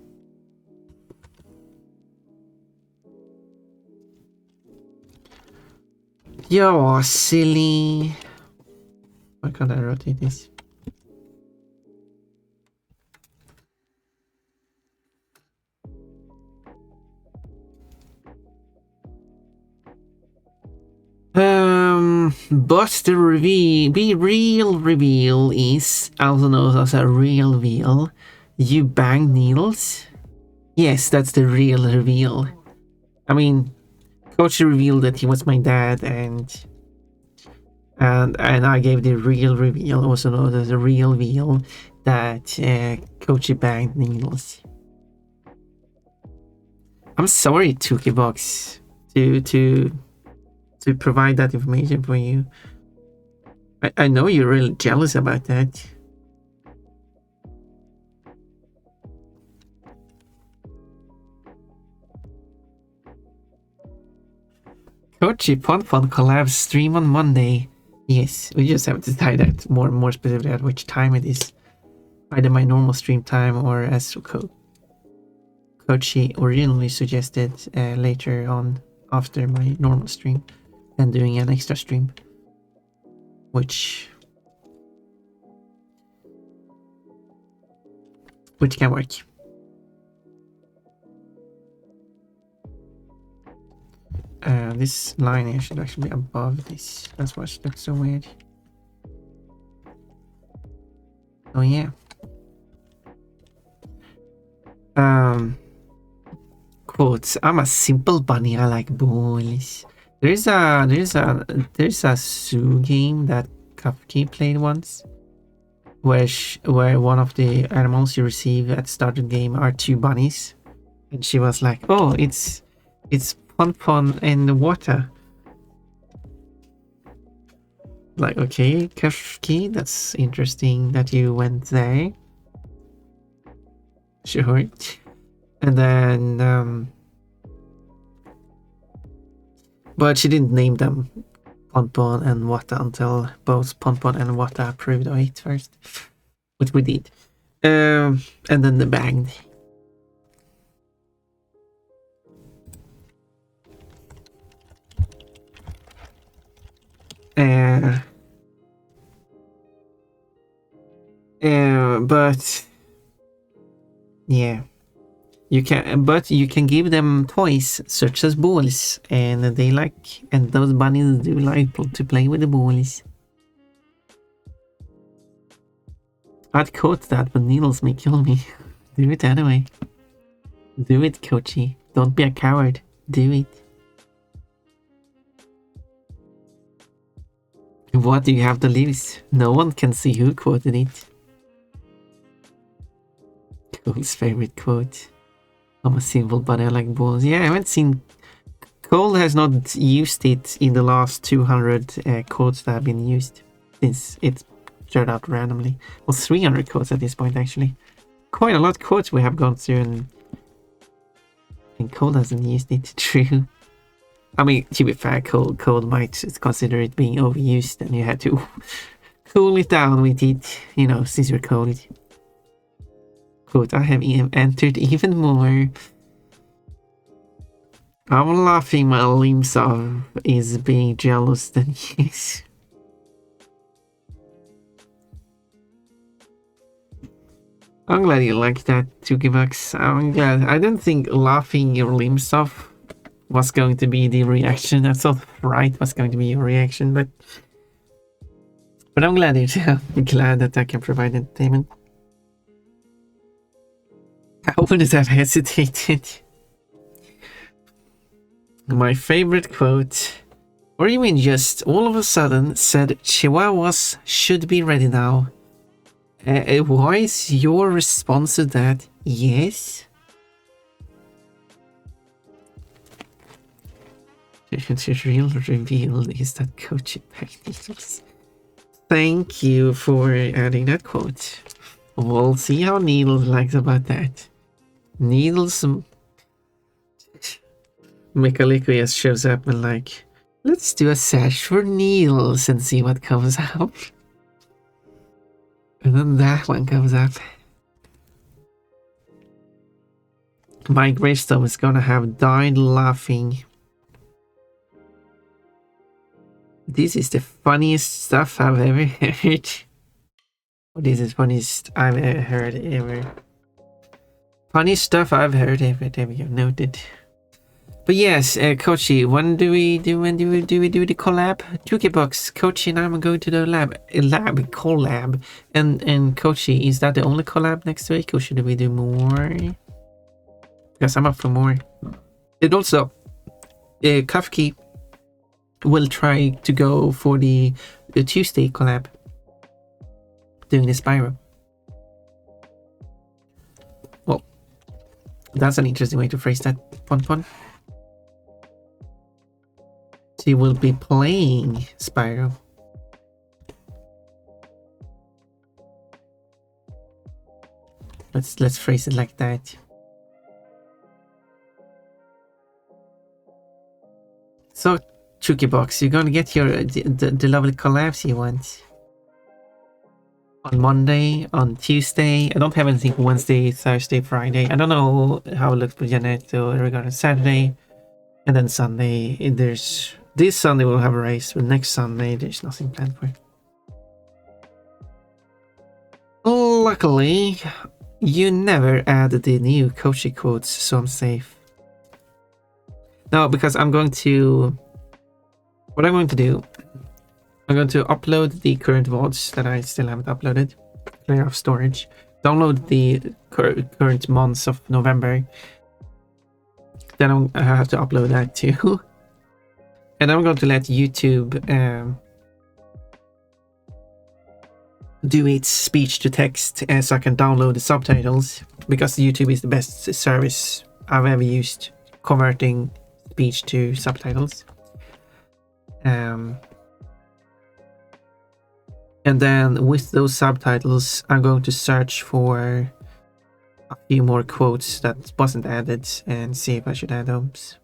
You're silly. Why can't I rotate this? But the real reveal is also known as a real reveal. You banged Niels? Yes, that's the real reveal. I mean, Coach revealed that he was my dad, and I gave the real reveal, also known as the real reveal, that Coach banged Niels. I'm sorry, Tukibox, to provide that information for you. I know you're really jealous about that. Kochi Pon collab stream on Monday. Yes, we just have to decide that more specifically at which time it is. Either my normal stream time or as Kochi originally suggested later on after my normal stream and doing an extra stream. Which can work. This line here should actually be above this. That's why it looks so weird. Oh yeah. Quotes. I'm a simple bunny. I like balls. There's a zoo game that Kafki played once, where one of the animals you receive at the start of the game are two bunnies, and she was like, "Oh, it's Pon in the water." Like, okay, Kafki, that's interesting that you went there. Sure. And then, but she didn't name them Pon and Wata until both Pon and Wata approved of it first, which we did. And then the banged. But yeah, you can give them toys such as balls, and those bunnies do like to play with the balls. I'd quote that, but needles may kill me. Do it anyway. Do it, Kochi. Don't be a coward. Do it. What do you have to lose? No one can see who quoted it. Cole's favorite quote. I'm a simple but I like balls. Yeah, I haven't seen... Cole has not used it in the last 200 quotes that have been used since it started out randomly. Well, 300 quotes at this point, actually. Quite a lot of quotes we have gone through, and Cole hasn't used it. True. I mean, to be fair, Cole might consider it being overused, and you had to cool it down with it, you know, since you're cold. Quote, I have entered even more. I'm laughing my limbs off is being jealous than yes. I'm glad you like that, Tukimax. I'm glad. I didn't think laughing your limbs off was going to be the reaction. I thought right was going to be your reaction, but I'm glad it. I'm glad that I can provide entertainment. I wouldn't have hesitated. My favorite quote, or even just all of a sudden said, Chihuahuas should be ready now. Why is your response to that? Yes? The real reveal is that Kochi packed needles. Thank you for adding that quote. We'll see how Needles likes about that. Needles... Mikaliko just shows up and like, let's do a search for Needles and see what comes up. And then that one comes up. My gravestone is gonna have died laughing. This is the funniest stuff I've ever heard. This is funniest I've ever heard ever. Funniest stuff I've heard ever. There we go, noted. But yes, Kochi, when do we do the collab? Tukibox, Kochi and I'm going to the collab. And Kochi, is that the only collab next week, or should we do more? Because I'm up for more. And also, Kafki will try to go for the Tuesday collab, doing the Spyro. Well, that's an interesting way to phrase that, Pon. She will be playing Spyro. Let's phrase it like that. So Chucky Box, you're gonna get your the lovely collabs you want. On Monday, on Tuesday. I don't have anything Wednesday, Thursday, Friday. I don't know how it looks for Janet regarding Saturday. And then Sunday, there's... This Sunday we'll have a race, but next Sunday there's nothing planned for. Luckily, you never added the new coaching quotes, so I'm safe. No, because I'm going to... What I'm going to do... I'm going to upload the current VODs that I still haven't uploaded. Clear off storage. Download the current months of November. Then I have to upload that too. And I'm going to let YouTube do its speech to text so I can download the subtitles. Because YouTube is the best service I've ever used converting speech to subtitles. And then with those subtitles, I'm going to search for a few more quotes that wasn't added and see if I should add those.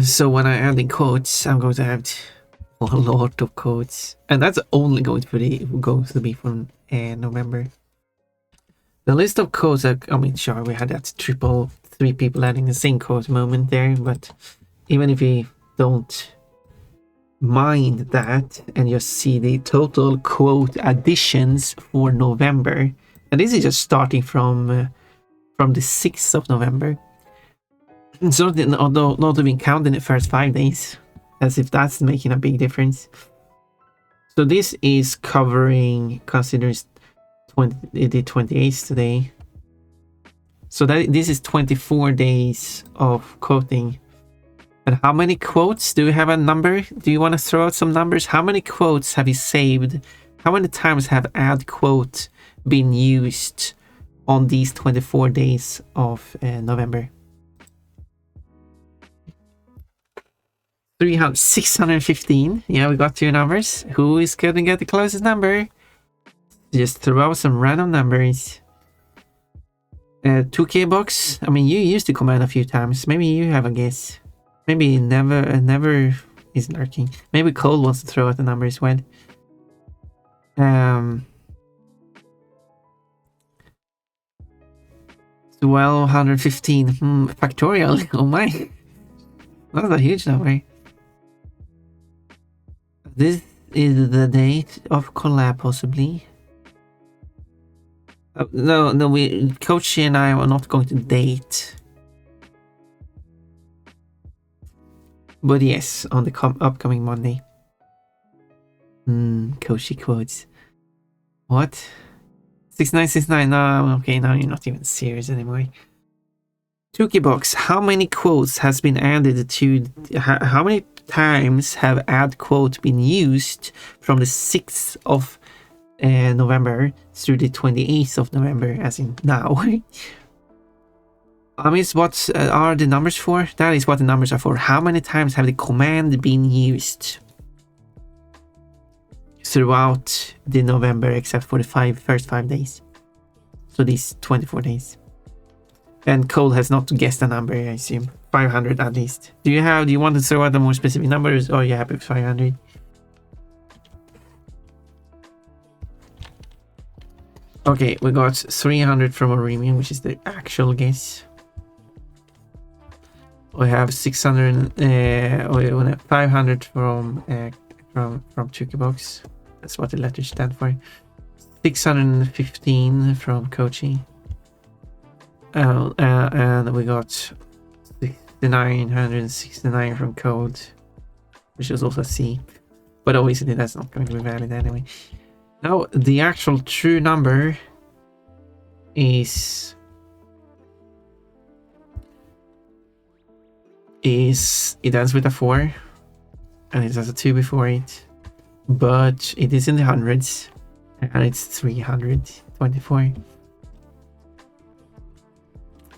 So when I add in quotes, I'm going to have a lot of quotes, and that's only going to be from November. The list of quotes, I mean, sure, we had that three people adding the same quote moment there, but even if we don't mind that and just see the total quote additions for November, and this is just starting from the 6th of November, so not even counting the first 5 days, as if that's making a big difference. So this is covering, considering the 28th today, so that this is 24 days of quoting. And how many quotes? Do you have a number? Do you want to throw out some numbers? How many quotes have you saved? How many times have add quote been used on these 24 days of November? 615. Yeah, we got 2 numbers. Who is going to get the closest number? Just throw out some random numbers. 2K box. I mean, you used the command a few times. Maybe you have a guess. Maybe never is lurking. Maybe Cole wants to throw out the number as well. 1215. Factorial. Oh my. That's a huge number. This is the date of collab, possibly. No, Coach and I are not going to date. But yes, on the upcoming Monday. Koshi quotes. What? 6969. No, okay, now you're not even serious anymore. Tuki box. How many quotes has been added to? How many times have add quote been used from the 6th of November through the 28th of November, as in now? What are the numbers for? That is what the numbers are for. How many times have the command been used throughout the November, except for the first 5 days? So these 24 days. And Cole has not guessed a number, I assume. 500 at least. Do you want to throw out the more specific numbers, or are you happy with 500? Okay, we got 300 from Oremian, which is the actual guess. We have 600, 500 from Chukibox. That's what the letters stand for. 615 from Kochi. And we got 969 from Code, which is also C. But obviously that's not going to be valid anyway. Now, the actual true number is it ends with a 4 and it has a 2 before it, but it is in the hundreds and it's 324.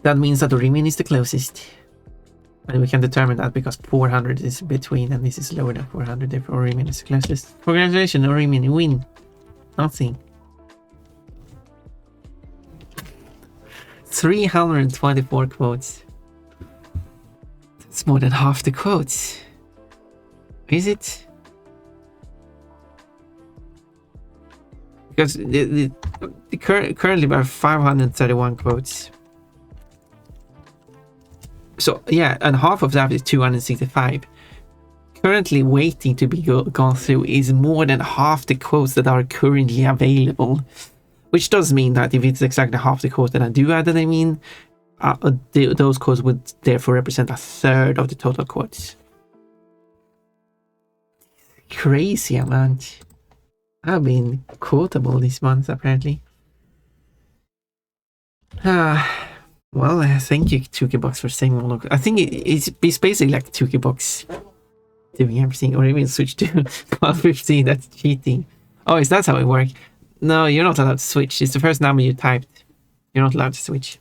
That means that Oremian is the closest, and we can determine that because 400 is between and this is lower than 400, therefore Oremian is the closest. Congratulations, Oremian, you win nothing. 324 quotes. That's more than half the quotes. Is it? Because currently we have 531 quotes. So yeah, and half of that is 265. Currently waiting to be gone through is more than half the quotes that are currently available. Which does mean that if it's exactly half the quotes that I do add, that I mean, those quotes would therefore represent a third of the total quotes. Crazy amount. I've been quotable this month, apparently. Well, thank you, Tukibox, for saying all of it. I think it's basically like Tukibox doing everything, or even switch to 1215. That's cheating. Oh, is that how it works? No, you're not allowed to switch. It's the first number you typed. You're not allowed to switch.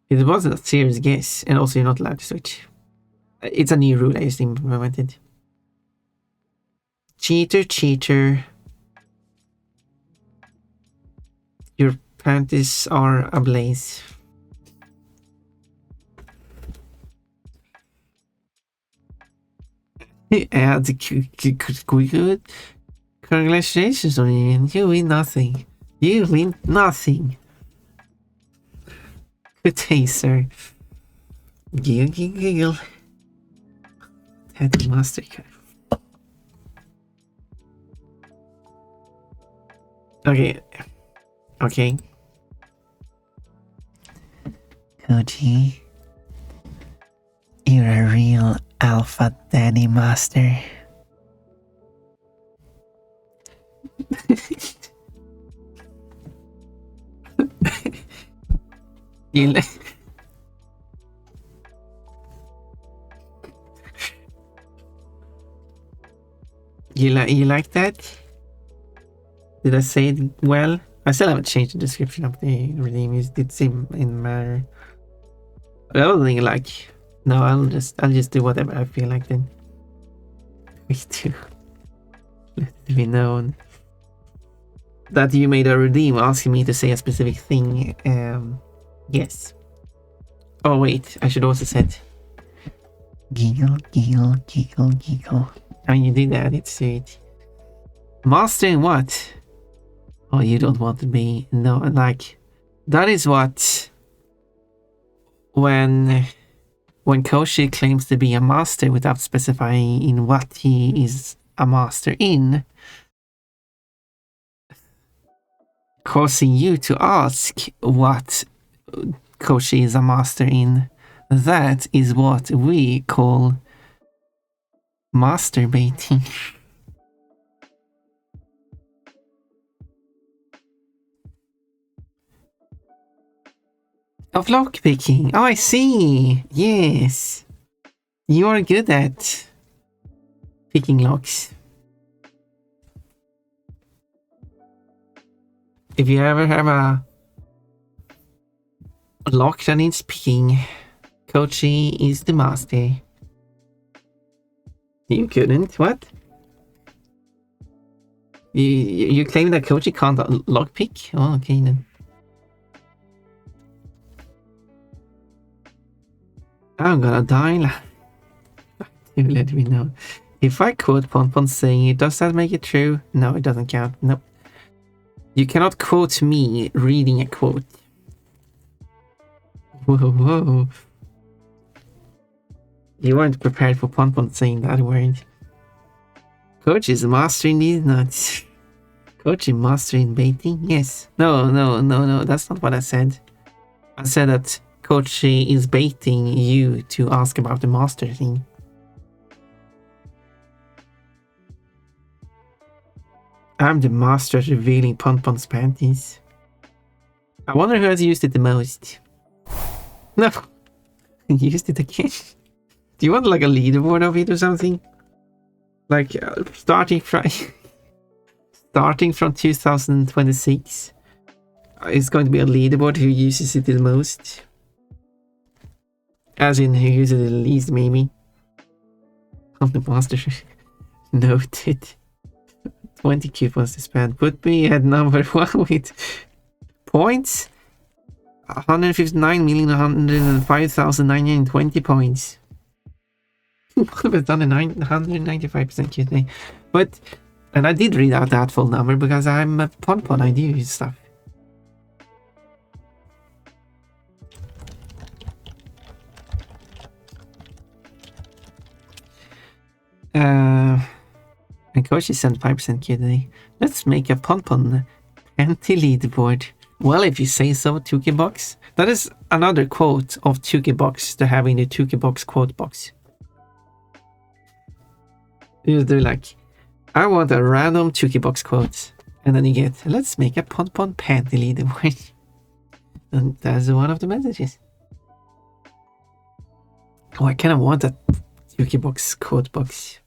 It wasn't a serious guess, and also you're not allowed to switch. It's a new rule I just implemented. Cheater. Your panties are ablaze. Add good. Congratulations on you. You win nothing. You win nothing. Good day, sir. Giggle. Headmaster. Okay. Koji, you're a real alpha daddy master. You like that? Did I say it well? I still haven't changed the description of the redeem. It did seem in matter. I don't think like. No, I'll just do whatever I feel like then. Me too. Let it be known that you made a redeem asking me to say a specific thing. Yes. Oh wait, I should also said giggle. I mean, you did that. It's sweet. Mastering what? Oh, you don't want to be. No, like that is what when Koshi claims to be a master without specifying in what he is a master in, causing you to ask what Koshi is a master in. That is what we call masturbating. Of lockpicking. Oh, I see. Yes. You are good at picking locks. If you ever have a lock that needs picking, Kochi is the master. You couldn't? What? You claim that Kochi can't lockpick? Oh, okay then. I'm gonna die. You let me know. If I quote Ponpon saying it, does that make it true? No, it doesn't count. Nope. You cannot quote me reading a quote. Whoa. You weren't prepared for Ponpon saying that word. Coach is mastering these nuts. Coach is mastering baiting? Yes. No. That's not what I said. I said that Coach is baiting you to ask about the master thing. I'm the master at revealing Ponpon's panties. I wonder who has used it the most. No. Used it again. Do you want like a leaderboard of it or something? Like starting from 2026, it's going to be a leaderboard who uses it the most. As in who uses it the least, maybe. I'm the master. Noted. 20 coupons to spend. Put me at number 1 with points. 159,105,920 points. Would have done a 195% Q3. But, and I did read out that full number because I'm a pon, I do stuff. And coach is 75% Q3. Let's make a pon panty leaderboard. Well, if you say so, Tuki Box. That is another quote of Tuki Box to have in the Tuki Box quote box. You do like, I want a random Tuki Box quote. And then you get, let's make a pon panty leaderboard. And that's one of the messages. Oh, I kind of want a Tuki Box quote box.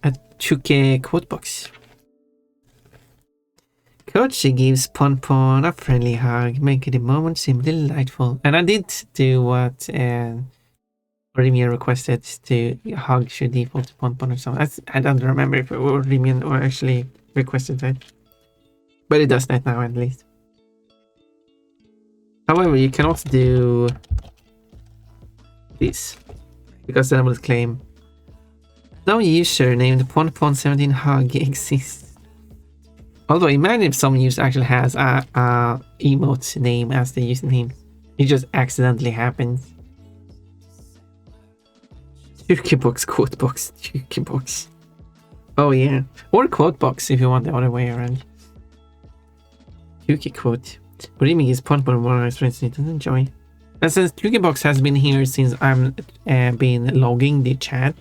A Tuki quote box. Coach gives Pon a friendly hug, making the moment seem delightful. And I did do what Rimian requested, to hug should default to Pon or something. I don't remember if Rimian or actually requested that. But it does that now at least. However, you cannot do this, because then I will claim no user named Pon17 hug exists. Although imagine if some user actually has a emote name as the username. It just accidentally happens. Tuki Box, quote box, Tuki Box. Oh yeah. Or quote box if you want the other way around. Tuki quote. What do you mean is Pon more experience you don't enjoy? And since Tuki Box has been here since I'm been logging the chat,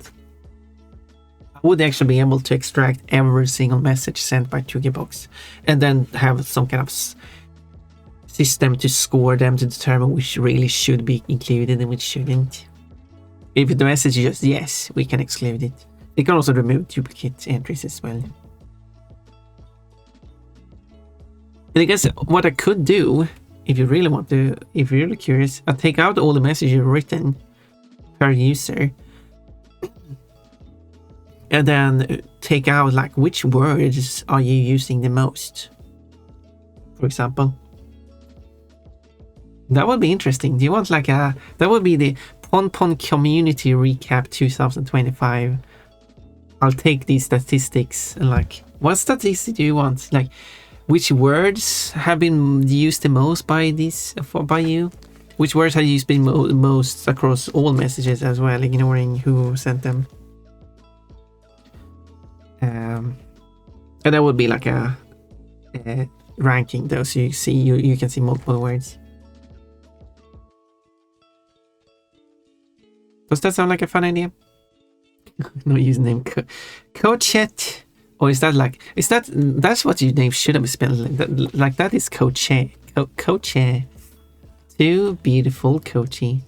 I would actually be able to extract every single message sent by Tuki Box and then have some kind of system to score them to determine which really should be included and which shouldn't. If the message is just yes, we can exclude it. It can also remove duplicate entries as well. And I guess what I could do, if you really want to, if you're really curious, I'll take out all the messages you've written per user. And then take out like which words are you using the most, for example. That would be interesting. Do you want like that would be the Pon Community Recap 2025. I'll take these statistics and like, what statistics do you want? Like, which words have been used the most by you? Which words have you used been most across all messages as well, ignoring who sent them? And that would be like a ranking though, so you see you can see multiple words. Does that sound like a fun idea? No username, Coachet, or is that like that's what your name should have spelled like that is Coachet. Coachet, too beautiful, Coachy.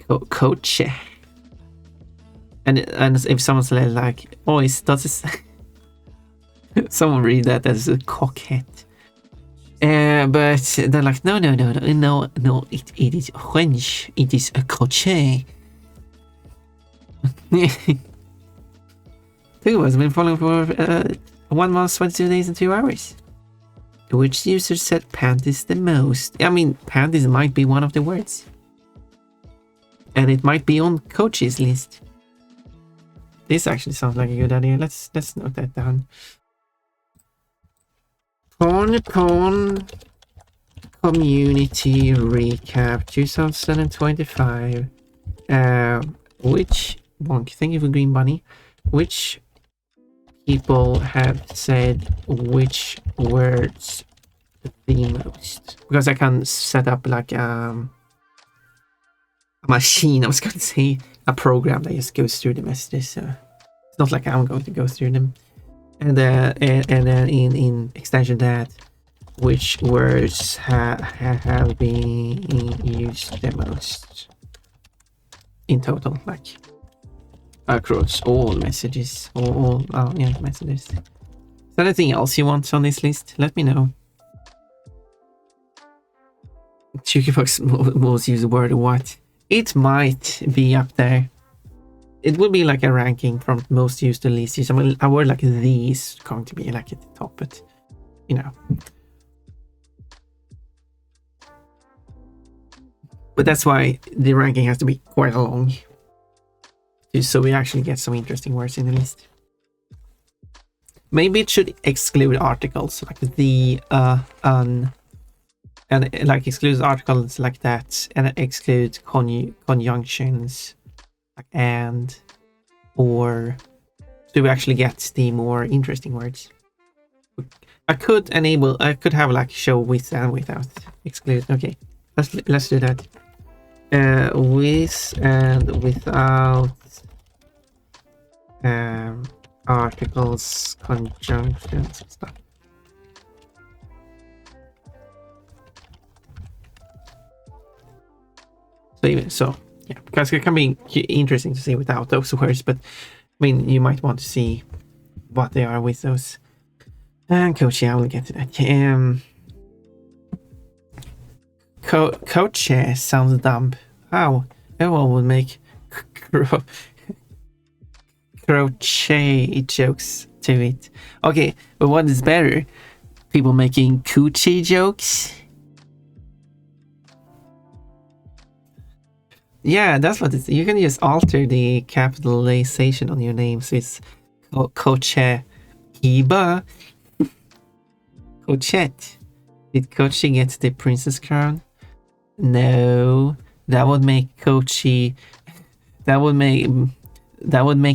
Coachet. And if someone says like, oh, someone read that as a cockhead. But they're like, no, it is French. It is a crochet. Two has been following for 1 month, 22 days, and 2 hours. Which user said panties the most? I mean, panties might be one of the words. And it might be on Coach's list. This actually sounds like a good idea. Let's note that down. Pon Community Recap 2025. Which bonk? Thank you for Green Bunny. Which people have said which words the most? Because I can set up like a machine. I was going to say a program that just goes through the messages. So it's not like I'm going to go through them. And then in extension that, which words have been used the most in total, like across all messages, messages. Is there anything else you want on this list? Let me know. Chukifox most used word what? It might be up there. it would be like a ranking from most used to least used. I mean, a word like these going to be like at the top, but you know. But that's why the ranking has to be quite long, so we actually get some interesting words in the list. Maybe it should exclude articles like the, and like excludes articles like that, and exclude conjunctions like and, or do we actually get the more interesting words? I could have like show with and without exclude. Okay, let's do that. With and without articles, conjunctions, and stuff. So yeah, because it can be interesting to see without those words, but I mean, you might want to see what they are with those. And coach, yeah, I will get to that. Coach sounds dumb. How? Everyone would make crochet jokes to it. Okay, but what is better? People making coochie jokes? Yeah, that's what it's. You can just alter the capitalization on your name, so it's Coche Hiba. Cochette. Did Kochi get the princess crown? No, that would make Kochi. That would make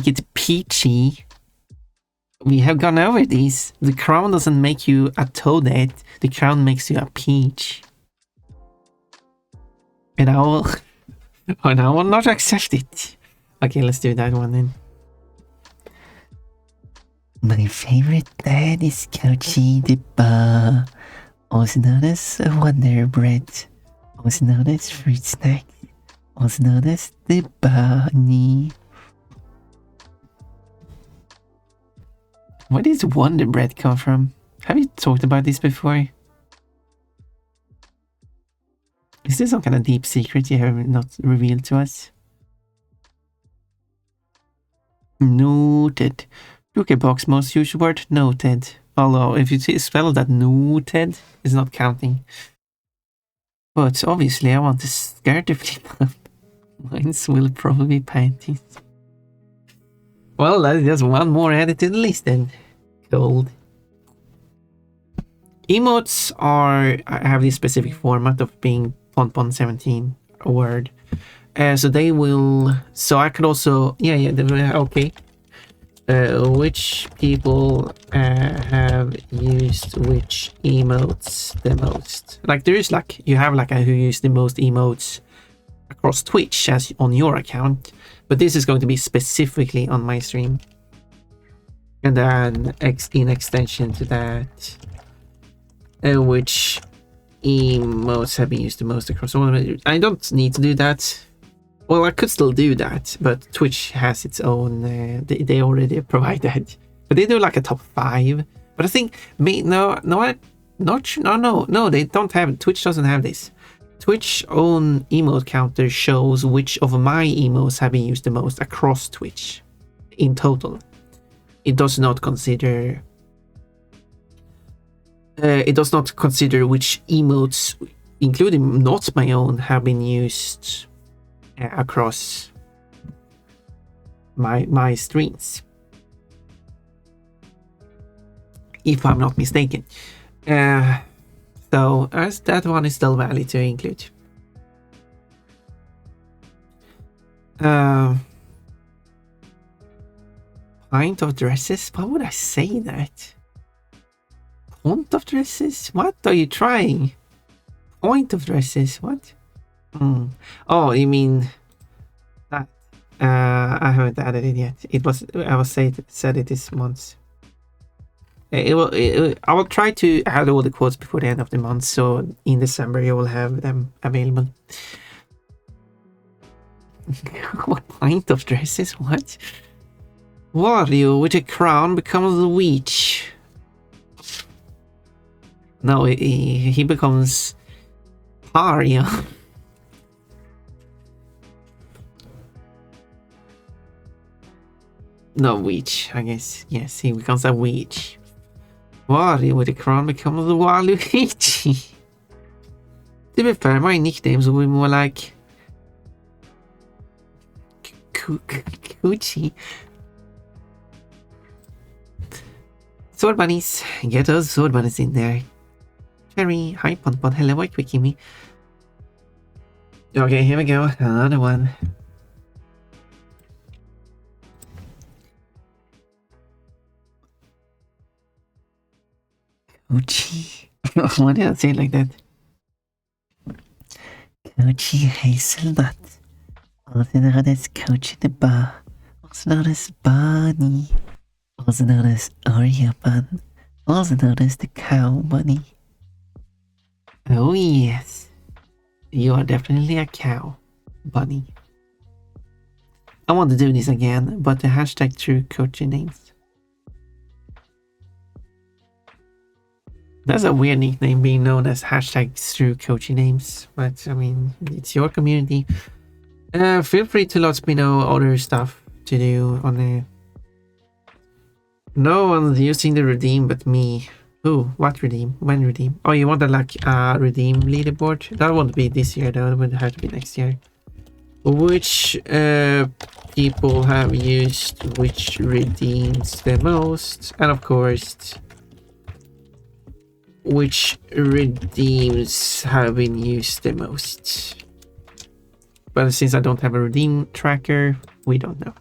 it peachy. We have gone over these. The crown doesn't make you a toadette. The crown makes you a peach. And I will not accept it. Okay, let's do that one then. My favorite dad is Kochi the Ba, also known as a Wonder Bread, also known as fruit snack, also known as the Bunny. Where does Wonder Bread come from? Have you talked about this before? Is this some kind of deep secret you have not revealed to us? Noted. Box most used word noted. Although if you spell that noted, it's not counting. But obviously I want to skirt to flip up. Mine's will probably be panties. Well, that is just one more added to the list then. Cold. Emotes have this specific format of being Pon 17 a word. So they will. So I could also. Okay. Which people have used which emotes the most? Like there is like you have like a who used the most emotes across Twitch as on your account, but this is going to be specifically on my stream. And then in extension to that, which emotes have been used the most across all of it. I don't need to do that. Well, I could still do that, but Twitch has its own. They already provide that, but they do like a top 5. But I think they don't have. Twitch doesn't have this. Twitch own emote counter shows which of my emotes have been used the most across Twitch in total. It does not consider. It does not consider which emotes, including not my own, have been used across my streams, if I'm not mistaken. So as that one is still valid to include. Pint of dresses? Why would I say that? Point of dresses? What are you trying? Point of dresses? What? Oh, you mean that? I haven't added it yet. I said it this month. I will try to add all the quotes before the end of the month, so in December you will have them available. What pint of dresses? What? Wario with a crown becomes a witch. No, he becomes Mario. No, witch, I guess. Yes, he becomes a witch. Wario with the crown becomes a Waluigi. To be fair, my nicknames will be more like Coochie. Sword bunnies. Get those sword bunnies in there. Cherry. Hi, Pon. Hello, wait, Wikimi. Okay, here we go. Another one. Coochie. Why did I say it like that? Coochie hazelnut. Also known as Coach in the bar. Also known as Bunny. Also known as Oreo Bun. Also known as the Cow Bunny. Oh yes. You are definitely a cow, Bunny. I want to do this again, but the hashtag true coaching names. That's a weird nickname, being known as hashtag true coaching names. But I mean, it's your community. Feel free to let me know other stuff to do on the... No one's using the redeem but me. Ooh, what redeem? When redeem? Oh, you want a like redeem leaderboard? That won't be this year though, it would have to be next year. Which people have used which redeems the most, and of course which redeems have been used the most. But since I don't have a redeem tracker, we don't know.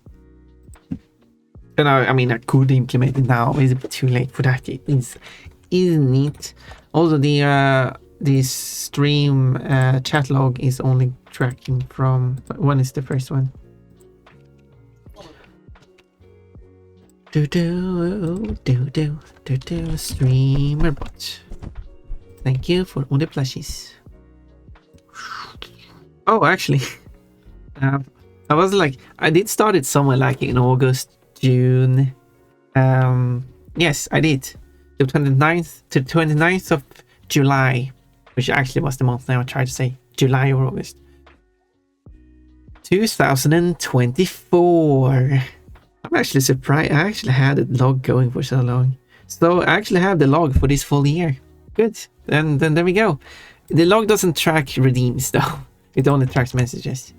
And I mean, I could implement it now. It's a bit too late for that. It is, isn't it? Also, the stream chat log is only tracking from... When is the first one? Streamer bot. Thank you for all the plushies. Oh, actually, I was like, I did start it somewhere like in August, June. Yes, I did. The 29th to 29th of July, which actually was the month now I tried to say July or August. 2024. I'm actually surprised. I actually had a log going for so long. So I actually have the log for this full year. Good. Then there we go. The log doesn't track redeems though. It only tracks messages.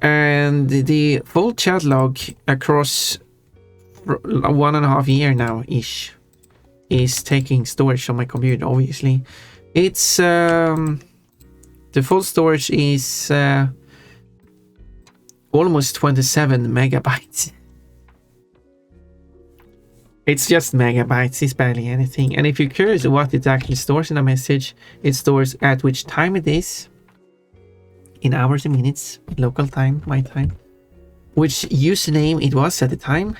And the full chat log across 1.5 years now ish is taking storage on my computer. Obviously, it's the full storage is almost 27 megabytes. It's just megabytes, it's barely anything. And if you're curious what it actually stores in a message, it stores at which time it is, in hours and minutes, local time, my time, which username it was at the time.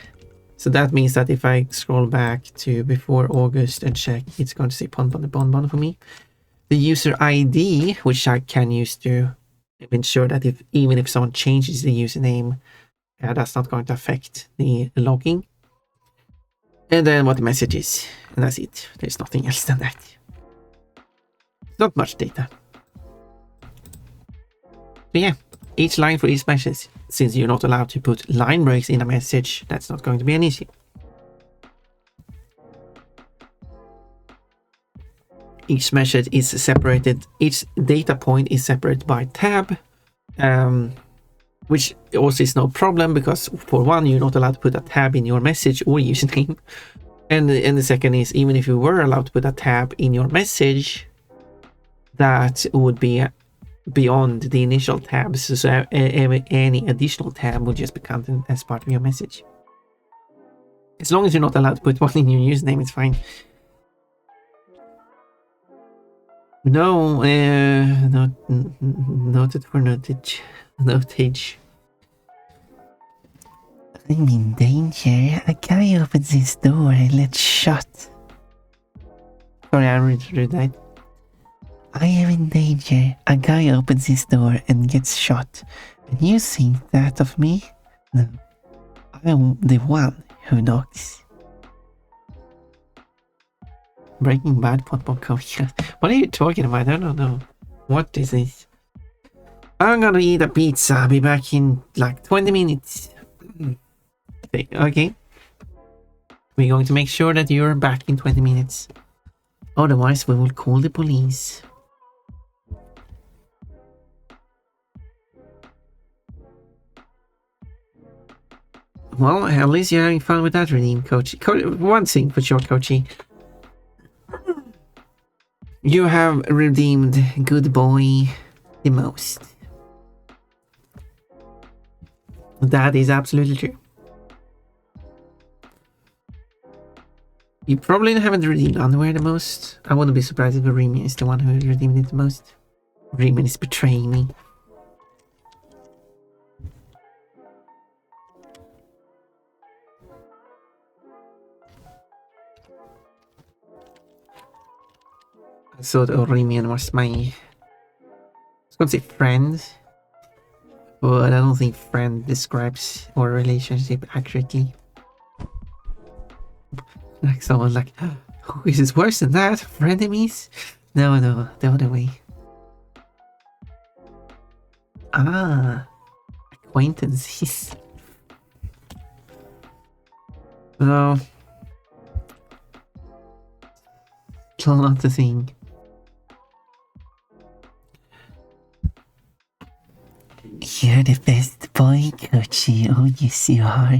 So that means that if I scroll back to before August and check, it's going to say Bonbon for me. The user ID, which I can use to ensure that even if someone changes the username, that's not going to affect the logging. And then what the message is, and that's it. There's nothing else than that. Not much data. But yeah, each line for each message. Since you're not allowed to put line breaks in a message, that's not going to be an issue. Each message is separated, each data point is separated by tab, which also is no problem because for one, you're not allowed to put a tab in your message or username. And the second is, even if you were allowed to put a tab in your message, that would be beyond the initial tabs. So any additional tab would just be counted as part of your message. As long as you're not allowed to put one in your username, it's fine. No, noted for notage. I'm in danger. A guy opens his door and let's shut. Sorry, I read that. I am in danger. A guy opens his door and gets shot. And you think that of me? No. I'm the one who knocks. Breaking Bad Pop Culture. What are you talking about? I don't know. What is this? I'm gonna eat a pizza. I'll be back in like 20 minutes. Okay. We're going to make sure that you're back in 20 minutes. Otherwise, we will call the police. Well, at least you're having fun with that redeem, Coachy. One thing for sure, Coachy. You have redeemed Good Boy the most. That is absolutely true. You probably haven't redeemed Underwear the most. I wouldn't be surprised if Remy is the one who redeemed it the most. Remy is betraying me. I thought Orimian was my... I was going to say friend. But I don't think friend describes our relationship accurately. Like someone like, oh, is it worse than that? Frenemies? No, the other way. Ah, acquaintances. No. Still not the thing. You're the best boy, Coachy. Oh yes, you are.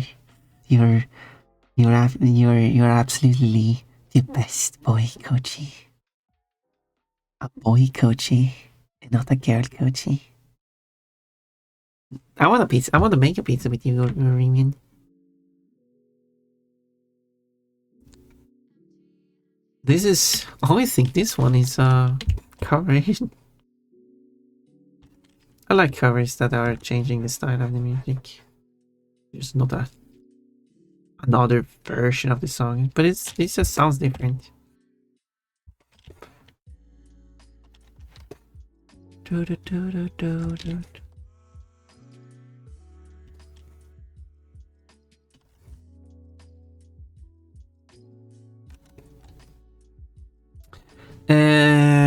You're absolutely the best boy, Coachy. A boy, Coachy, and not a girl, Coachy. I want a pizza. I want to make a pizza with you, Remian. This is... Oh, I think this one is coverage. I like covers that are changing the style of the music. There's not another version of the song, but it just sounds different.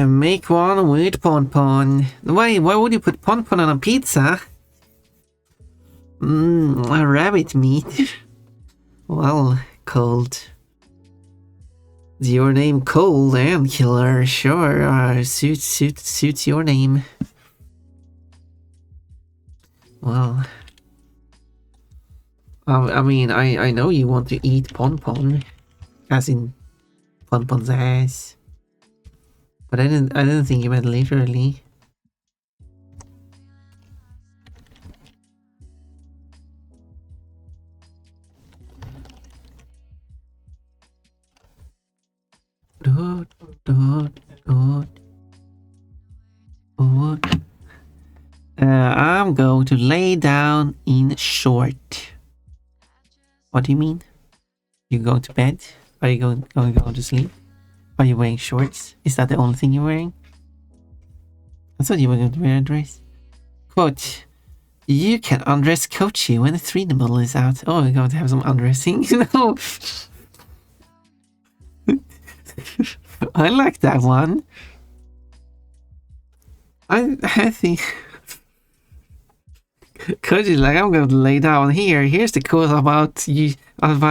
Make one with Pon Pon. Why would you put Pon Pon on a pizza? A rabbit meat. Well, Cold. Is your name Cold and Killer? Sure, suits your name. Well, I mean, I know you want to eat Pon Pon, as in Pon Pon's ass. But I didn't think you meant literally. I'm going to lay down in short. What do you mean? You going to bed? Are you going to sleep? Are you wearing shorts? Is that the only thing you're wearing? I thought you were going to wear a dress. Quote, you can undress Coachy when the 3D model is out. Oh, we're going to have some undressing? No. I like that one. I think... Coachy's like, I'm going to lay down here. Here's the quote about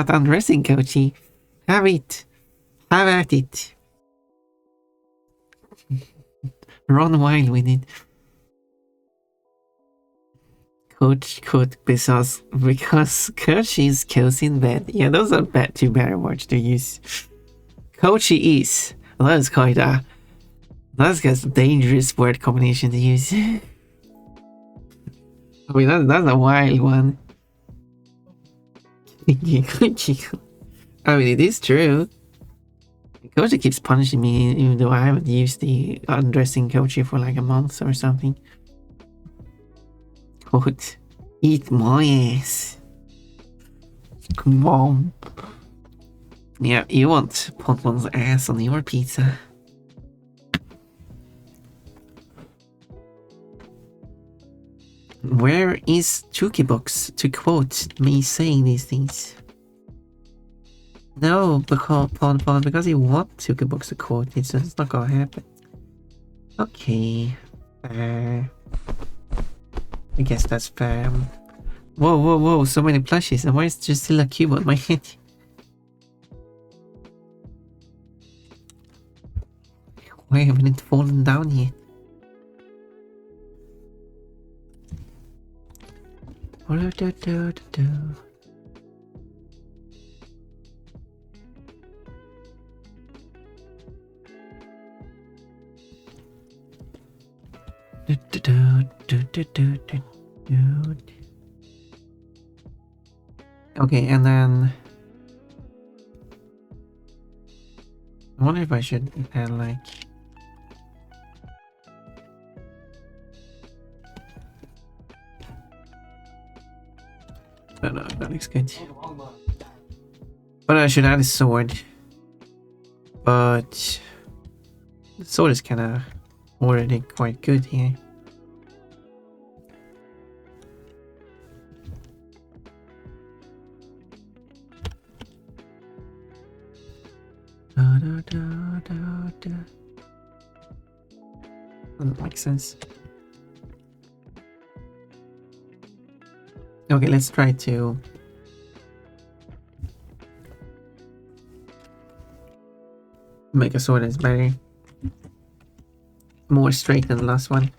undressing, Coachy. Have it. Have at it. Run wild with it. Coach because Coach is cozy in bed. Yeah, those are two better words to use. Coachy is. That's quite a dangerous word combination to use. I mean, that's a wild one. I mean, it is true. Coachy keeps punishing me even though I haven't used the undressing Coachy for like a month or something. Quote, eat my ass. Come on. Yeah, you want Pon Pon's ass on your pizza. Where is Chukibox to quote me saying these things? No, because you want Chukibox to quote it, so it's not gonna happen. Okay. I guess that's fair. Whoa, whoa, whoa, so many plushies, and why is there still a cube on my head? Why haven't it fallen down yet? Okay, and then I wonder if I should add like no, that looks good. But I should add a sword. But the sword is kinda already quite good here. Doesn't make sense. Okay, let's try to make a sword that's better. More straight than the last one.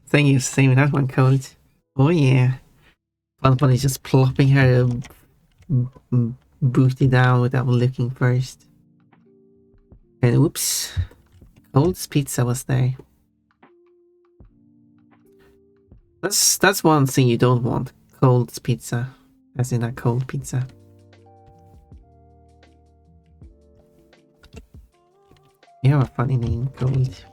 Thank you for saving that one, Cold. Oh yeah. Fun is just plopping her booty down without looking first. And oops. Cold's pizza was there. That's one thing you don't want. Cold's pizza. As in a cold pizza. You have a funny name, Cold.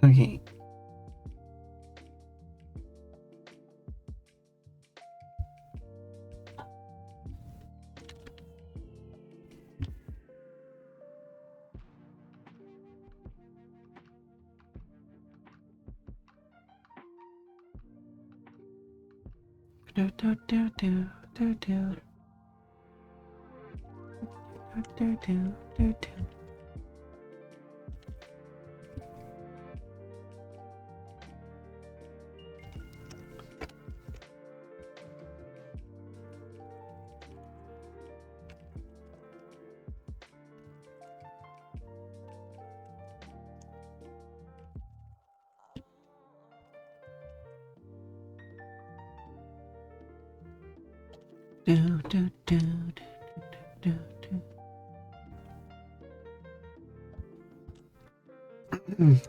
Okay.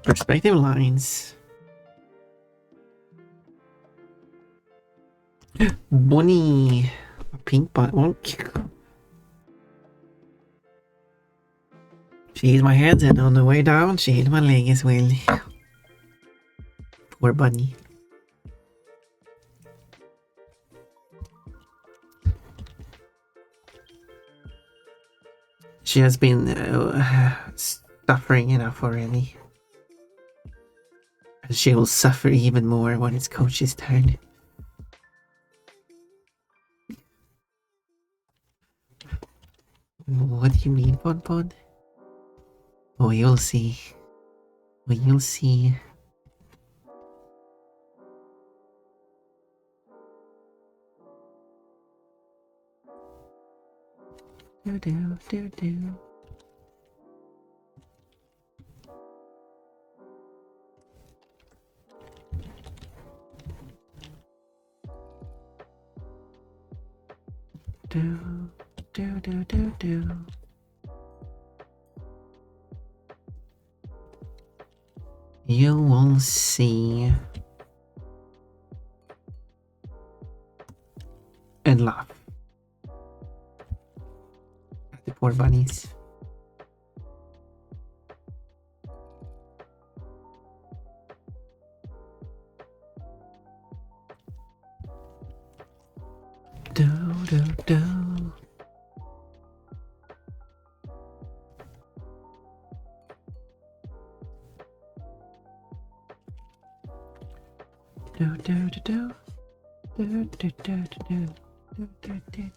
Perspective lines. Bunny. A pink button. She hit my head and on the way down she hit my leg as well. Poor bunny. She has been suffering enough already. And she will suffer even more when it's Coach's turn. What do you mean, Pon Pon? Oh, you'll see. Oh, you'll see. Do do do do. do do do do. You will see and laugh at the poor bunnies. Do do do. Do do do do. Do do do do do. Do do do do.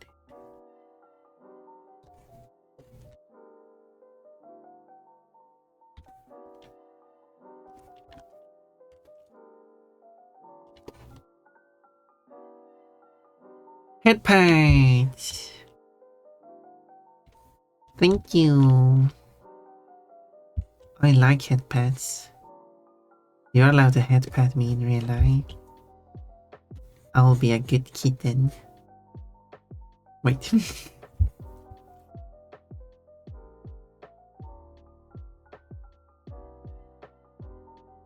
Head pads. Thank you. I like head pads. You're allowed to head pat me in real life. I'll be a good kitten. Wait.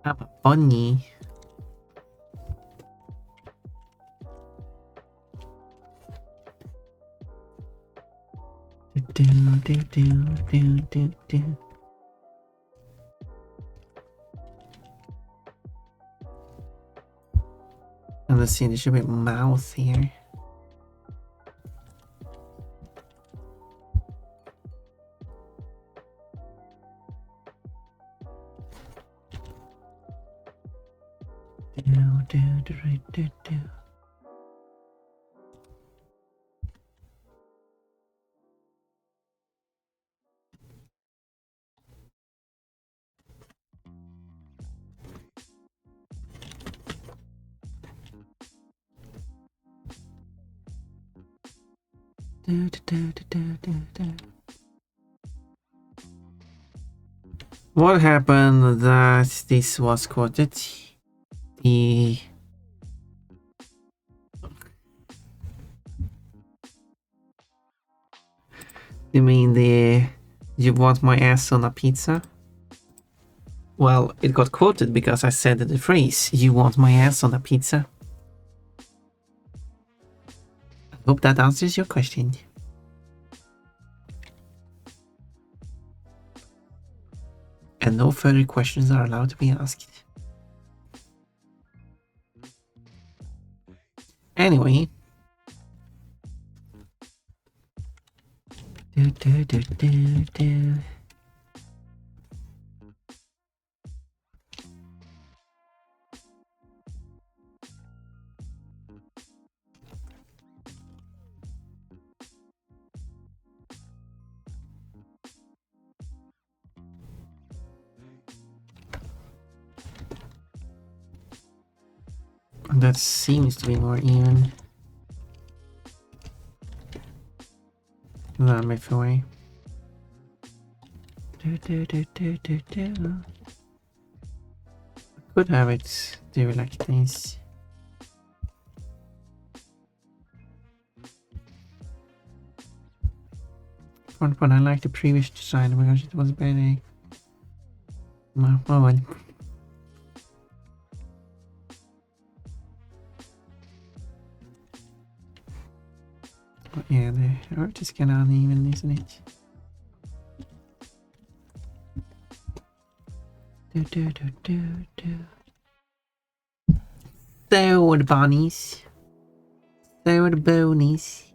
I'm a bunny. Do do do do do do. And let's see, there should be a mouth here. Do do do do do. Do, do, do, do, do, do. What happened that this was quoted? The You mean the "you want my ass on a pizza"? Well, it got quoted because I said the phrase "you want my ass on a pizza." I hope that answers your question. And no further questions are allowed to be asked. Anyway. Do do do do do. That seems to be more even. That makes the way. Do do do do do do. I could have it do like this. But I like the previous design because it was better. No, oh well. But yeah, the art is kind of uneven, isn't it? Do do do do do. So the bunnies. So the bonies.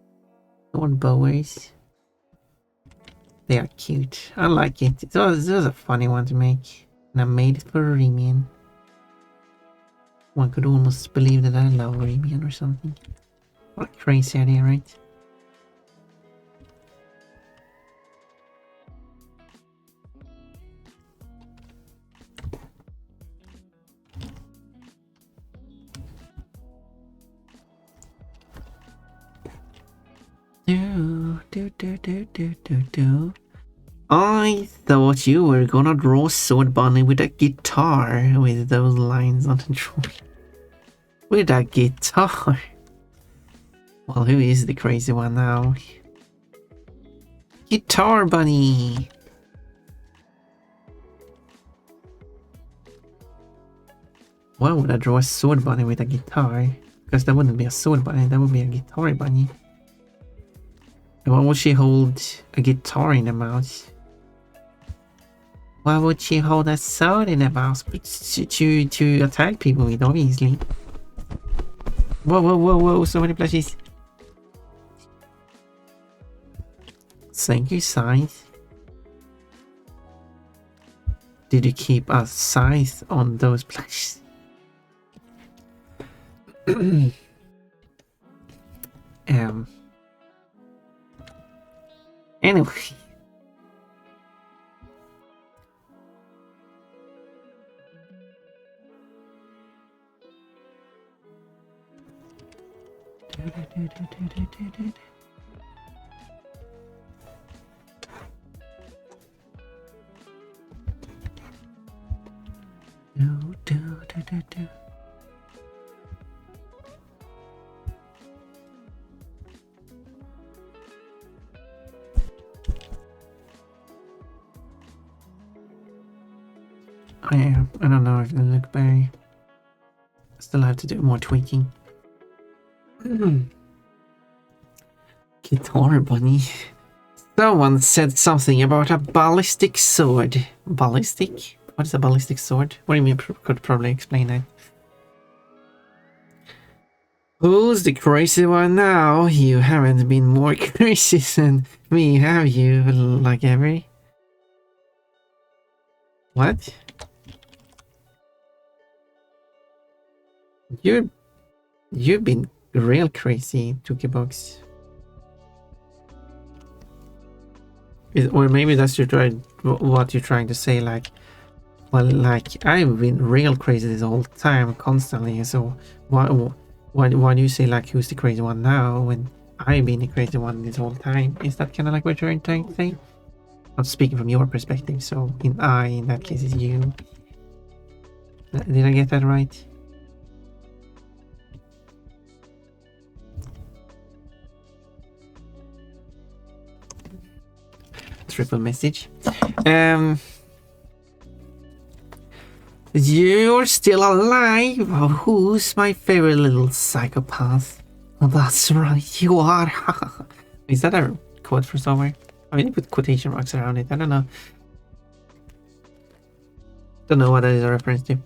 Or bowers. They are cute. I like it. It was a funny one to make. And I made it for Remian. One could almost believe that I love Remian or something. What a crazy idea, right? Do do do do do do do. I thought you were gonna draw Sword Bunny with a guitar with those lines on the drawing. With a guitar. Well, who is the crazy one now? Guitar bunny. Why would I draw a sword bunny with a guitar? Because that wouldn't be a sword bunny, that would be a guitar bunny. And why would she hold a guitar in her mouth? Why would she hold a sword in her mouth? To attack people with, obviously. Whoa, whoa, whoa, whoa, so many plushies. Thank you, Scythe. Did you keep a Scythe on those plushies? Anyway. I don't know if they look very... Still have to do more tweaking. Guitar bunny. Someone said something about a ballistic sword. Ballistic? What is a ballistic sword? What do you mean? Could probably explain that. Who's the crazy one now? You haven't been more crazy than me, have you? Like every... What? You've been real crazy, Tookiebox. Or maybe that's what you're trying to say, like, well, like, I've been real crazy this whole time, constantly, so why do you say, like, who's the crazy one now, when I've been the crazy one this whole time? Is that kind of like what you're trying to say? I'm speaking from your perspective, so in that case, is you. Did I get that right? Triple message. You're still alive. Oh, who's my favorite little psychopath? Oh, that's right, you are. Is that a quote for somewhere? I mean, put quotation marks around it. I don't know. Don't know what that is a reference to.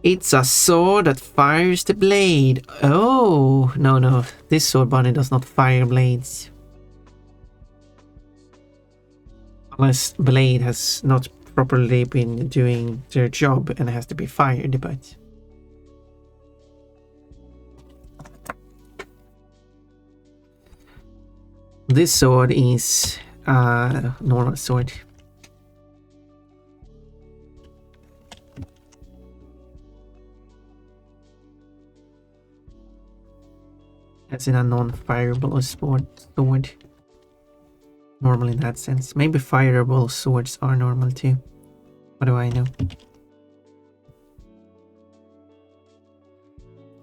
It's a sword that fires the blade. Oh, no. This sword bunny does not fire blades. Unless blade has not properly been doing their job and has to be fired, but... This sword is a normal sword. As in a non-fireable sword. Normal in that sense. Maybe fireable swords are normal too. What do I know?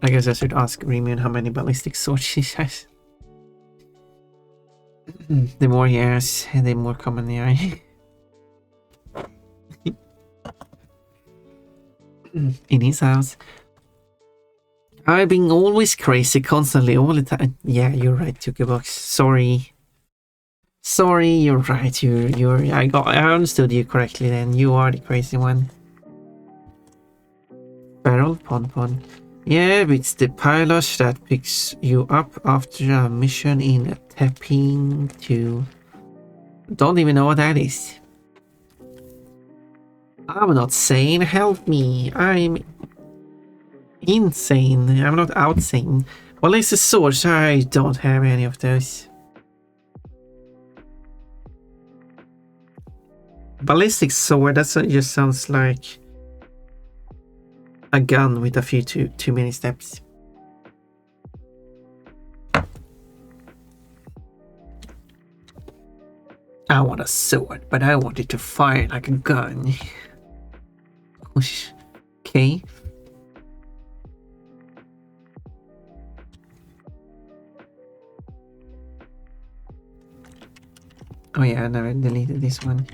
I guess I should ask Remion how many ballistic swords she has. The more he has, the more common they are. In his house. I've been always crazy, constantly, all the time. Yeah, you're right, Tookiebox. Sorry, you're right. I understood you correctly. Then you are the crazy one. Barrel Pon. Yeah, it's the pilot that picks you up after a mission in Tapping 2. Don't even know what that is. I'm not sane. Help me. I'm insane. I'm not outsane. Well, it's a sword, so I don't have any of those. Ballistic sword, that just sounds like a gun with a few too many steps. I want a sword, but I want it to fire like a gun. Okay. Oh yeah, I never deleted this one.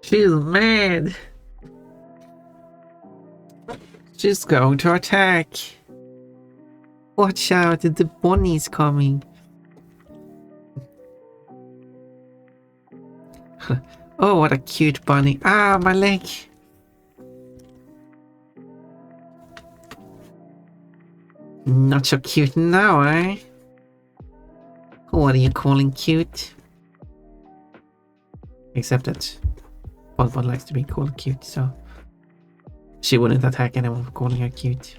She's mad. She's going to attack. Watch out, the bunny's coming. Oh, what a cute bunny. Ah, my leg. Not so cute now, eh? What are you calling cute? Except that Bonbon likes to be called cute, so she wouldn't attack anyone for calling her cute.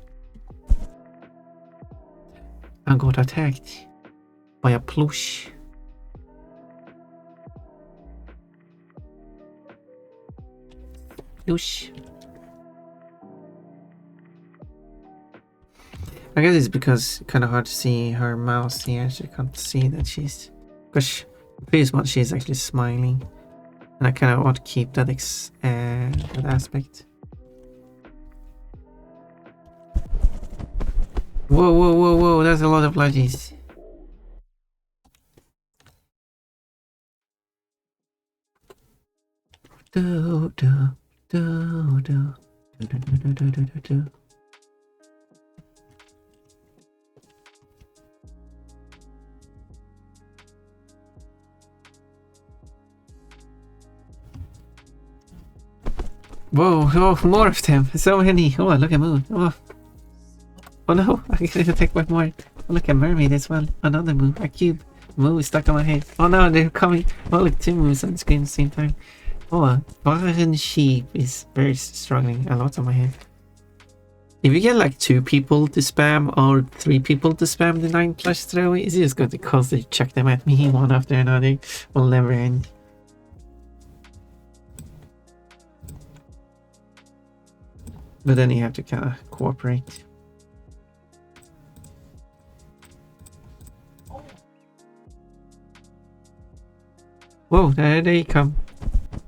I got attacked by a plush. Plush. I guess it's because it's kind of hard to see her mouse here, so you can't see that she's... Because the previous one she's actually smiling. And I kind of want to keep that, that aspect. Whoa, whoa, whoa, whoa, that's a lot of bludgies. Do, do, do, do, do, do, do, do, do, do, do. Whoa, oh, more of them. So many. Oh, look at Moon. Oh, oh no, I get attacked by more. Oh, look at Mermaid as well. Another Moon. A cube. Moo is stuck on my head. Oh no, they're coming. Oh, look, two moves on the screen at the same time. Oh, foreign sheep is very struggling a lot on my head. If you get like 2 people to spam or 3 people to spam the 9+ throw, it's just going to constantly chuck them at me one after another. Will never end. But then you have to kind of cooperate. Whoa, there they come.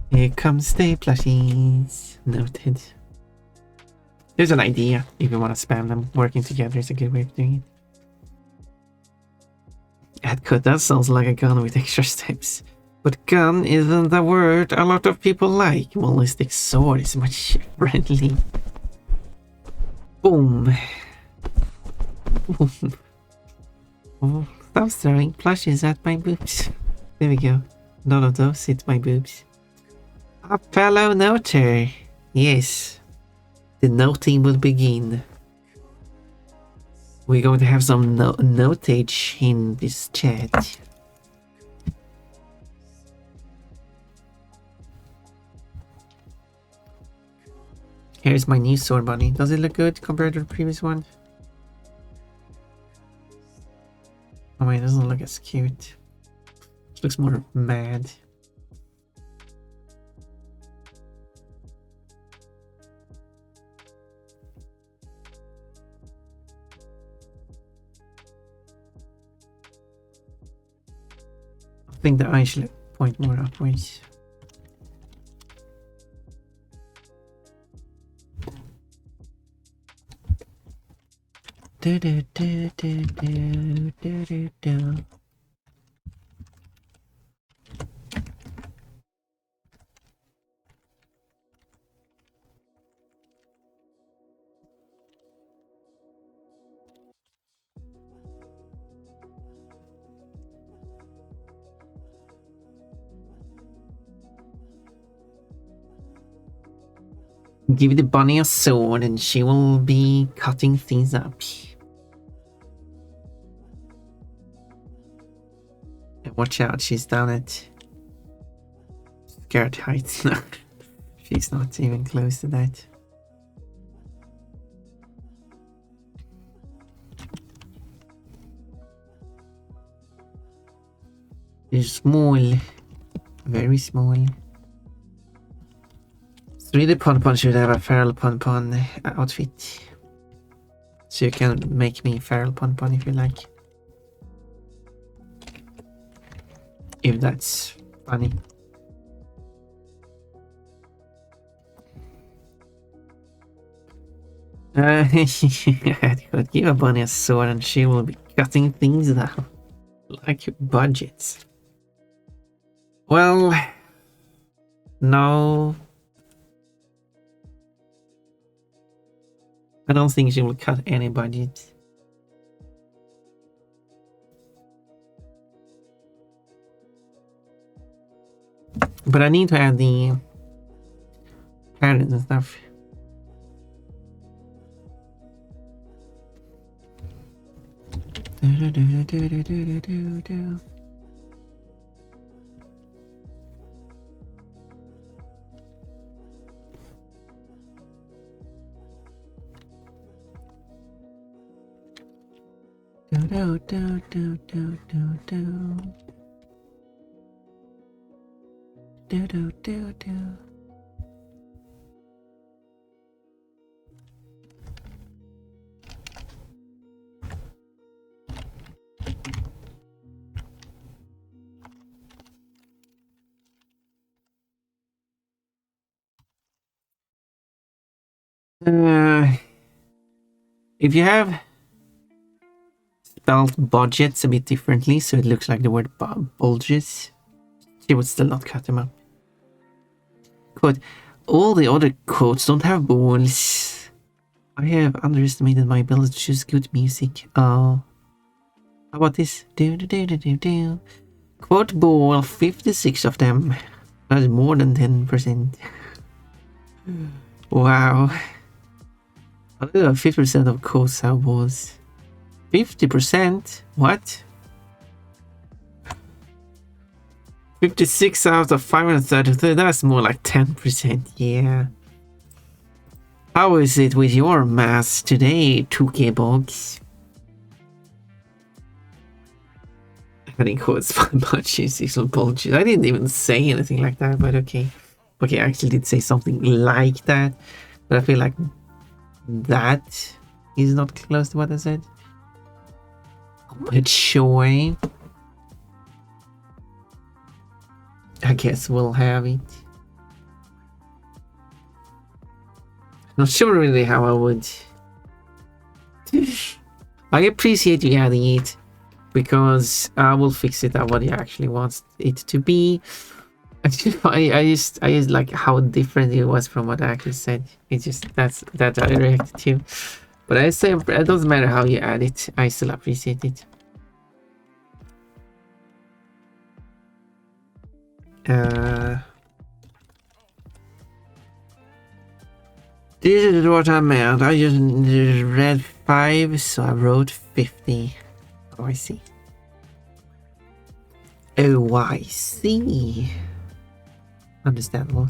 Here comes the plushies. Noted. There's an idea. If you want to spam them, working together is a good way of doing it. Adcut, that sounds like a gun with extra steps. But gun isn't a word a lot of people like. Ballistic sword is much friendly. Boom. Boom. Oh, stop throwing plushies at my boobs. There we go. None of those hit my boobs. A fellow noter. Yes. The noting will begin. We're going to have some notage in this chat. Here's my new sword bunny. Does it look good compared to the previous one? Oh wait, it doesn't look as cute. It looks more mad. I think the eye should point more upwards. Do do do do do do do do. Give the bunny a sword and she will be cutting things up. And watch out, she's down at Scared Heights now. She's not even close to that. She's small. Very small. So the Pon should have a feral Pon outfit. So you can make me feral Pon if you like. If that's funny. I could give a bunny a sword and she will be cutting things down. Like your budgets. Well, no. I don't think she will cut any budget. But I need to add the parents and stuff. If you have spelled budgets a bit differently, so it looks like the word bulges, she would still not cut them up. Quote, all the other quotes don't have balls. I have underestimated my ability to choose good music. Oh. How about this? Do. Quote ball, 56 of them. That's more than 10%. Wow. I do have 50% of quotes have balls. 50%? What? 56 out of 533, that's more like 10%, yeah. How is it with your maths today, 2K Bogs? I think quotes by bunches, is bullshit. I didn't even say anything like that, but okay. Okay, I actually did say something like that, but I feel like that is not close to what I said. But sure. I guess we'll have it. Not sure really how I would. I appreciate you adding it because I will fix it at what he actually wants it to be. I just like how different it was from what I actually said. It's just that I reacted to. But I say it doesn't matter how you add it. I still appreciate it. This is what I meant. I just read 5, so I wrote 50. Oh, I see. Oh, I see. Understandable.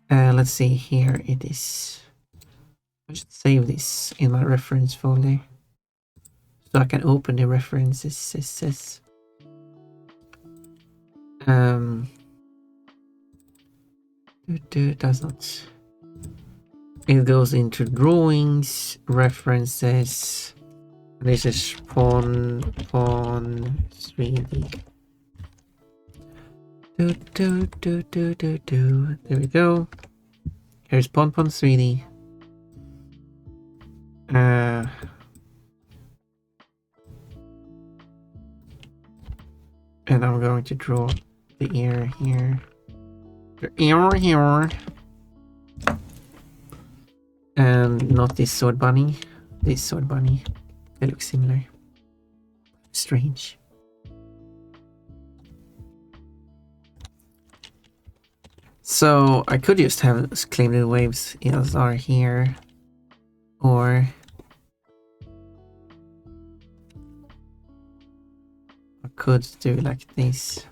Let's see, here it is. I should save this in my reference folder so I can open the references. Does not. It goes into drawings, references. This is Pawn 3D. There we go. Here's Pawn 3D. And I'm going to draw the ear here. The ear here. And not this sword bunny. This sword bunny. They look similar. Strange. So I could just have claim the waves are here, or I could do like this.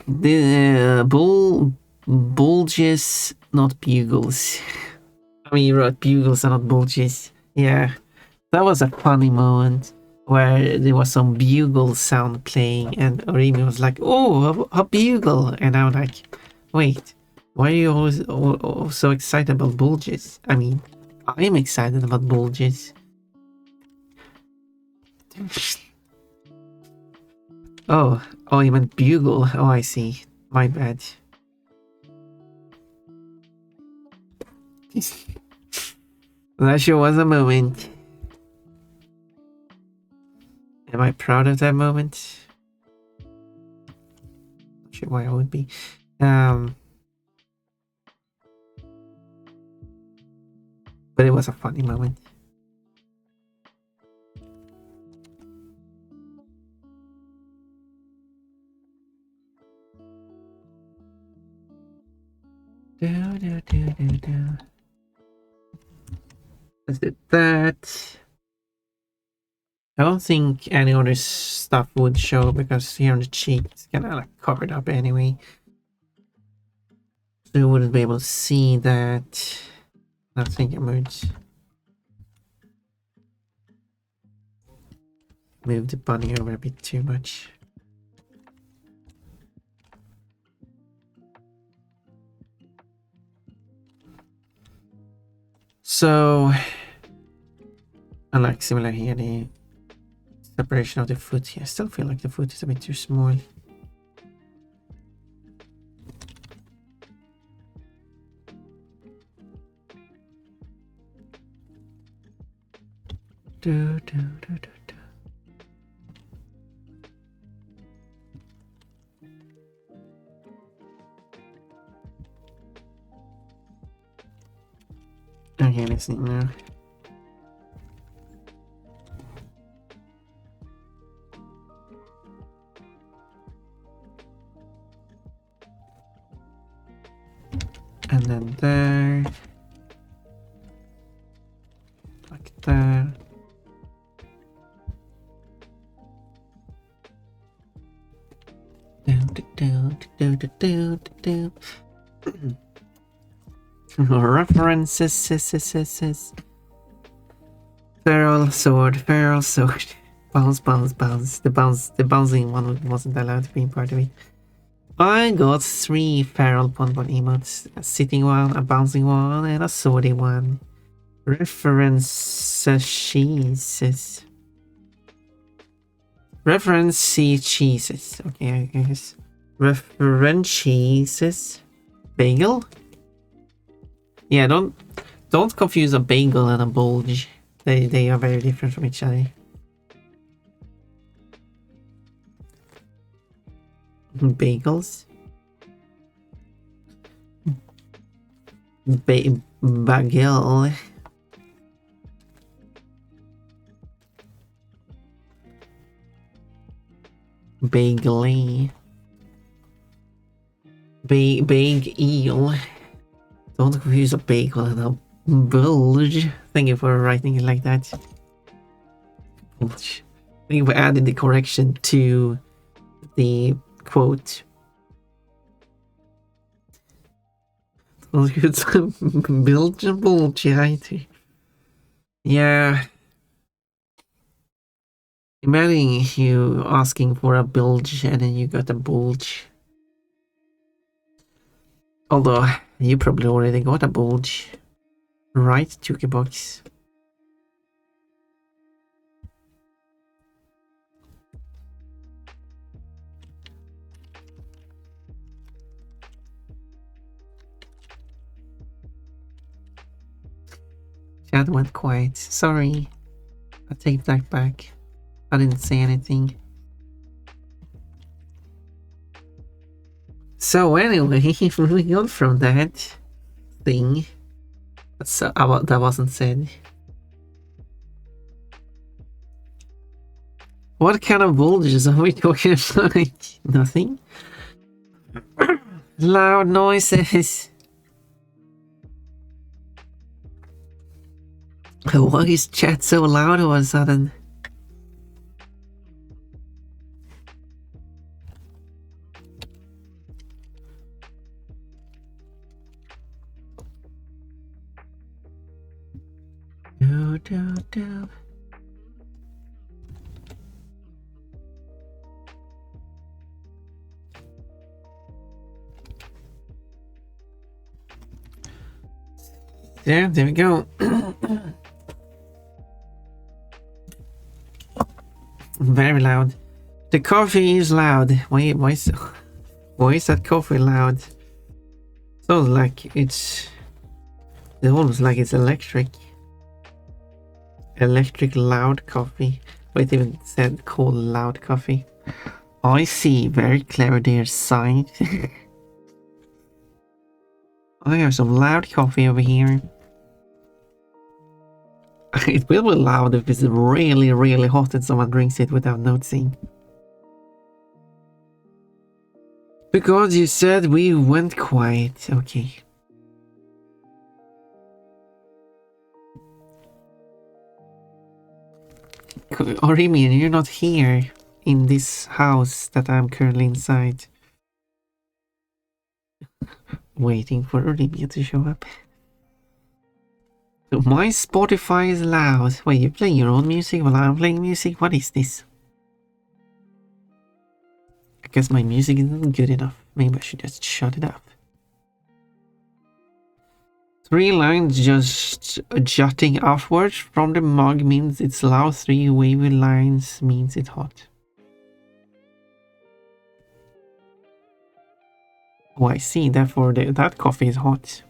The bulges, not bugles. I mean, you wrote bugles and not bulges. Yeah, that was a funny moment. where there was some bugle sound playing, and Orimi was like, "Oh, a bugle," and I'm like, "Wait, why are you always so excited about bulges?" I mean, I'm excited about bulges. Oh, you meant bugle. Oh, I see. My bad. That sure was a moment. Am I proud of that moment? Not sure why I would be. But it was a funny moment. Let's do that. I don't think any other stuff would show because here on the cheek it's kind of like covered up anyway. So you wouldn't be able to see that. Nothing emerged. Move the bunny over a bit too much. So, unlike similar here, the separation of the foot here, I still feel like the foot is a bit too small. Do, do, do, do, do. Okay, let's see now. And then there. Like that. References. Feral sword. Bounce. The bouncing one wasn't allowed to be part of it. I got 3 feral Bonbon emotes. A sitting one, a bouncing one, and a swordy one. References. Cheeses. Okay, I guess. References. Bagel? Yeah, don't confuse a bagel and a bulge. They are very different from each other. Bagels. Bagel. Bagely. Big eel. Don't confuse a bagel and a bulge. Thank you for writing it like that. Bulge. Thank you for adding the correction to the quote. It's bulge and bulge, right? Yeah. Imagine you asking for a bulge and then you got a bulge. Although, you probably already got a bulge. Right, Tukeybox? Chat went quiet. Sorry. I take that back. I didn't say anything. So anyway, moving on from that thing. That wasn't said. What kind of bulges are we talking about? Nothing? Loud noises. Why is chat so loud all of a sudden? Do. there. There we go. Very loud. The coffee is loud. Why is that coffee loud? Sounds like it's almost like it's electric. Electric loud coffee. But it even said called loud coffee. I see. Very clever there, side. I have some loud coffee over here. It will be loud if it's really, really hot and someone drinks it without noticing. Because you said we went quiet. Okay. Orimian, you're not here in this house that I'm currently inside. Waiting for Orimian to show up. So my Spotify is loud. Wait, you playing your own music while I'm playing music? What is this? I guess my music isn't good enough. Maybe I should just shut it up. 3 lines just jutting upwards from the mug means it's loud. 3 wavy lines means it's hot. Oh, I see. Therefore, that coffee is hot.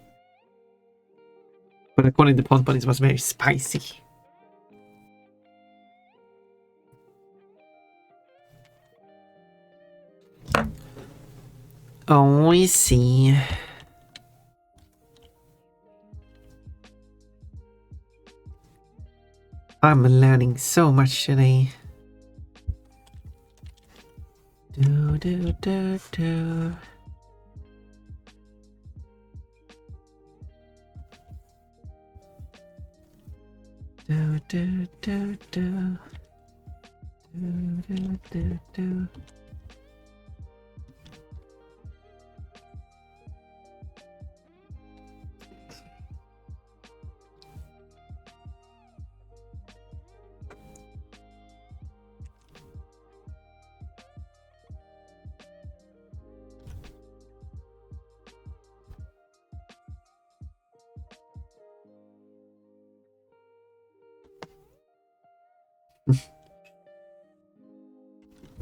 But according to Ponpon, it was very spicy. Oh, I see. I'm learning so much today. Do do do do. Do do do do. Do do do do.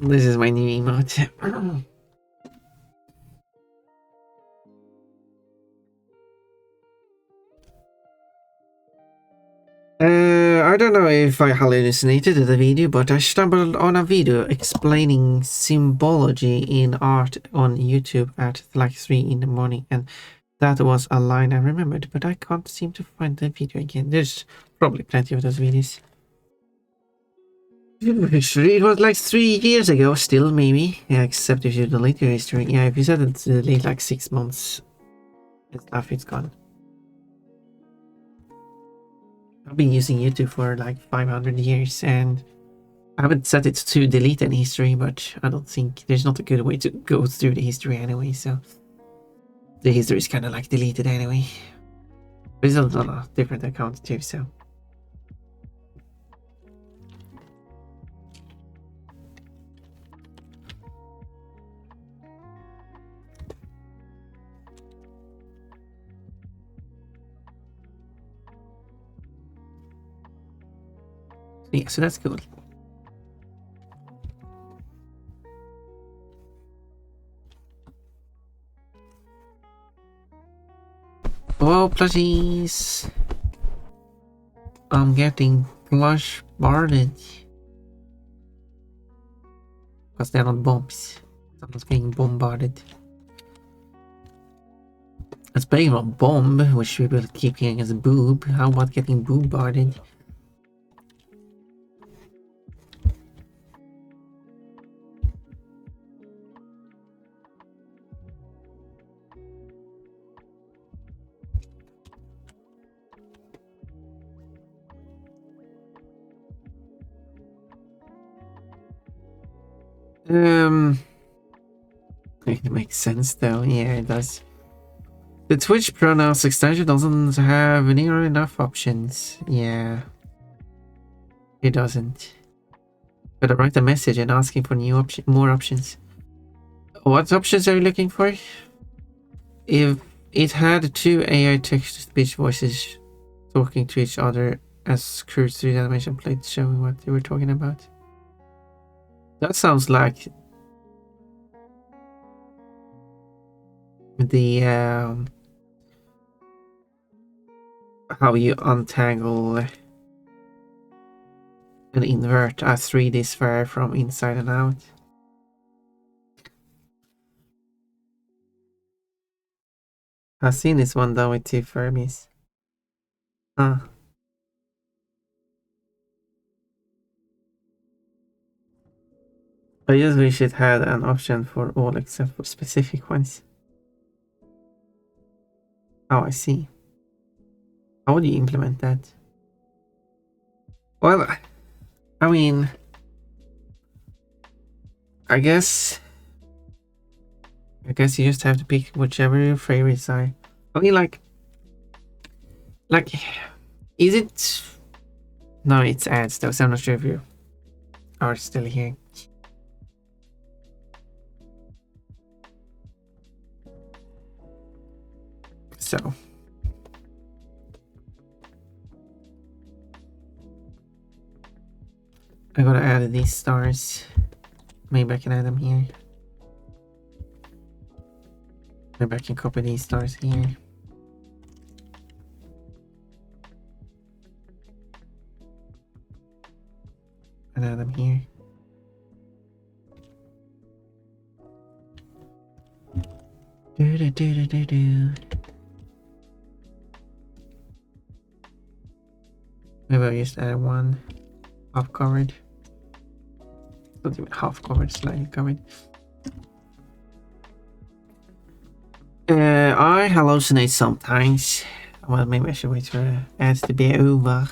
This is my new emote. I don't know if I hallucinated the video, but I stumbled on a video explaining symbology in art on YouTube at like 3 in the morning, and that was a line I remembered, but I can't seem to find the video again. There's probably plenty of those videos. It was like 3 years ago, still maybe. Yeah, except if you delete your history. Yeah, if you said it to delete like 6 months and stuff, it's gone. I've been using YouTube for like 500 years and I haven't set it to delete any history, but I don't think there's not a good way to go through the history anyway, so the history is kind of like deleted anyway. But it's on a different account too, so. Yeah, so that's cool. Oh, plushies! I'm getting plush bombarded. Because they're not bombs. Someone's being bombarded. Speaking of bomb, which we will keep hearing as a boob, how about getting bombarded? It makes sense though. Yeah, it does. The Twitch pronouns extension doesn't have near enough options. Yeah, it doesn't. Gotta write a message and asking for more options. What options are you looking for? If it had 2 AI text-to-speech voices, talking to each other as cruise through the animation plate showing what they were talking about. That sounds like the how you untangle and invert a 3D sphere from inside and out. I've seen this one done with 2 Furbies. Huh. I just wish it had an option for all except for specific ones. Oh, I see. How would you implement that? Well, I mean, I guess you just have to pick whichever your favorites are. I mean, like, is it? No, it's ads though, so I'm not sure if you are still here. So. I gotta add these stars. Maybe I can add them here. Maybe I can copy these stars here. And add them here. Do do do do do do. Maybe I'll just add one half covered. Not even half covered, slightly covered. I hallucinate sometimes. Well, maybe I should wait for ads to be over.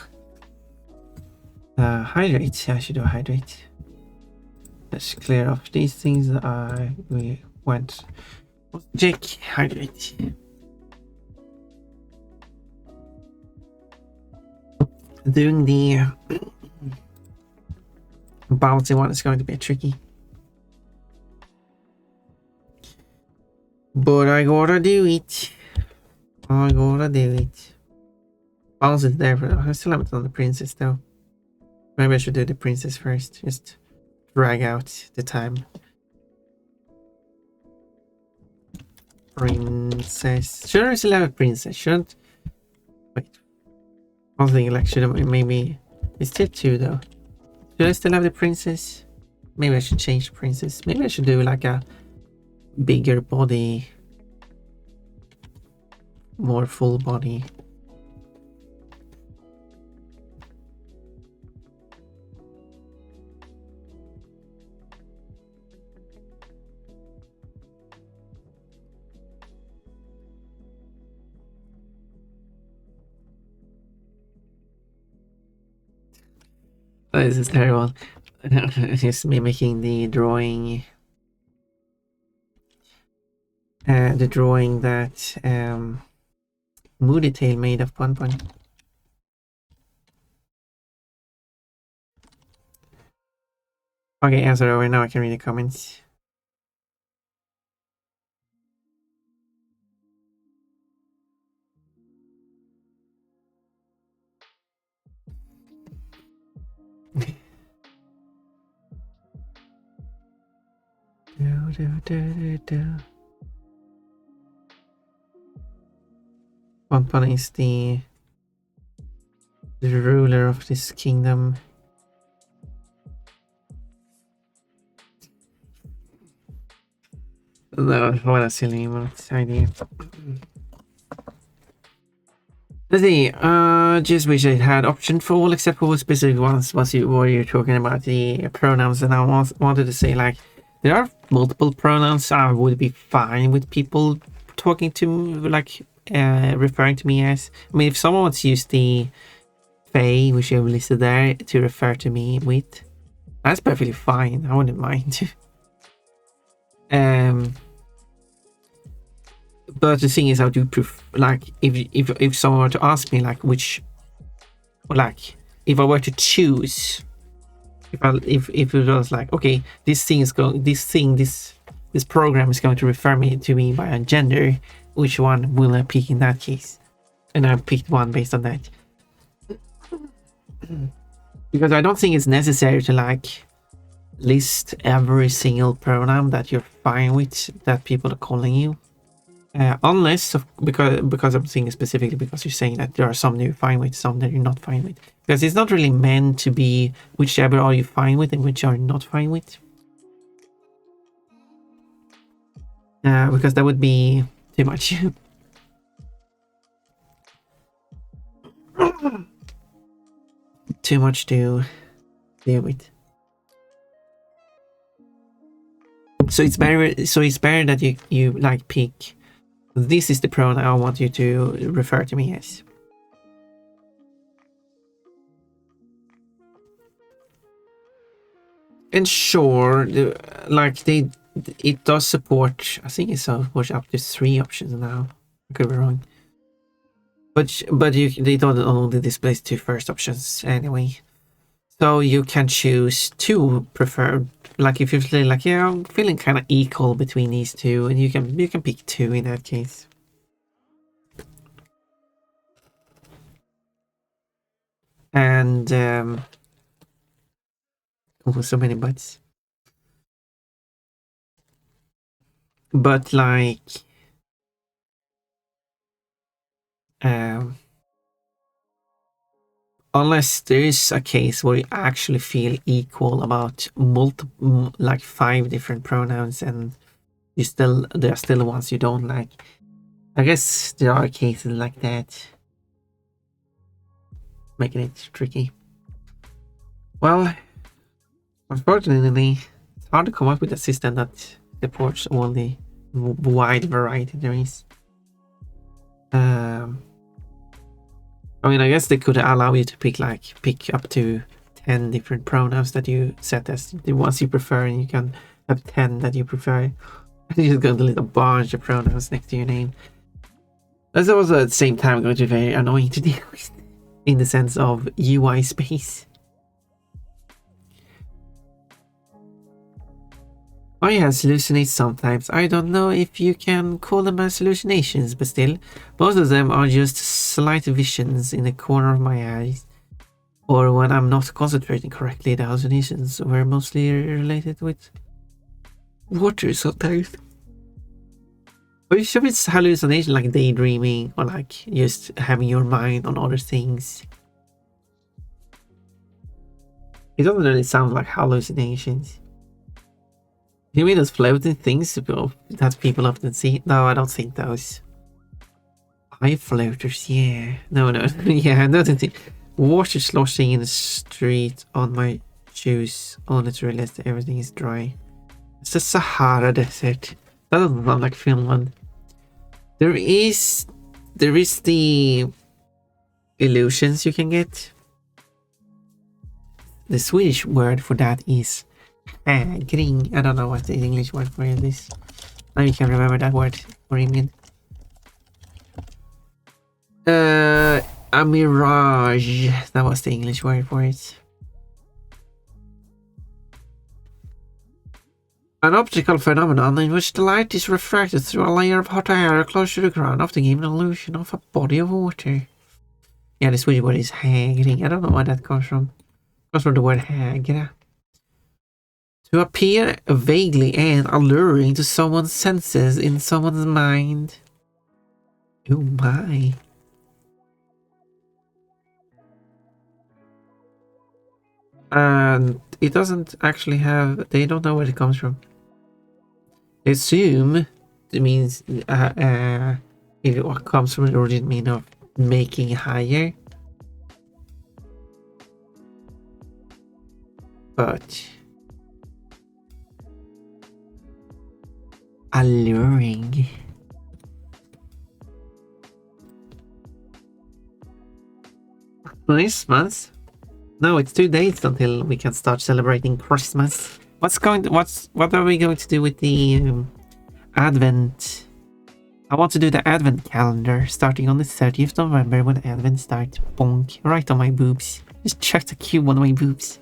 Hydrate. I should do hydrate. Let's clear off these things that we went. Check hydrate. Doing the bouncy one is going to be tricky. But I gotta do it. I gotta do it. Bounce is there, but I still haven't done the princess though. Maybe I should do the princess first. Just drag out the time. Princess. Should I still have a princess? Shouldn't. Wait. I was thinking like, should I maybe. It's still 2 though. Should I still have the princess? Maybe I should change the princess. Maybe I should do like a bigger body. More full body. Oh, this is terrible. Just mimicking the drawing. The drawing that Moody Tail made of Pon Pon. Okay, answer over. Now I can read the comments. Pon Pon is the ruler of this kingdom. No, what a silly idea. Let's see, just wish I had option for all except for specific ones. What you're talking about the pronouns, and I wanted to say like there are multiple pronouns. I would be fine with people talking to like referring to me as. I mean, if someone wants to use the Fae, which I've listed there, to refer to me with, that's perfectly fine. I wouldn't mind. But the thing is, I do like if someone were to ask me like which, like if I were to choose, if it was like, okay, this program is going to refer me to me by a gender, which one will I pick in that case? And I picked one based on that. Because I don't think it's necessary to like list every single pronoun that you're fine with that people are calling you. Unless because I'm thinking specifically because you're saying that there are some that you're fine with, some that you're not fine with. Because it's not really meant to be whichever are you fine with and which are you not fine with. Because that would be too much. Too much to deal with. So it's better that you like pick. This is the pronoun I want you to refer to me as. And sure, it does support. I think it supports up to 3 options now. I could be wrong. But they don't only display 2 first options anyway. So you can choose 2 preferred. Like if you're feeling like, yeah, I'm feeling kind of equal between these 2, and you can pick 2 in that case. And oh, so many buts. But like unless there is a case where you actually feel equal about multiple, like 5 different pronouns, and there are still ones you don't like. I guess there are cases like that, making it tricky. Well, unfortunately, it's hard to come up with a system that supports all the wide variety there is. I mean, I guess they could allow you to pick up to 10 different pronouns that you set as the ones you prefer, and you can have 10 that you prefer. You just got a little bunch of pronouns next to your name. That's also at the same time going to be very annoying to deal with, in the sense of UI space. I hallucinate sometimes. I don't know if you can call them as hallucinations, but still, most of them are just slight visions in the corner of my eyes. Or when I'm not concentrating correctly, the hallucinations were mostly related with water sometimes. Or you sure it's hallucination like daydreaming, or like just having your mind on other things? It doesn't really sound like hallucinations. You mean those floating things that people often see? No, I don't think those. Eye floaters, yeah. No, yeah, nothing. Water sloshing in the street on my shoes, only to realize that everything is dry. It's the Sahara Desert. That doesn't sound like Finland. There is the illusions you can get. The Swedish word for that is hägring. I don't know what the English word for it is. Now you can remember that word for England. A mirage. That was the English word for it. An optical phenomenon in which the light is refracted through a layer of hot air close to the ground, often giving an illusion of a body of water. Yeah, the Swedish word is hägring. I don't know where that comes from. It comes from the word hägra. To appear vaguely and alluring to someone's senses in someone's mind. Oh my. And it doesn't actually have... They don't know where it comes from. They assume it means... it comes from the origin mean of making higher. But... alluring. Christmas? No, it's 2 days until we can start celebrating Christmas. What are we going to do with the Advent? I want to do the Advent calendar starting on the 30th of November when Advent starts. Bonk. Right on my boobs. Just check the cube on my boobs.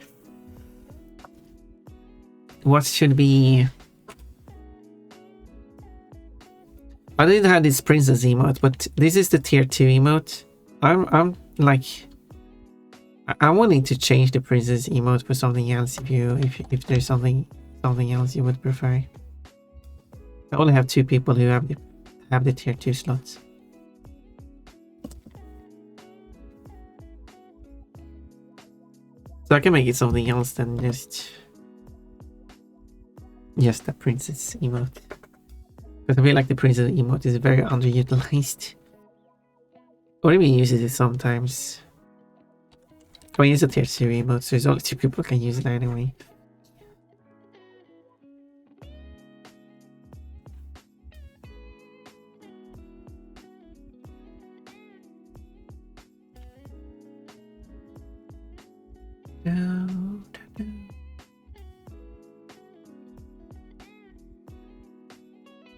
What should be... I didn't have this princess emote, but this is the tier 2 emote. I'm like... I'm willing to change the princess emote for something else if there's something else you would prefer. I only have 2 people who have the tier 2 slots. So I can make it something else than just the princess emote. Because I feel like the princess emote is very underutilized. Or even uses it sometimes. I mean, it's a tier 2 emote, so there's only 2 people who can use it anyway.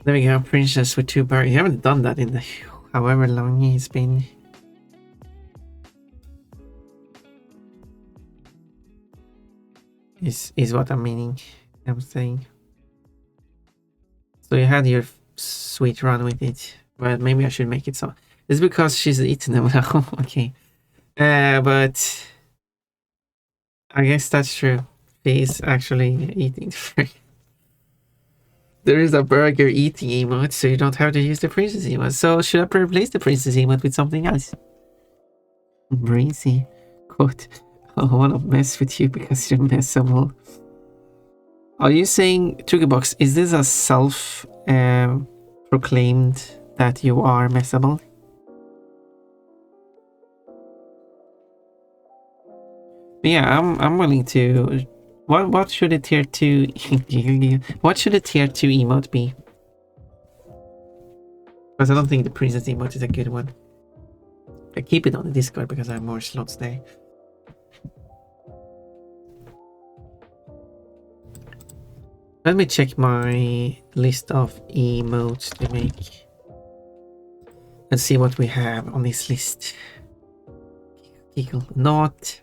There we go, princess with 2 birds. You haven't done that in the however long it's been. Is what I'm meaning. I'm saying. So you had your sweet run with it. Well, maybe I should make it so. It's because she's eating them now. Okay. But I guess that's true. She's actually eating the burger. There is a burger eating emote, so you don't have to use the princess emote. So should I replace the princess emote with something else? Breezy. Quote. I want to mess with you because you're messable. Are you saying, Tugabox, is this a self proclaimed that you are messable? Yeah, I'm willing to. What should a tier 2 what should a tier 2 emote be? Because I don't think the princess emote is a good one. I keep it on the Discord because I have more slots there. Let me check my list of emotes to make. Let's see what we have on this list. Giggle not.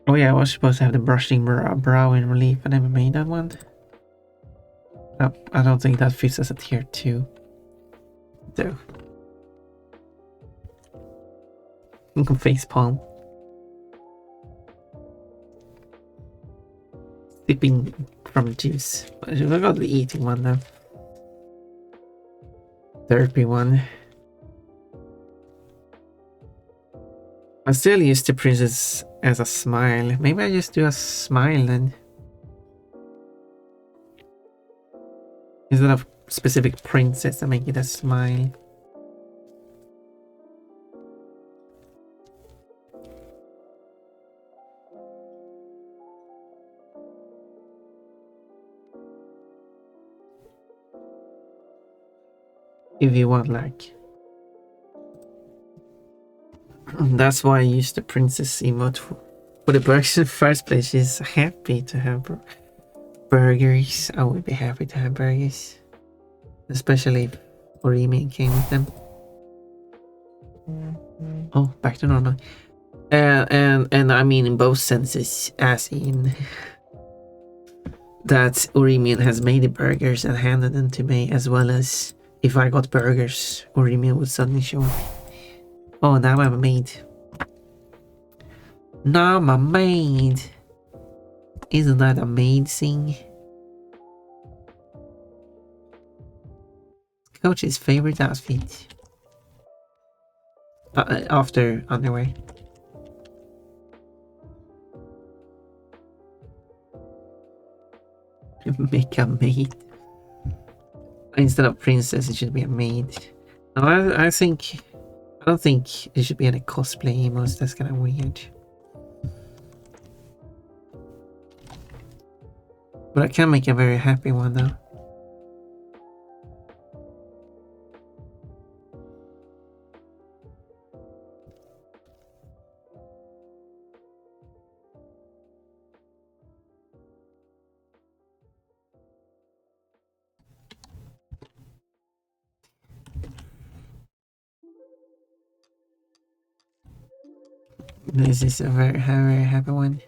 Oh yeah, I was supposed to have the brushing brow in relief. I never made that one. No, I don't think that fits as a tier 2. Though. Face palm. Sipping from juice. I got the eating one though. Therapy one. I still use the princess as a smile. Maybe I just do a smile then. Instead of specific princess, I make it a smile. If you want, like. That's why I use the princess emote for the burgers in the first place. She's happy to have burgers. I would be happy to have burgers. Especially if Orimi came with them. Oh, back to normal. And I mean in both senses, as in that Orimian has made the burgers and handed them to me, as well as if I got burgers, Orimian would suddenly show up. Oh, now I'm a maid. Now I'm a maid. Isn't that amazing? Coach's favorite outfit. After underwear. Make a maid. Instead of princess, it should be a maid. No, I don't think it should be any cosplay emos. That's kind of weird. But I can make a very happy one though. This is a very happy one.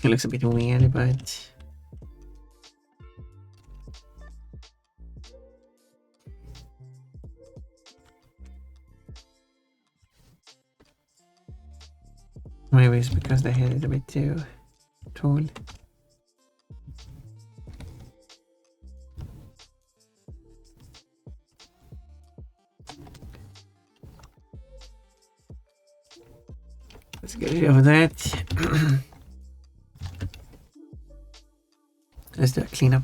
It looks a bit weird, but maybe it's because the head is a bit too tall. Let's get rid of that. Let's do a cleanup.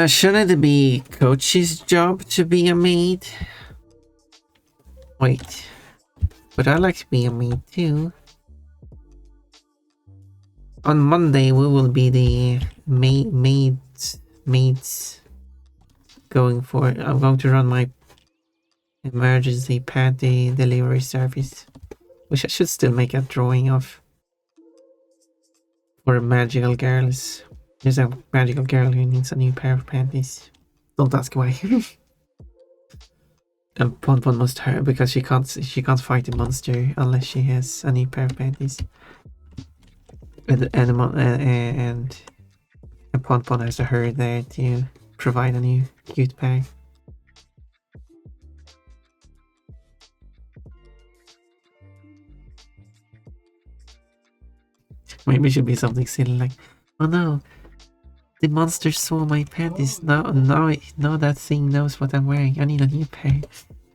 Shouldn't it be Coach's job to be a maid? Wait. But I like to be a maid too. On Monday we will be the maids going for. I'm going to run my emergency panty delivery service, which I should still make a drawing of. For magical girls. There's a magical girl who needs a new pair of panties. Don't ask why. And Ponpon must hurt because she can't fight the monster unless she has a new pair of panties. And Ponpon has a her there to provide a new cute pair. Maybe it should be something silly like, oh no, the monster saw my panties. Now that thing knows what I'm wearing. I need a new pair,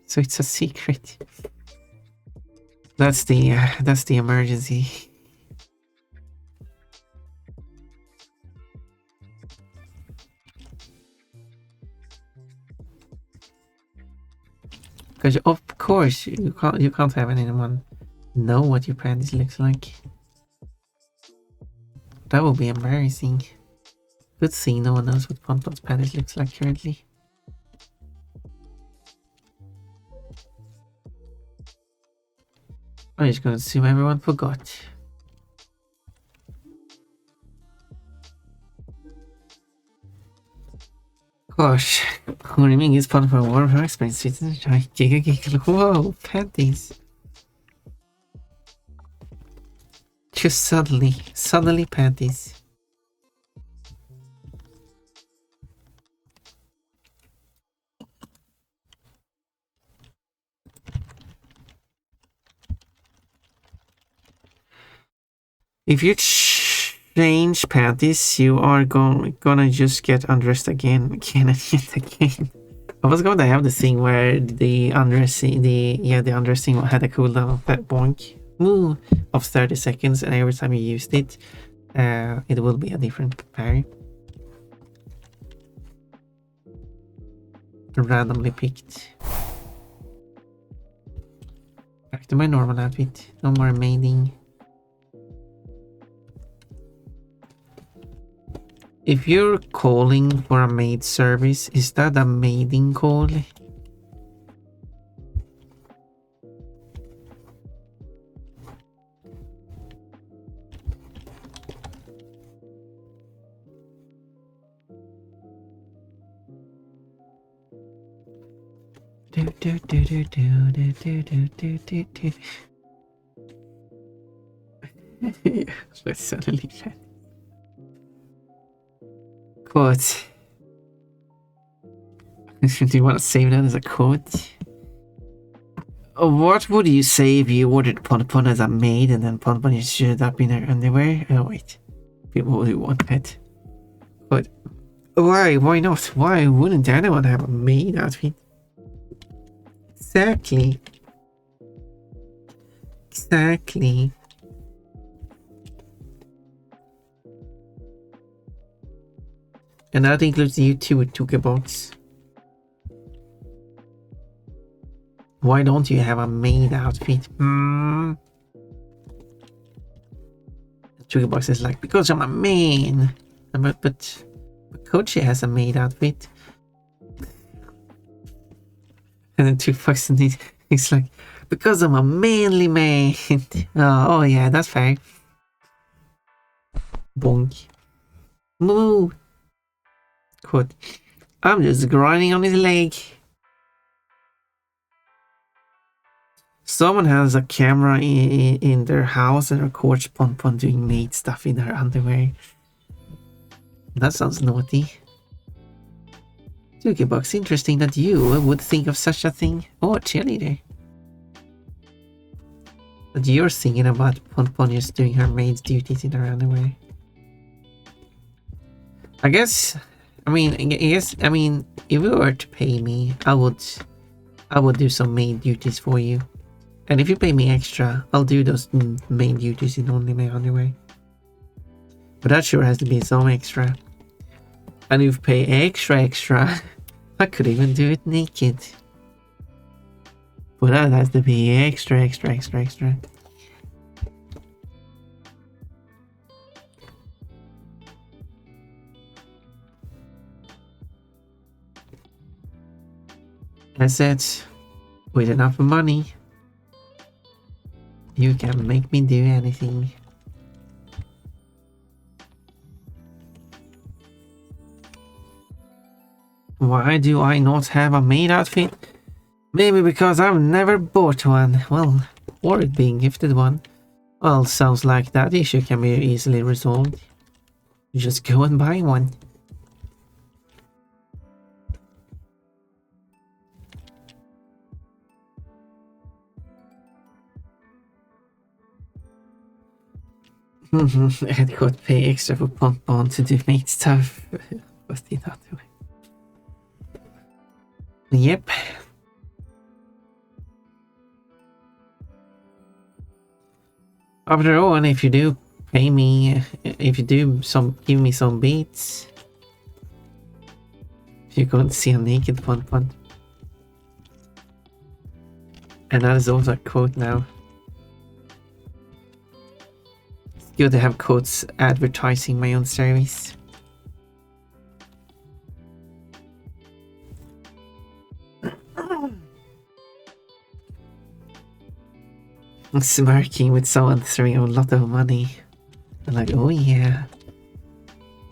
so it's a secret. That's the emergency. Because of course you can't have anyone know what your panties looks like. That would be embarrassing. Good thing no one knows what Ponpon's panties looks like currently. I'm just gonna assume everyone forgot. Gosh, Horming is part of a war of expenses. Giga. Whoa, panties. Just suddenly panties. If you change panties, you are gonna just get undressed again and again. I was going to have the thing where the undressing had a cooldown of that boink of 30 seconds, and every time you used it, it will be a different parry. Randomly picked. Back to my normal outfit. No more maiding. If you're calling for a maid service, is that a maiding call? Let's suddenly quote. Do you want to save that as a quote? What would you say if you ordered Ponpon as a maid and then Ponpon just showed up in her underwear? Oh wait, people who want that. But why? Why not? Why wouldn't anyone have a maid outfit? Exactly. And that includes you too, Tookebox. Why don't you have a maid outfit? Box is like, because I'm a man. But Kochi has a maid outfit. And then Box he's like, because I'm a manly man. Oh yeah, that's fair. Bonk. Moo. Quote, I'm just grinding on his leg. Someone has a camera in their house and records Pon Pon doing maid stuff in her underwear. That sounds naughty. Box, interesting that you would think of such a thing. Oh, cheerleader. But you're thinking about Pon Pon just doing her maid's duties in her underwear. I guess, I mean, if you were to pay me, I would do some maid duties for you. And if you pay me extra, I'll do those maid duties in only my underwear. But that sure has to be some extra. And if you pay extra, I could even do it naked. But that has to be extra. I said, with enough money, you can make me do anything. Why do I not have a maid outfit? Maybe because I've never bought one. Well, or being gifted one. Well, sounds like that issue can be easily resolved. You just go and buy one. I'd got to pay extra for Pon Pon to do maid stuff. What's the other way? Yep. After all, and if you do pay me, if you do give me some beats, you're going to see a naked Pon Pon. And that is also a quote now. It's good to have quotes advertising my own service. I'm smirking with someone throwing a lot of money. I'm like, oh yeah.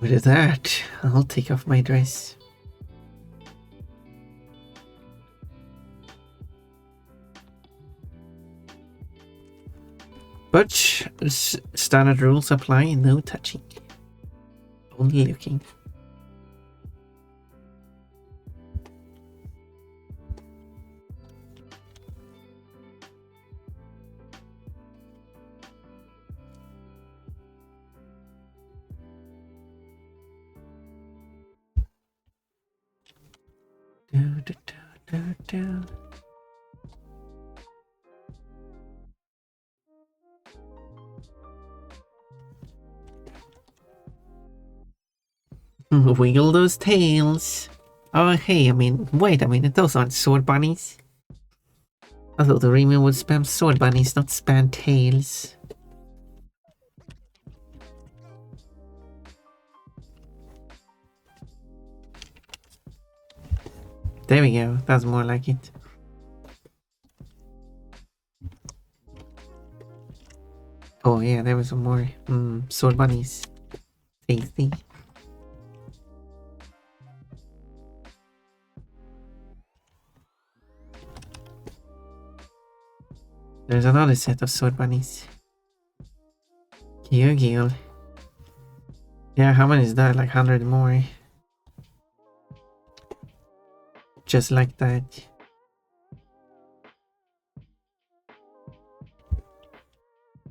With that, I'll take off my dress. But standard rules apply, no touching. Only looking. Wiggle those tails. Oh, hey, wait a minute, those aren't sword bunnies. I thought the Remy would spam sword bunnies, not spam tails. There we go, that's more like it. Oh yeah, there was some more sword bunnies. Tasty. There's another set of sword bunnies. Gil. Yeah, how many is that? Like 100 more. Just like that.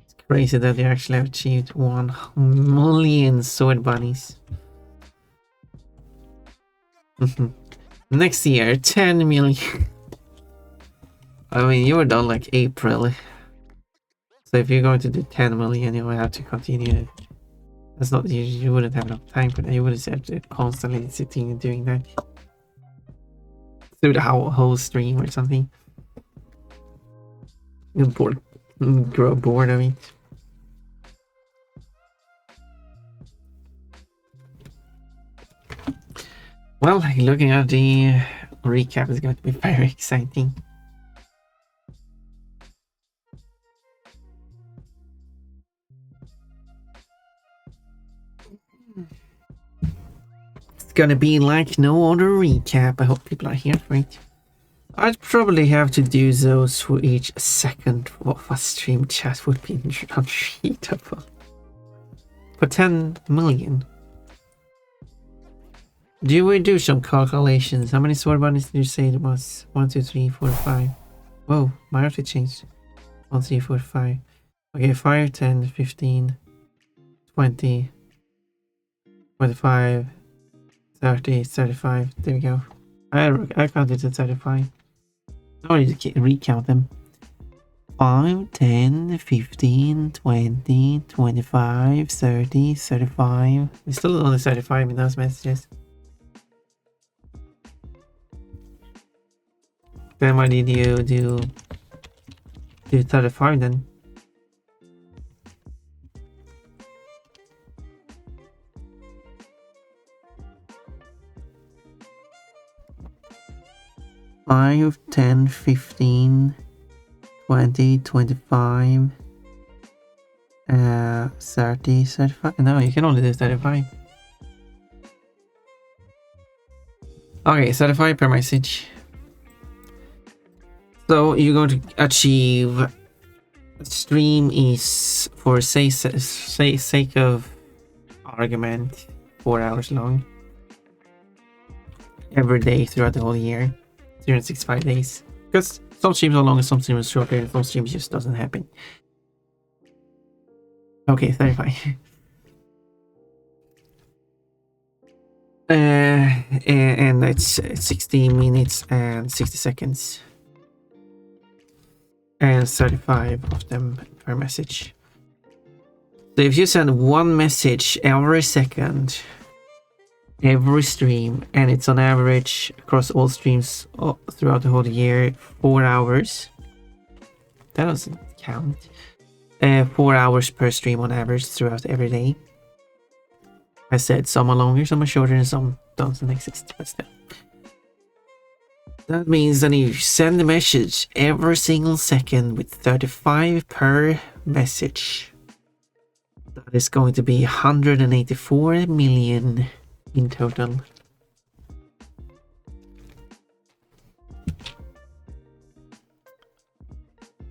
It's crazy that they actually have achieved 1 million sword bunnies. Next year, 10 million. I mean, you were done like April. So if you're going to do 10 million, you will have to continue. That's not, you wouldn't have enough time for that. You would have to constantly sitting and doing that. Through the whole stream or something. You'll grow bored of it. Well, looking at the recap is going to be very exciting. It's gonna be like no other recap. I hope people are here for it. I'd probably have to do those for each second of a stream chat would be untreatable. For 10 million. Do we do some calculations? How many sword bunnies did you say it was? 1, 2, 3, 4, 5. Whoa, my outfit changed. 1, 3, 4, 5. Okay, 5, 10, 15, 20, 25, 30, 35. There we go. I counted to 35. I need to recount them. 5, 10, 15, 20, 25, 30, 35. There's still only 35 in those messages. Then why did you do 35 then? Five, 10, 15, 20, 25, 30, 35. No, you can only do 35. Okay, 35 per message. So you're going to achieve stream is for sake of argument 4 hours long every day throughout the whole year, 365 days. Because some streams are longer, some streams are shorter, and some streams just doesn't happen. Okay, 35. And it's 60 minutes and 60 seconds. And 35 of them per message. So if you send one message every second, every stream, and it's on average across all streams throughout the whole year, 4 hours. That doesn't count. 4 hours per stream on average throughout every day. I said some are longer, some are shorter, and some don't exist, but still. That means that you send a message every single second with 35 per message. That is going to be 184 million in total.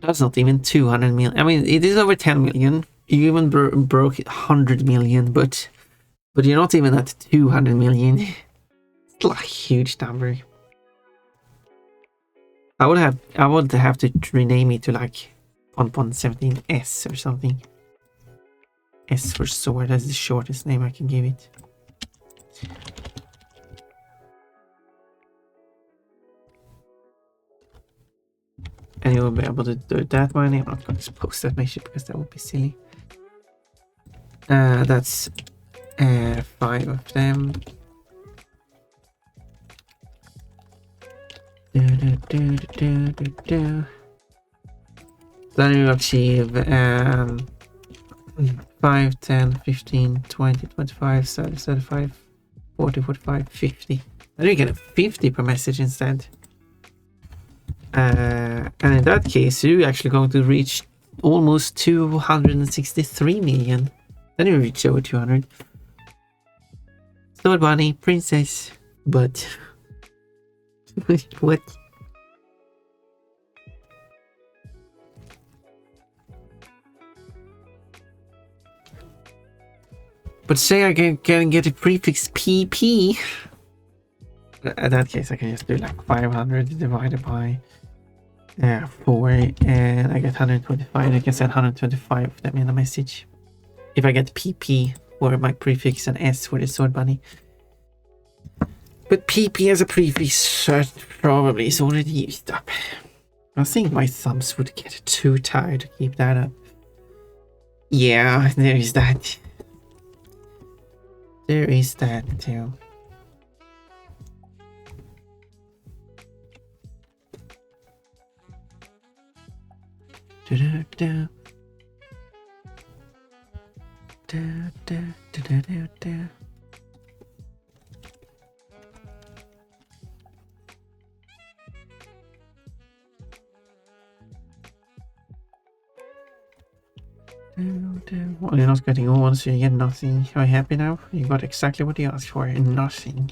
That's not even 200 million. I mean, it is over 10 million. You even broke 100 million, but you're not even at 200 million. It's like a huge number. I would have to rename it to like 1.17S or something. S for sword, that's the shortest name I can give it. And you will be able to do that one. I'm not going to post that message because that would be silly. That's 5 of them. Then you achieve 5, 10, 15, 20, 25, 30, 35, 40, 45, 50. Then you get 50 per message instead. And in that case, you're actually going to reach almost 263 million. Then you reach over 200. Sword bunny, princess, but what? But say I can get a prefix PP. In that case, I can just do like 500 divided by 4, and I get 125. I can send 125 of them in a message. If I get PP for my prefix and S for the sword bunny. But PP as a prefix probably is already used up. I think my thumbs would get too tired to keep that up. Yeah, there is that. There is that too. Da-da-da. Da-da-da-da-da-da. Well, you're not getting all, so you get nothing. Are you happy now? You got exactly what you asked for, and nothing.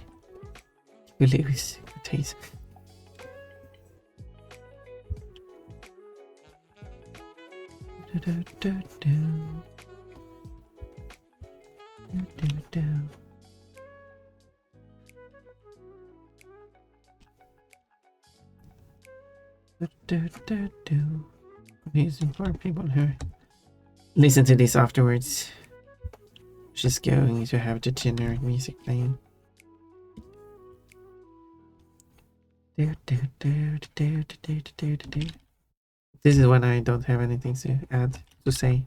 You lose. Good taste. Amazing for people who listen to this afterwards. Just going to have the generic music playing. This is when I don't have anything to add to say.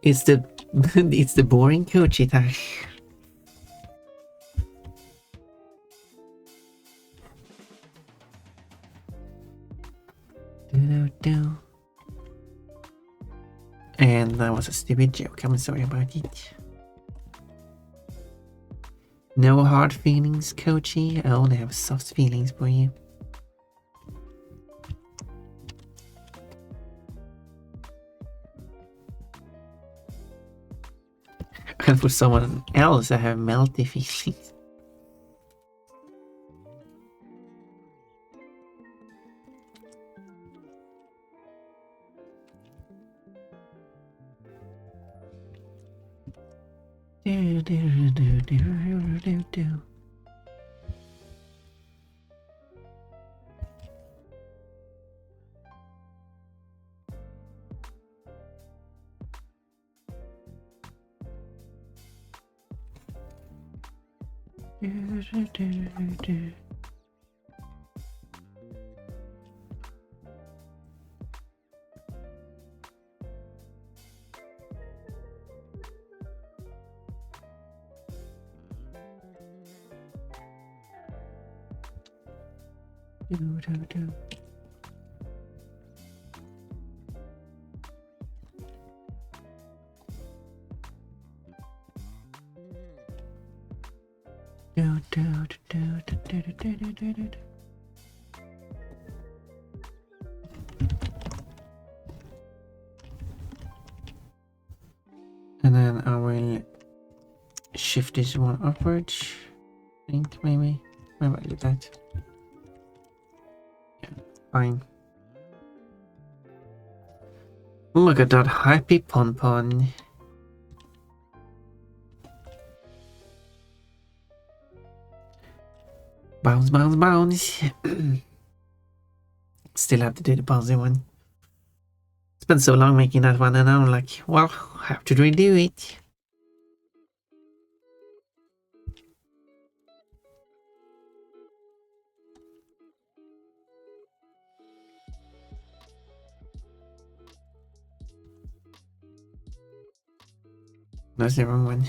It's the it's the boring Kochi time. And that was a stupid joke. I'm sorry about it. No hard feelings, Kochi. I only have soft feelings for you. And for someone else, I have melty feelings. And then I will shift this one upwards. I think maybe I do that. Yeah, fine. Look at that happy pon. Bounce. Still have to do the bouncy one. Spent so long making that one, and now I'm like, well, I have to redo it. That's the wrong one.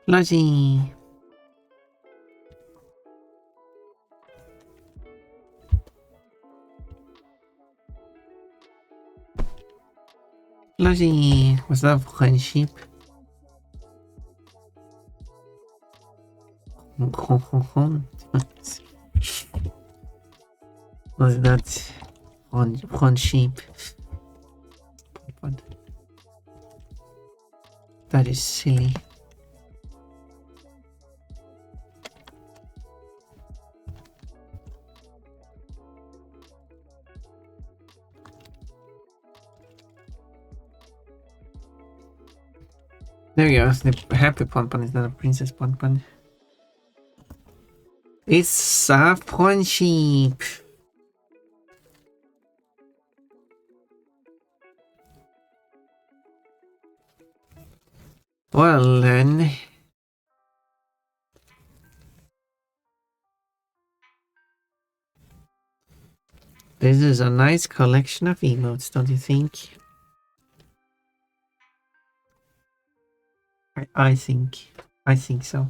Flashy. Flashy. What's that friendship? Was that friendship? That is silly. There we go. The happy Pon is not a princess Pon. It's a friendship. Well then. This is a nice collection of emotes, don't you think? I think. I think so.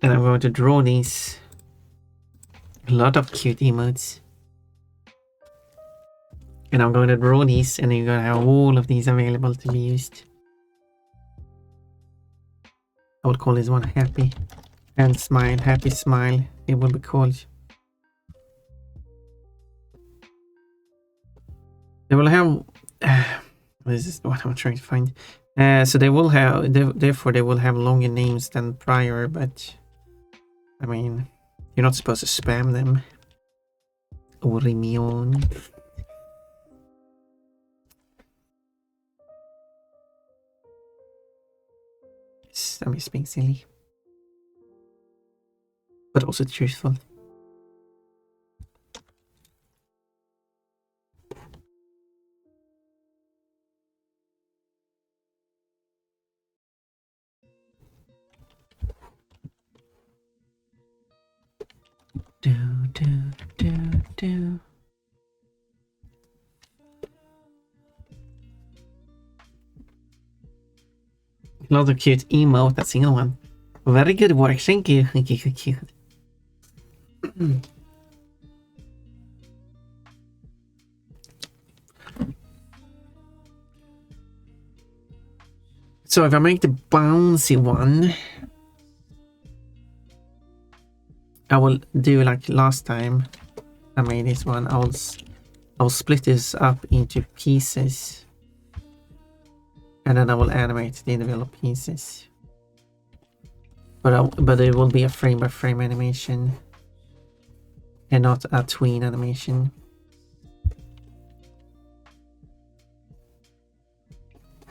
And I'm going to draw these. A lot of cute emotes. And I'm going to draw these, and you're going to have all of these available to be used. I would call this one happy. And smile, happy smile, it will be called. They will have... this is what I'm trying to find. So they will have... therefore, they will have longer names than prior, but... I mean... You're not supposed to spam them. Orimion. I'm just being silly. But also truthful. Do. Another cute emote, that's the other one. Very good work, thank you. Thank you. So if I make the bouncy one, I will do like last time I made this one. I'll split this up into pieces, and then I will animate the individual pieces. But it will be a frame by frame animation, and not a tween animation.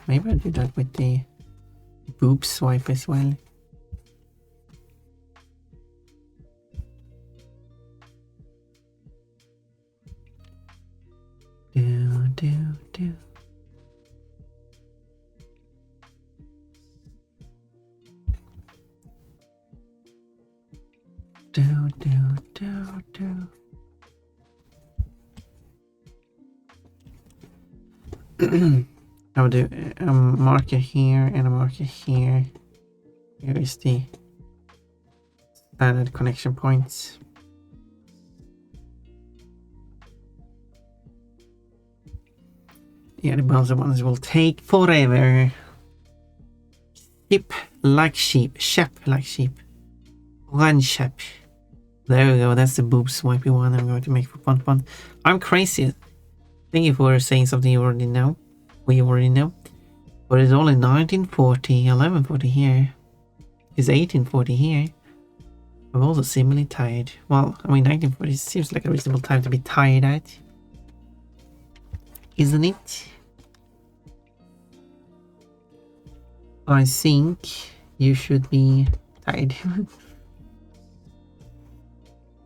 Maybe I'll do that with the boob swipe as well. Do. I'll do a marker here and a marker here. Here is the standard connection points. Yeah, the bouncy ones will take forever. Ship like sheep. Shep like sheep. One shep. There we go. That's the boob swipey one I'm going to make for Pon. I'm crazy. Thank you for saying something you already know. We already know. But it's only 1940, 1140 here. It's 1840 here. I'm also similarly tired. Well, I mean 1940 seems like a reasonable time to be tired at. Isn't it? I think you should be tired.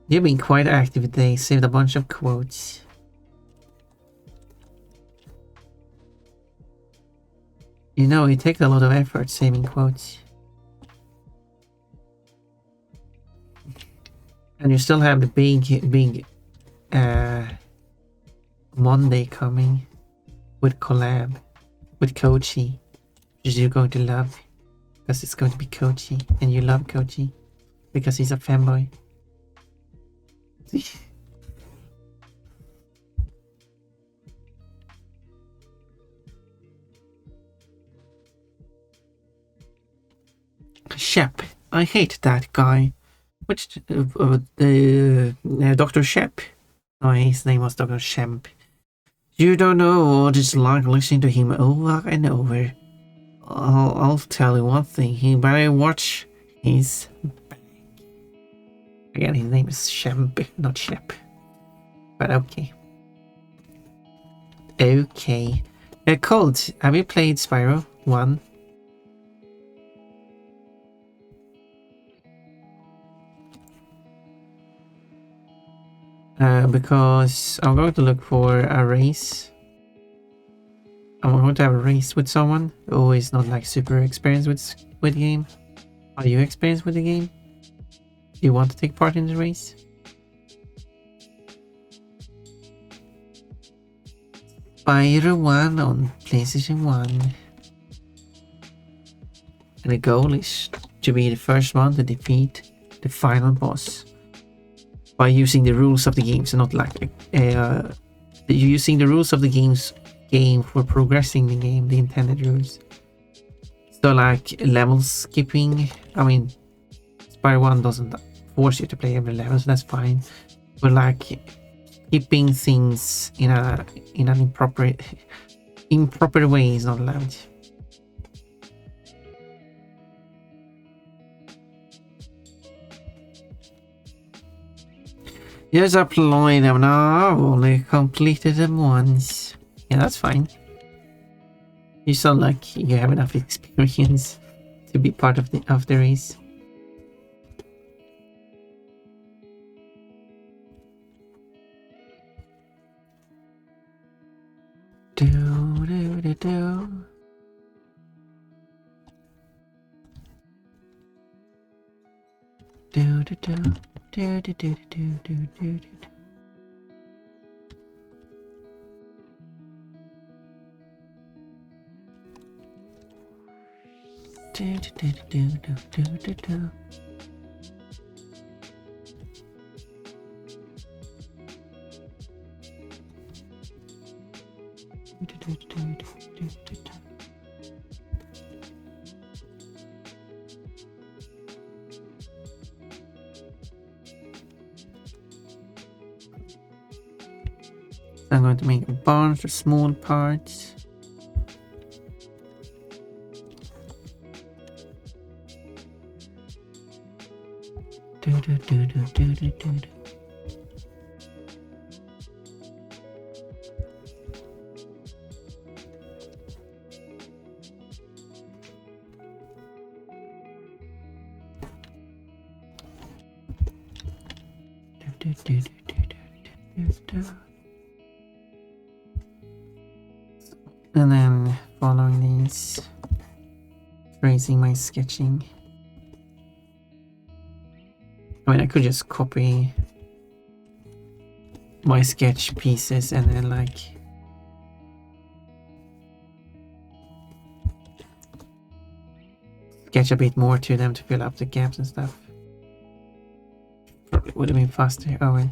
You've been quite active today, saved a bunch of quotes. You know, it takes a lot of effort saving quotes. And you still have the big Monday coming with collab with Kochi, which you're going to love because it's going to be Kochi, and you love Kochi because he's a fanboy. Shep, I hate that guy. Which Dr. Shep? Oh, his name was Dr. Shemp. You don't know what it's like listening to him over and over. I'll tell you one thing, he better watch his back. Again, his name is Shemp, not Shep. But okay. Okay. Colt, have you played Spyro 1? Because I'm going to look for a race. I'm going to have a race with someone who is not like super experienced with the game. Are you experienced with the game? Do you want to take part in the race? Spyro 1 on PlayStation 1. And the goal is to be the first one to defeat the final boss by using the rules of the game, so not like using the rules of the game for progressing the game, the intended rules. So like level skipping. I mean, Spyro 1 doesn't force you to play every level, so that's fine. But like skipping things in an improper way is not allowed. Yes, apply them now. I've only completed them once. Yeah, that's fine. You sound like you have enough experience to be part of the race. Do do do do. Do do do do do do do do do do. Do do do do do do do. I'm going to make a bunch of small parts. Do do do do do do do. And then following these, tracing my sketching. I mean, I could just copy my sketch pieces and then like sketch a bit more to them to fill up the gaps and stuff. Probably would have been faster. Oh well.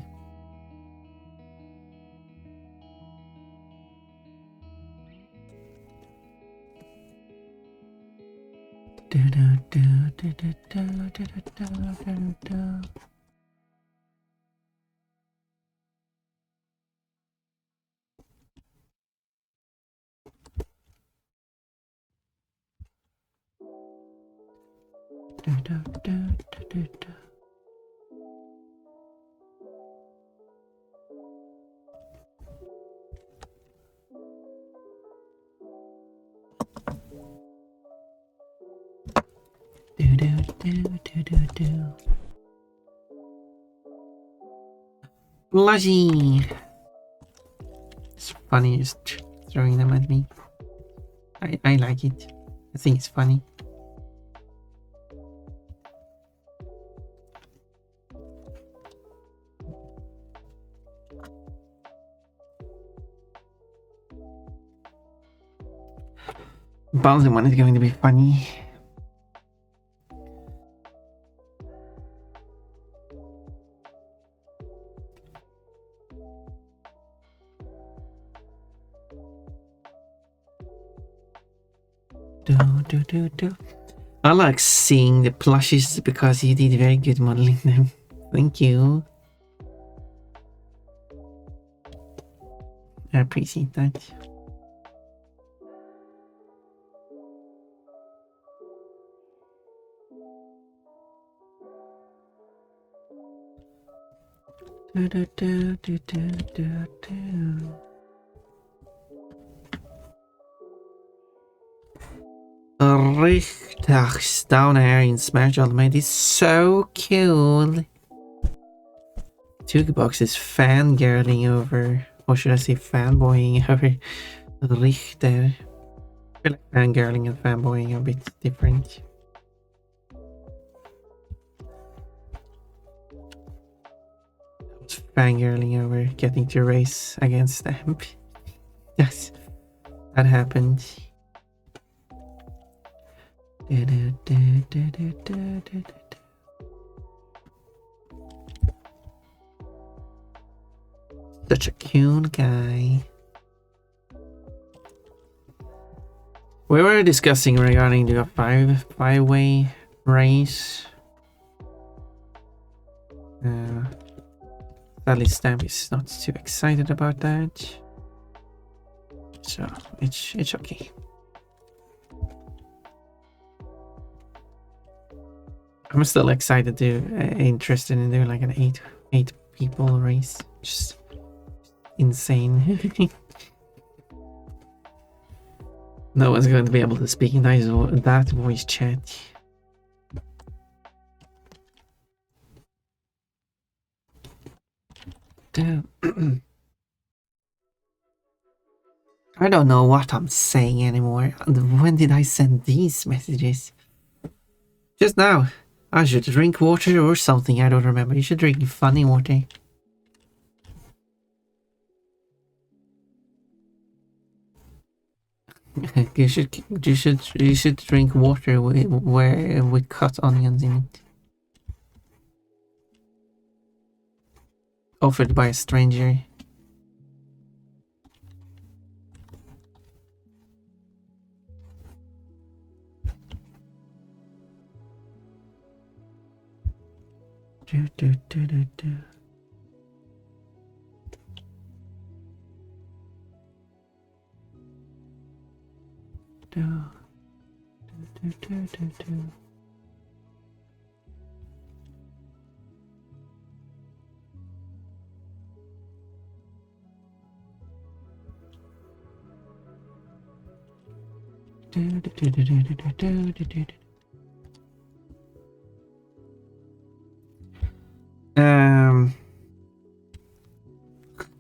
Do do do do do do do do do do. Do do do do do do. Do do do do do do. Blushy. It's funny just throwing them at me. I like it. I think it's funny. Bouncing one is going to be funny. Do do do. I like seeing the plushies because you did very good modeling them. Thank you. I appreciate that. Do do do do do do do. Richters down here in Smash Ultimate is so cool. Tugbox is fangirling over, or should I say fanboying over Richter. I feel like fangirling and fanboying are a bit different. I was fangirling over getting to race against them. Yes, that happened. Such a cool guy. We were discussing regarding the five-way race. Sadly, Stamp is not too excited about that, so it's okay. I'm still excited to interested in doing like an eight people race. Just insane. No one's going to be able to speak in that voice chat. Damn. I don't know what I'm saying anymore. When did I send these messages? Just now. I should drink water or something, I don't remember. You should drink funny water. you should drink water with cut onions in it. Offered by a stranger. Do.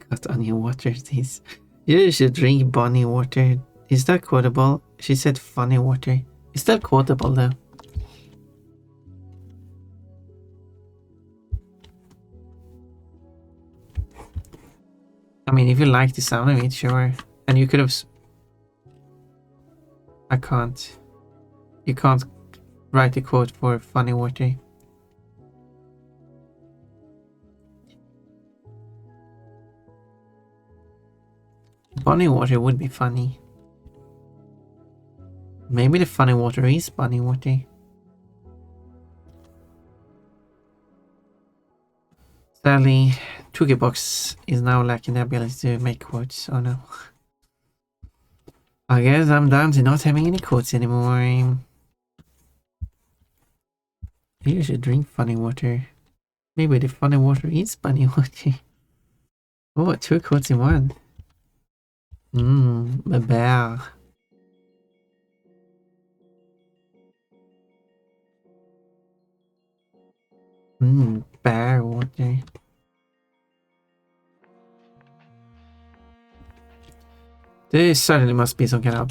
Got onion water, this. You should drink bunny water. Is that quotable? She said funny water. Is that quotable though? I mean, if you like the sound of it, sure. And you could have... I can't. You can't write a quote for funny water. Bunny water would be funny. Maybe the funny water is bunny water. Sadly, Tugebox is now lacking the ability to make quotes. Oh no. I guess I'm down to not having any quotes anymore. You should drink funny water. Maybe the funny water is bunny water. Oh, 2 quotes in one. A bear. Bear water. There certainly must be some kind of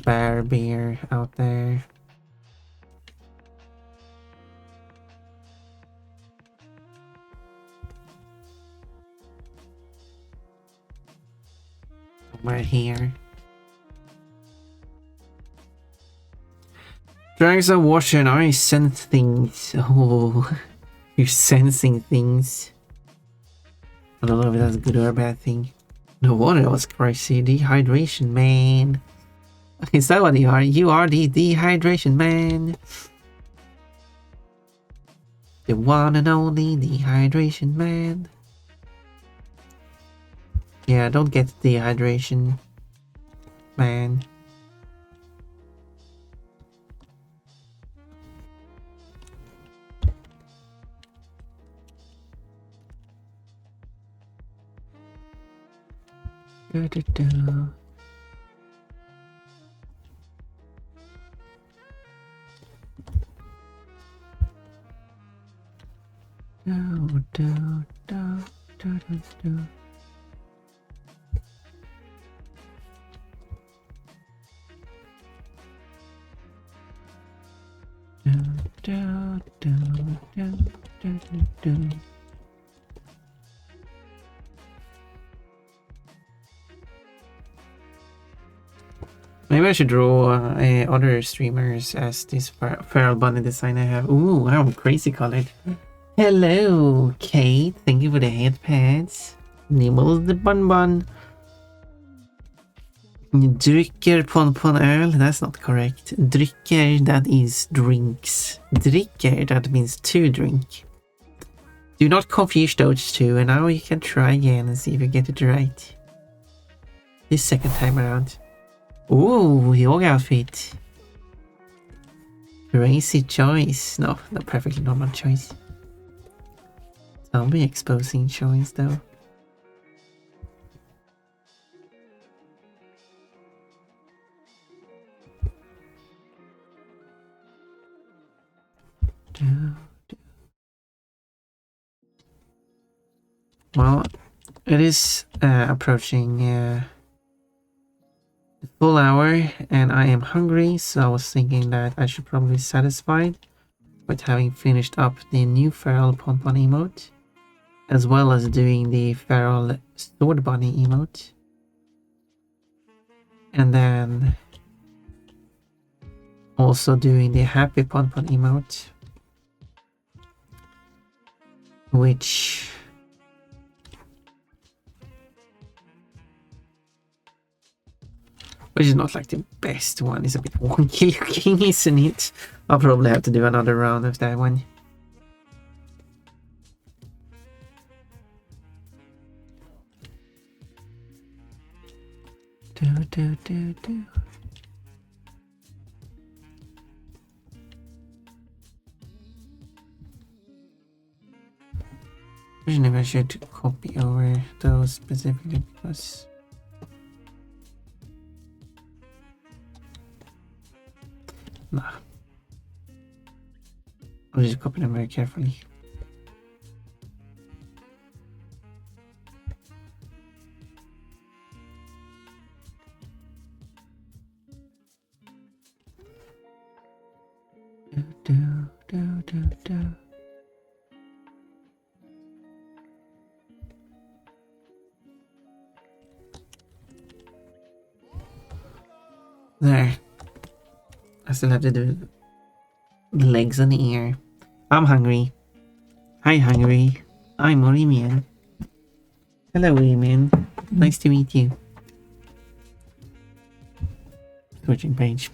beer out there. Somewhere here. Drank some water and I sense things. Oh, you're sensing things. I don't know if that's a good or a bad thing. No wonder that was crazy. Dehydration man. Is that what you are? You are the dehydration man. The one and only dehydration man. Yeah, don't get dehydration man. Do, do, do, do, do, do. Do, do, do, do, do, do, do. Maybe I should draw other streamers as this feral bunny design I have. Ooh, I'm crazy colored. Hello, Kate. Thank you for the headpads. Nibbles the bun bun. Dricker pon öl. That's not correct. Dricker, that is drinks. Dricker, that means to drink. Do not confuse those two, and now you can try again and see if you get it right. This second time around. Ooh, your outfit. Crazy choice. No, not perfectly normal choice. Zombie exposing choice though. Well, it is approaching the full hour and I am hungry, so I was thinking that I should probably be satisfied with having finished up the new feral Pompon emote, as well as doing the feral sword bunny emote. And then also doing the happy Pompon emote, which is not like the best one. It's a bit wonky looking, isn't it? I'll probably have to do another round of that one. Do. Maybe I should copy over those specifically because nah. I'll just copy them very carefully. Do. There. I still have to do the legs on the ear. I'm hungry. Hi, hungry. I'm Orimian. Hello, Orimian. Nice to meet you. Switching page.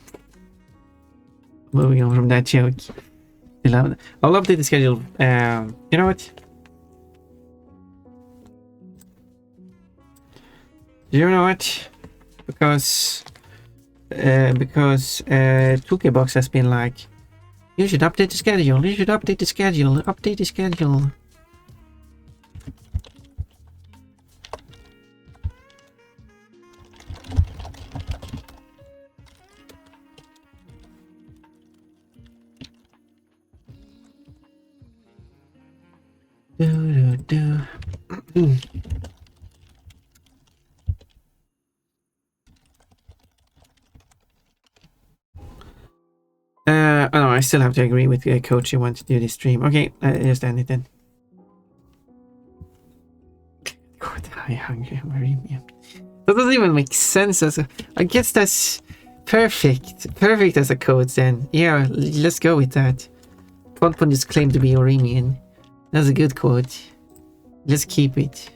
Moving on from that joke. I'll update the schedule. You know what? Because Toolkitbox has been like, you should update the schedule. You should update the schedule. Update the schedule. Do. Oh no, I still have to agree with the coach. You want to do this stream. Okay, just end it then. God, I'm hungry. That doesn't even make sense. I guess that's perfect. Perfect as a code then. Yeah, let's go with that. Pompon just claimed to be Orimian. That's a good quote. Let's keep it.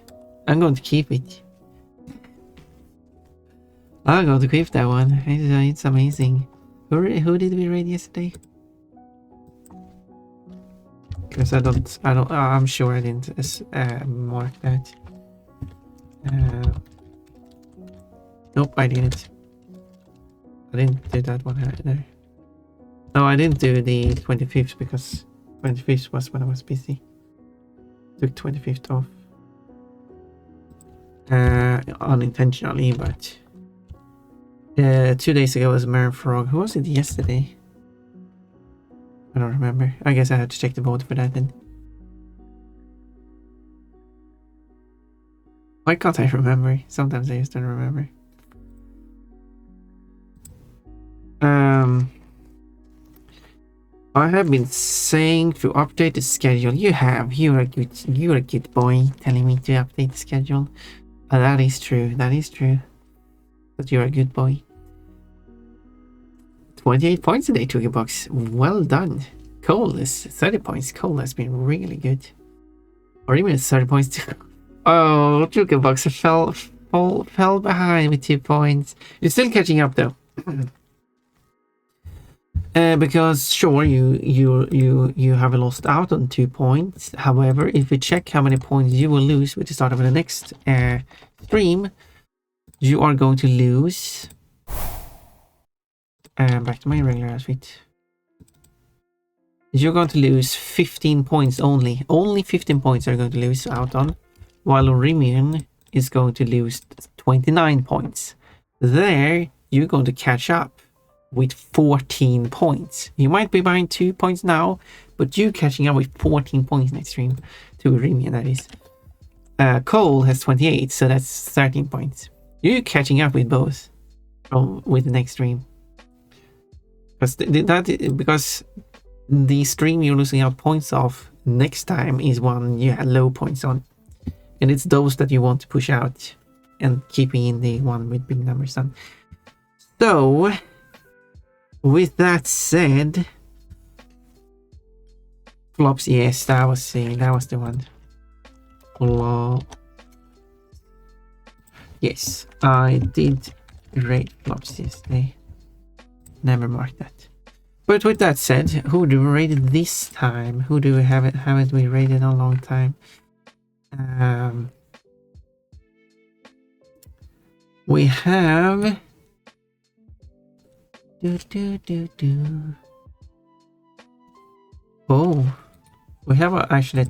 I'm going to keep it. I'm going to keep that one. It's amazing. Who did we raid yesterday? Because I'm sure I didn't mark that. Nope, I didn't. I didn't do that one either. No, I didn't do the 25th because 25th was when I was busy. Took 25th off. Unintentionally, but 2 days ago was Maren Frog. Who was it yesterday? I don't remember. I guess I had to check the vote for that then. Why can't I remember? Sometimes I just don't remember. I have been saying to update the schedule. You're a good boy telling me to update the schedule. That is true. That is true. But you're a good boy. 28 points today, Twiggy Box. Well done. Cole is 30 points. Cole has been really good. Or even 30 points too. Oh, Twiggy Box fell behind with 2 points. You're still catching up though. Because sure, you have lost out on 2 points. However, if we check how many points you will lose with the start of the next stream, you are going to lose. Back to my regular outfit. You're going to lose 15 points only. Only 15 points are going to lose out on, while Rimian is going to lose 29 points. There, you're going to catch up with 14 points. You might be behind 2 points now, but you catching up with 14 points next stream to Rimian, that is. Cole has 28, so that's 13 points. You're catching up with both with the next stream. Because the stream you're losing out points of next time is one you had low points on. And it's those that you want to push out and keeping in the one with big numbers on. So, with that said, flops, yes, that was the one. Yes, I did rate flops yesterday. Never marked that. But with that said, who do we rate it this time? Who do we haven't we rated in a long time? We have Oh, we have actually a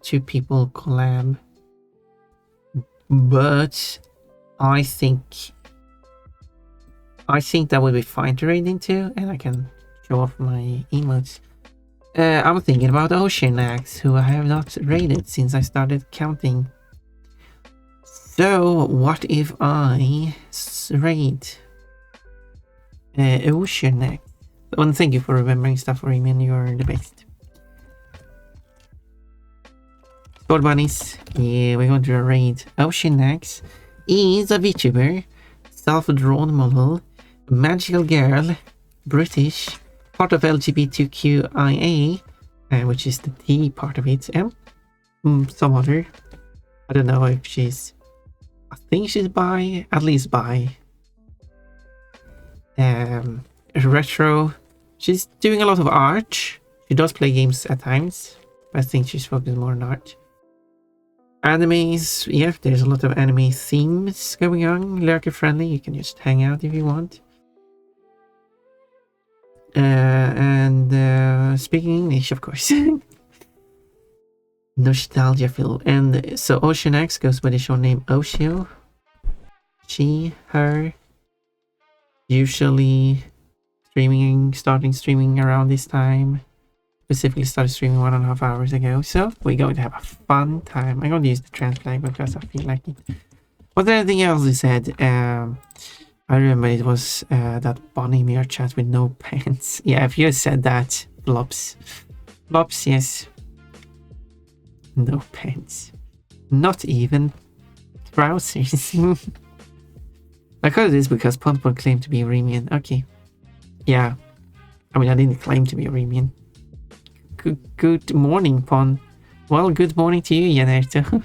two people collab, but I think that would be fine to raid into, and I can show off my emotes. I'm thinking about Ocean Axe, who I have not raided since I started counting. So, what if I raid Ocean Axe? And thank you for remembering stuff for me, and you're the best. Sport Bunnies, yeah, we're going to raid Ocean Axe. Is a VTuber, self-drawn model, magical girl, British, part of LGBTQIA, which is the T part of it, and some other. I don't know if she's, I think she's bi, at least bi. Retro, she's doing a lot of art. She does play games at times, but I think she's focused more on art. Animes, yeah, there's a lot of anime themes going on. Lurker friendly, you can just hang out if you want. And speaking English, of course. Nostalgia feel. And so Ocean X goes by the short name Oshio. She, her. Usually starting streaming around this time. Specifically started streaming 1.5 hours ago. So we're going to have a fun time. I'm going to use the translate because I feel like it. Was there anything else he said? I remember it was that Bonnie Mere chat with no pants. Yeah, if you said that, flops. Flops, yes. No pants. Not even trousers. I call it is because Puntpon claimed to be a Remian. Okay. Yeah. I mean, I didn't claim to be a Remian. Good morning, Pon. Well, good morning to you, Yanerto.